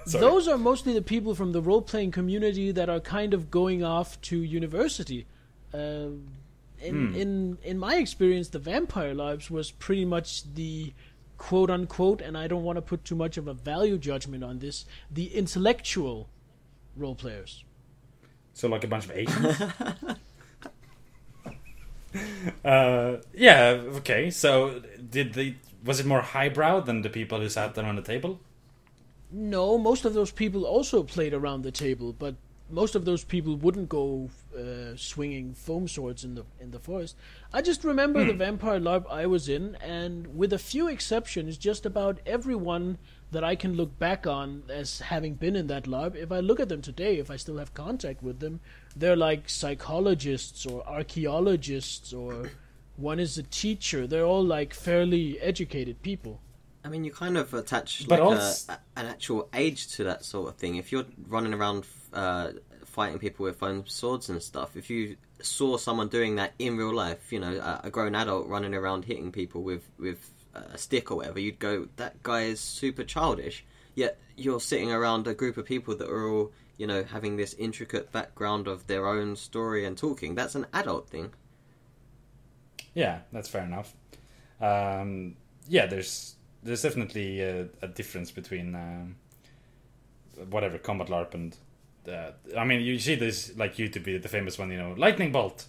Those are mostly the people from the role-playing community that are kind of going off to university. In my experience, the Vampire Lives was pretty much the quote-unquote, and I don't want to put too much of a value judgment on this, the intellectual role-players. So like a bunch of Asians? Okay. So was it more highbrow than the people who sat there on the table? No, most of those people also played around the table, but most of those people wouldn't go swinging foam swords in the forest. I just remember the Vampire LARP I was in, and with a few exceptions, just about everyone that I can look back on as having been in that LARP, if I look at them today, if I still have contact with them, they're like psychologists or archaeologists, or one is a teacher. They're all like fairly educated people. I mean, you kind of attach like an actual age to that sort of thing. If you're running around fighting people with foam swords and stuff, if you saw someone doing that in real life, you know, a grown adult running around hitting people with a stick or whatever, you'd go, that guy is super childish. yet you're sitting around a group of people that are all, you know, having this intricate background of their own story and talking. That's an adult thing. Yeah, that's fair enough. Yeah, there's definitely a difference between whatever combat LARP and I mean, you see this like YouTube video, the famous one, you know, lightning bolt.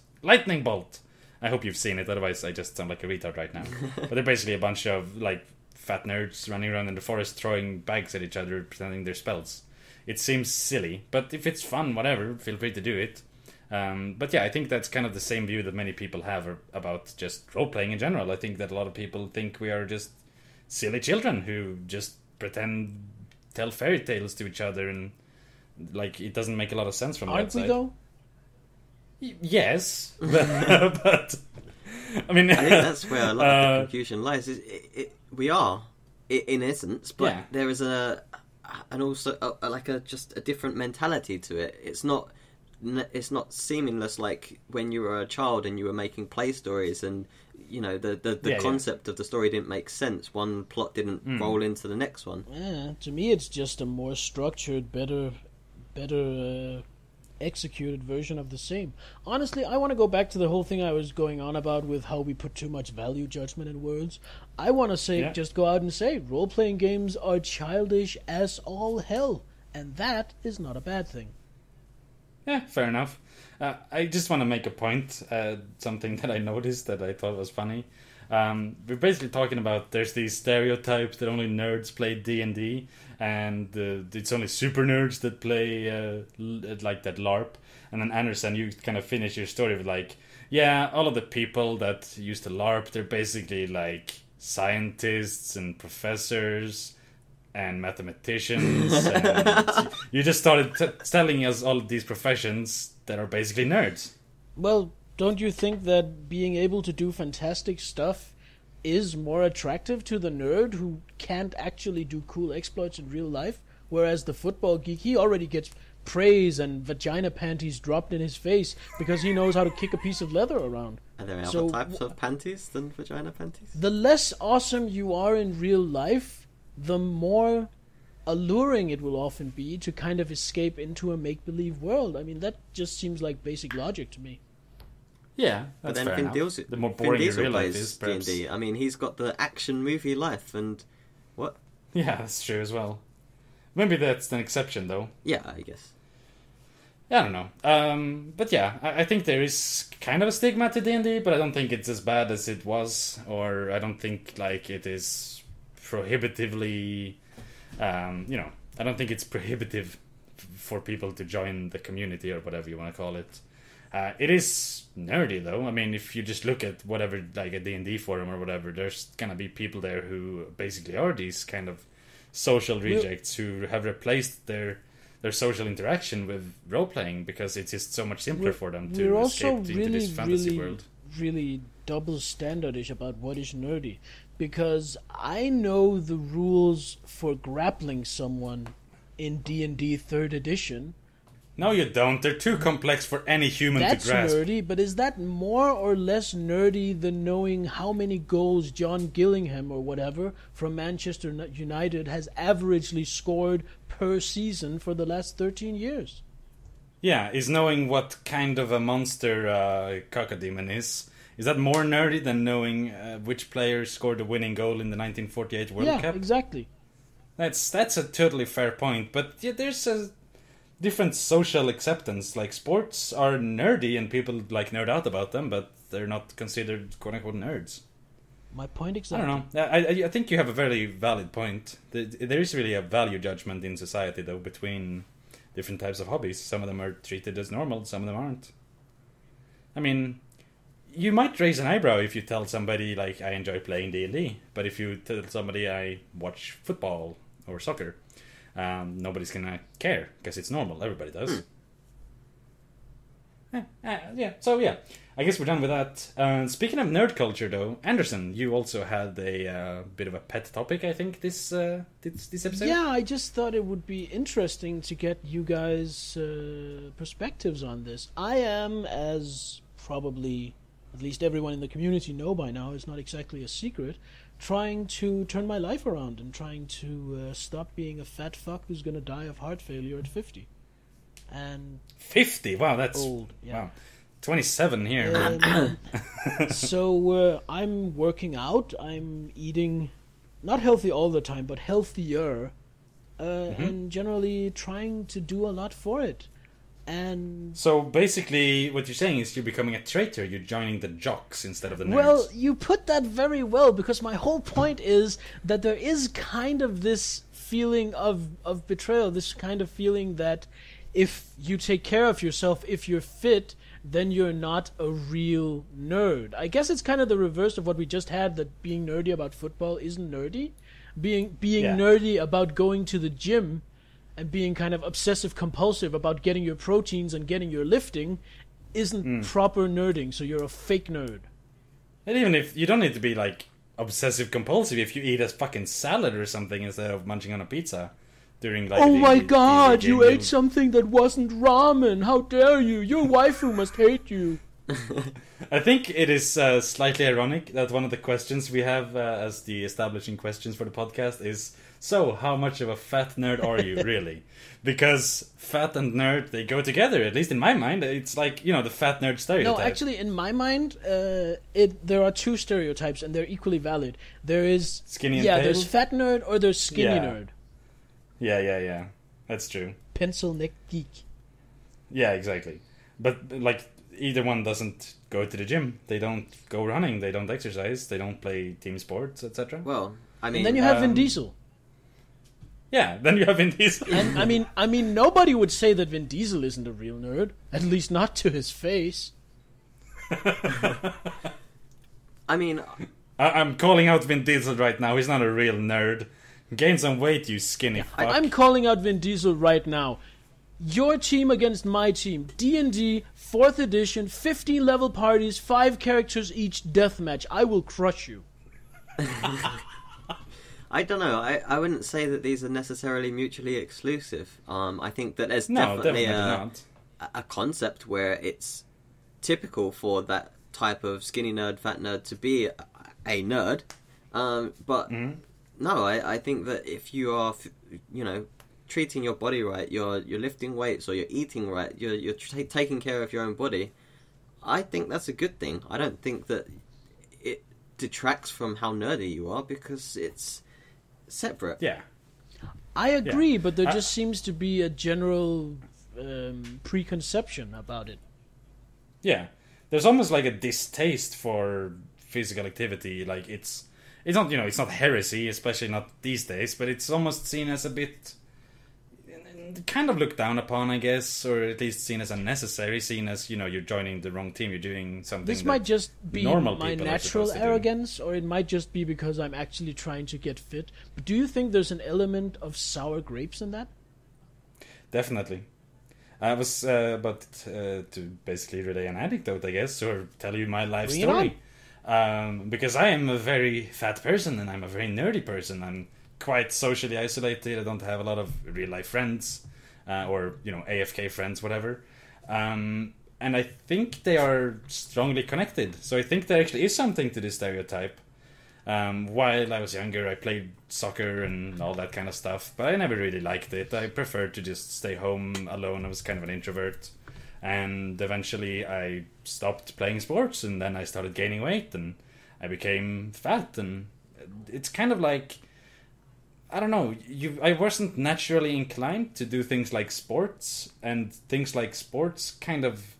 I hope you've seen it, otherwise I just sound like a retard right now. But they're basically a bunch of like fat nerds running around in the forest throwing bags at each other, pretending they're spells. It seems silly, but if it's fun, whatever, feel free to do it. But yeah, I think that's kind of the same view that many people have about just role-playing in general. I think that a lot of people think we are just silly children who just tell fairy tales to each other, and like it doesn't make a lot of sense from the outside. Aren't we though? Yes, but I mean, I think that's where a lot of the confusion lies. We are, in essence, but yeah. there is just a different mentality to it. It's not seamless like when you were a child and you were making play stories, and you know the concept of the story didn't make sense. One plot didn't roll into the next one. Yeah, to me, it's just a more structured, better executed version of the same. Honestly, I want to go back to the whole thing I was going on about with how we put too much value judgment in words. I want to say, just go out and say, role-playing games are childish as all hell, and that is not a bad thing. Yeah, fair enough. I just want to make a point, something that I noticed that I thought was funny. We're basically talking about there's these stereotypes that only nerds play D&D, and it's only super nerds that play like that LARP. And then Anderson, you kind of finish your story with like, yeah, all of the people that used to LARP, they're basically like scientists and professors and mathematicians. And you just started telling us all of these professions that are basically nerds. Well, don't you think that being able to do fantastic stuff is more attractive to the nerd who can't actually do cool exploits in real life? Whereas the football geek, he already gets praise and vagina panties dropped in his face because he knows how to kick a piece of leather around. Are there other types of panties than vagina panties? The less awesome you are in real life, the more alluring it will often be to kind of escape into a make-believe world. I mean, that just seems like basic logic to me. Yeah, that's fair enough. The more boring your real life is, perhaps. D&D. I mean, he's got the action movie life, and what? Yeah, that's true as well. Maybe that's an exception, though. Yeah, I guess. I don't know. But yeah, I think there is kind of a stigma to D&D, but I don't think it's as bad as it was, or I don't think like it is prohibitively, I don't think it's prohibitive for people to join the community or whatever you want to call it. It is nerdy, though. I mean, if you just look at whatever, like a D&D forum or whatever, there's gonna be people there who basically are these kind of social rejects who have replaced their social interaction with role-playing because it's just so much simpler for them to escape into this fantasy world. Really double standardish about what is nerdy, because I know the rules for grappling someone in D&D 3rd edition. No, you don't. They're too complex for any human to grasp. That's nerdy, but is that more or less nerdy than knowing how many goals John Gillingham or whatever from Manchester United has averagely scored per season for the last 13 years? Yeah, is knowing what kind of a monster Cacodemon is. Is that more nerdy than knowing which player scored the winning goal in the 1948 World Cup? Yeah, exactly. That's a totally fair point, but yeah, there's a different social acceptance. Like, sports are nerdy and people like nerd out about them, but they're not considered quote-unquote nerds. My point exactly. I don't know. I think you have a very valid point. There is really a value judgment in society, though, between different types of hobbies. Some of them are treated as normal, some of them aren't. I mean, you might raise an eyebrow if you tell somebody, like, I enjoy playing D&D, but if you tell somebody I watch football or soccer, nobody's gonna care because it's normal. Everybody does. So I guess we're done with that. Speaking of nerd culture, though, Anderson, you also had a bit of a pet topic, I think, this episode. Yeah, I just thought it would be interesting to get you guys' perspectives on this. I am, as probably at least everyone in the community know by now, is not exactly a secret, trying to turn my life around and trying to stop being a fat fuck who's going to die of heart failure at 50. And 50? Wow, that's old. Yeah. Wow. 27 here. So I'm working out. I'm eating not healthy all the time, but healthier, and generally trying to do a lot for it. And so basically, what you're saying is you're becoming a traitor. You're joining the jocks instead of the nerds. well, you put that very well, because my whole point is that there is kind of this feeling of betrayal, this kind of feeling that if you take care of yourself, if you're fit, then you're not a real nerd. I guess it's kind of the reverse of what we just had, that being nerdy about football isn't nerdy. Being nerdy about going to the gym and being kind of obsessive compulsive about getting your proteins and getting your lifting isn't proper nerding, so you're a fake nerd. And even if you don't need to be like obsessive compulsive, if you eat a fucking salad or something instead of munching on a pizza during like oh my god, you ate something that wasn't ramen, how dare you, your waifu must hate you. I think it is slightly ironic that one of the questions we have as the establishing questions for the podcast is, so how much of a fat nerd are you really? Because fat and nerd, they go together, at least in my mind. It's like, the fat nerd stereotype. No, actually, in my mind, there are two stereotypes, and they're equally valid. There is skinny and pale? There's fat nerd or there's skinny nerd. Yeah. That's true. Pencil neck geek. Yeah, exactly. But like either one doesn't go to the gym. They don't go running. They don't exercise. They don't play team sports, etc. Well, I mean, and then you have Vin Diesel. Yeah, then you have Vin Diesel. And I mean, nobody would say that Vin Diesel isn't a real nerd. At least not to his face. I mean, I'm calling out Vin Diesel right now. He's not a real nerd. Gain some weight, you skinny fuck. I'm calling out Vin Diesel right now. Your team against my team. D&D, 4th edition, 15 level parties, 5 characters each, deathmatch. I will crush you. I don't know. I wouldn't say that these are necessarily mutually exclusive. I think that there's definitely a concept where it's typical for that type of skinny nerd, fat nerd to be a nerd. But no, I think that if you are, treating your body right, you're lifting weights or you're eating right, you're taking care of your own body, I think that's a good thing. I don't think that it detracts from how nerdy you are, because it's separate. Yeah. I agree, but there just seems to be a general preconception about it. Yeah. There's almost like a distaste for physical activity. Like it's not, it's not heresy, especially not these days, but it's almost seen as a bit kind of looked down upon, I guess, or at least seen as unnecessary, seen as, you're joining the wrong team, you're doing something. This might just be my natural to arrogance, or it might just be because I'm actually trying to get fit. But do you think there's an element of sour grapes in that? Definitely. I was about to basically relay an anecdote, I guess, or tell you my life story. Because I am a very fat person and I'm a very nerdy person. I'm quite socially isolated. I don't have a lot of real life friends, or AFK friends, whatever. And I think they are strongly connected. So I think there actually is something to this stereotype. While I was younger, I played soccer and all that kind of stuff, but I never really liked it. I preferred to just stay home alone. I was kind of an introvert. And eventually I stopped playing sports, and then I started gaining weight, and I became fat. And it's kind of like, I don't know, I wasn't naturally inclined to do things like sports, and things like sports kind of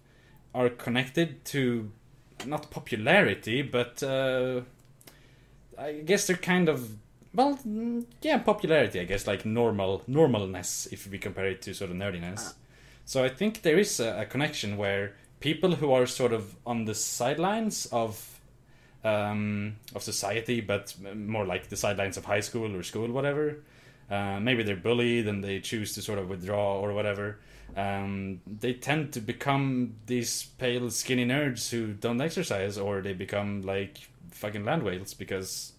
are connected to, not popularity, but I guess they're kind of, popularity, I guess, like normalness, if we compare it to sort of nerdiness. So I think there is a connection where people who are sort of on the sidelines of society, but more like the sidelines of high school or school, whatever. Maybe they're bullied and they choose to sort of withdraw or whatever. They tend to become these pale, skinny nerds who don't exercise, or they become like fucking land whales, because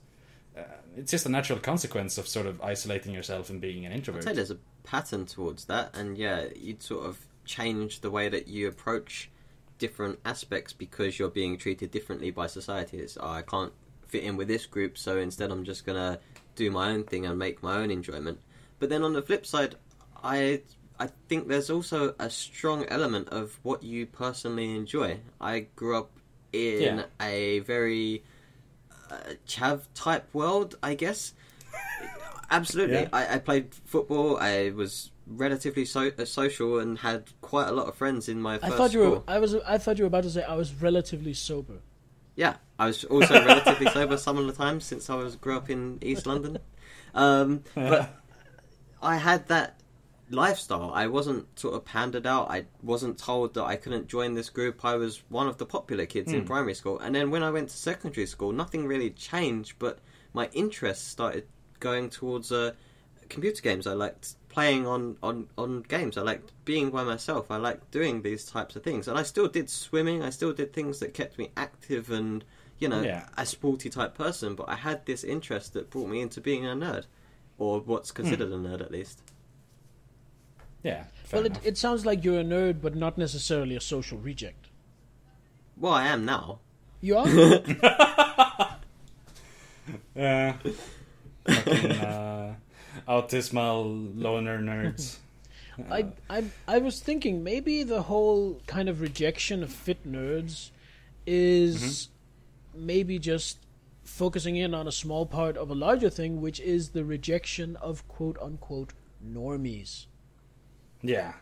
it's just a natural consequence of sort of isolating yourself and being an introvert. I'd say there's a pattern towards that, and you'd sort of change the way that you approach different aspects because you're being treated differently by society. It's, I can't fit in with this group, so instead I'm just gonna do my own thing and make my own enjoyment. But then on the flip side, I think there's also a strong element of what you personally enjoy. I grew up in a very chav type world, I guess. Absolutely. Yeah. I played football. I was relatively social and had quite a lot of friends in my first school. I thought you were about to say I was relatively sober. Yeah, I was also relatively sober some of the time since I grew up in East London. But I had that lifestyle. I wasn't sort of pandered out. I wasn't told that I couldn't join this group. I was one of the popular kids in primary school. And then when I went to secondary school, nothing really changed, but my interests started going towards computer games. I liked playing on games. I liked being by myself. I liked doing these types of things. And I still did swimming. I still did things that kept me active and, a sporty type person. But I had this interest that brought me into being a nerd. Or what's considered a nerd, at least. Yeah. Well, it sounds like you're a nerd, but not necessarily a social reject. Well, I am now. You are? Fucking, autismal loner nerds. I was thinking maybe the whole kind of rejection of fit nerds is maybe just focusing in on a small part of a larger thing, which is the rejection of quote-unquote normies. Yeah.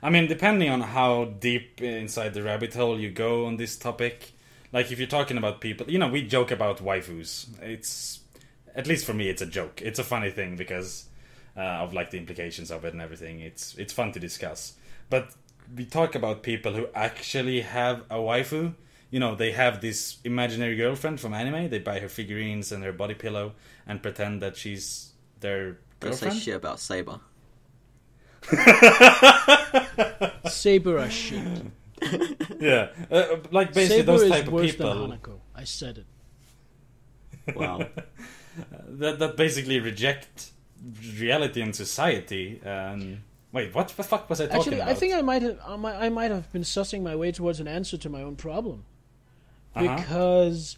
I mean, depending on how deep inside the rabbit hole you go on this topic, like if you're talking about people, we joke about waifus. It's, at least for me, it's a joke. It's a funny thing because of like the implications of it and everything. It's fun to discuss. But we talk about people who actually have a waifu. They have this imaginary girlfriend from anime. They buy her figurines and her body pillow and pretend that she's their girlfriend. Don't say shit about Saber. Saber are shit. Yeah, like basically Saber those is type of worse people. than Hanako. I said it. Wow. that basically reject reality and society. Wait, what the fuck was I talking about? I think I might have been sussing my way towards an answer to my own problem. Because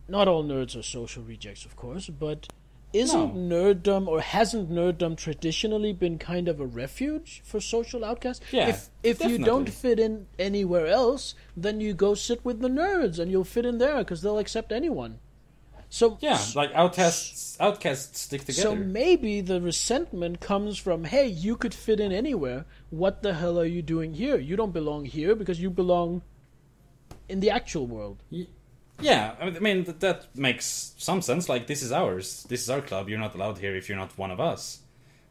not all nerds are social rejects, of course, but isn't nerddom, or hasn't nerddom traditionally been kind of a refuge for social outcasts? Yeah, if you don't fit in anywhere else, then you go sit with the nerds and you'll fit in there because they'll accept anyone. So yeah, like outcasts stick together. So maybe the resentment comes from, hey, you could fit in anywhere. What the hell are you doing here? You don't belong here because you belong in the actual world. Yeah, I mean that makes some sense. Like, this is ours. This is our club. You're not allowed here if you're not one of us.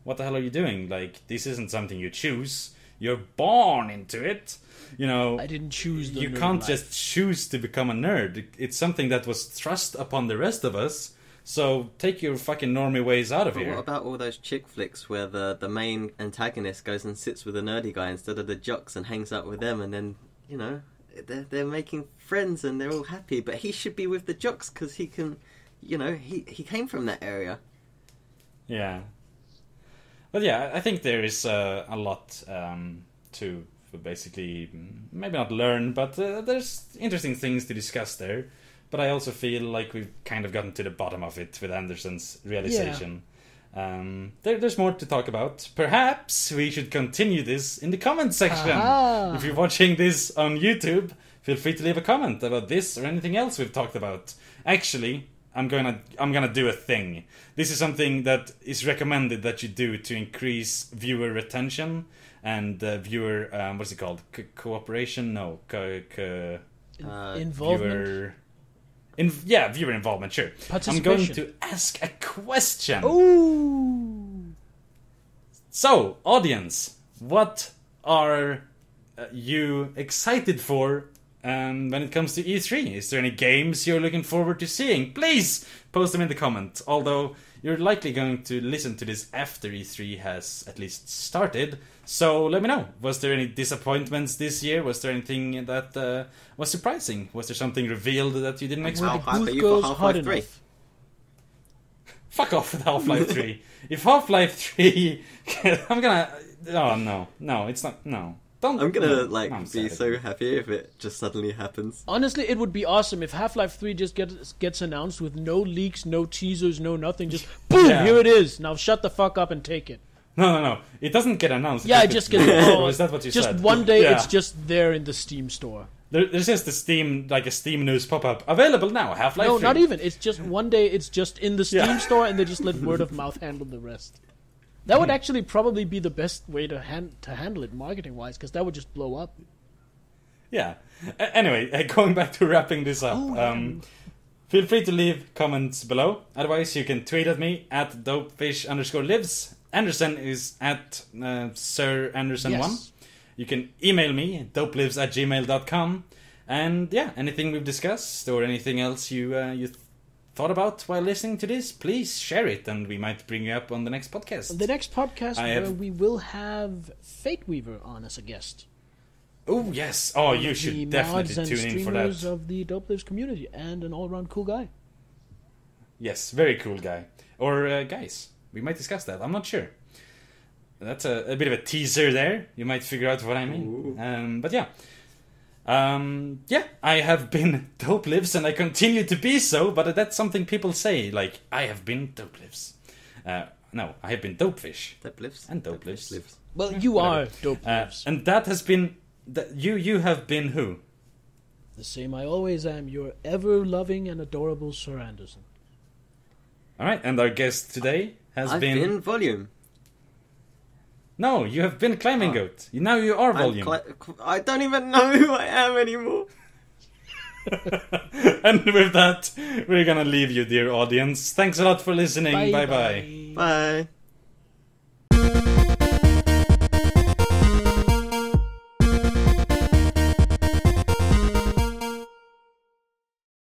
What the hell are you doing? Like, this isn't something you choose. You're born into it. I didn't choose the You nerd can't life. just choose to become a nerd. It's something that was thrust upon the rest of us. So take your fucking normie ways out of But here. what about all those chick flicks where the main antagonist goes and sits with a nerdy guy instead of the jocks and hangs out with them, and then, they're making friends and they're all happy, but he should be with the jocks because he can, he came from that area. Yeah. But yeah, I think there is a lot to basically, maybe not learn, but there's interesting things to discuss there. But I also feel like we've kind of gotten to the bottom of it with Anderson's realization. There's more to talk about. Perhaps we should continue this in the comment section. Aha. If you're watching this on YouTube, feel free to leave a comment about this or anything else we've talked about. Actually, I'm gonna do a thing. This is something that is recommended that you do to increase viewer retention and viewer what's it called? Cooperation? No, Involvement. Viewer involvement. Sure. I'm going to ask a question. Ooh. So, audience, what are you excited for when it comes to E3? Is there any games you're looking forward to seeing? Please post them in the comments. Although you're likely going to listen to this after E3 has at least started. So let me know. Was there any disappointments this year? Was there anything that was surprising? Was there something revealed that you didn't expect? How hype are you goes for hard Half-Life 3? enough. Fuck off with Half-Life 3. If Half-Life 3... I'm gonna... Oh, no. No, it's not... No. Don't. I'm gonna no, I'm be sad. so happy if it just suddenly happens. Honestly, it would be awesome if Half-Life 3 just gets announced with no leaks, no teasers, no nothing. Just boom, Yeah. here it is. Now shut the fuck up and take it. No. It doesn't get announced. Yeah, it just gets. Oh, is that what you just said? one day, Yeah. it's just there in the Steam store. There's just a Steam news pop-up. Available now, Half-Life No, 3. not even. It's just one day. It's just in the Steam Yeah. store, and they just let word of mouth handle the rest. That would actually probably be the best way to handle it marketing wise, because that would just blow up. Yeah. Anyway, going back to wrapping this up. Feel free to leave comments below. Otherwise, you can tweet at me at dopefish_lives. Anderson is at Sir Anderson1. Yes. You can email me, dopelives@gmail.com. And yeah, anything we've discussed or anything else you thought about while listening to this, please share it and we might bring you up on the next podcast. The next podcast we will have Fate Weaver on as a guest. Oh, yes. Oh, you The should mods definitely and tune in for streamers that. of the Dopelives community, and an all-round cool guy. Yes, very cool guy. Or guys. We might discuss that. I'm not sure. That's a bit of a teaser there. You might figure out what I mean. But yeah. I have been Dopelives and I continue to be so, but that's something people say, like, I have been Dopelives. No, I have been Dopefish. Dopelives. And Dopelives. Lives. Well, you are whatever. Dopelives. And that has been... You have been who? The same I always am, your ever-loving and adorable Sir Anderson. Alright, and our guest today has I've been Volume. No, you have been Climbing Goat. Now you are Volume. I don't even know who I am anymore. And with that, we're gonna leave you, dear audience. Thanks a lot for listening. Bye-bye. Bye.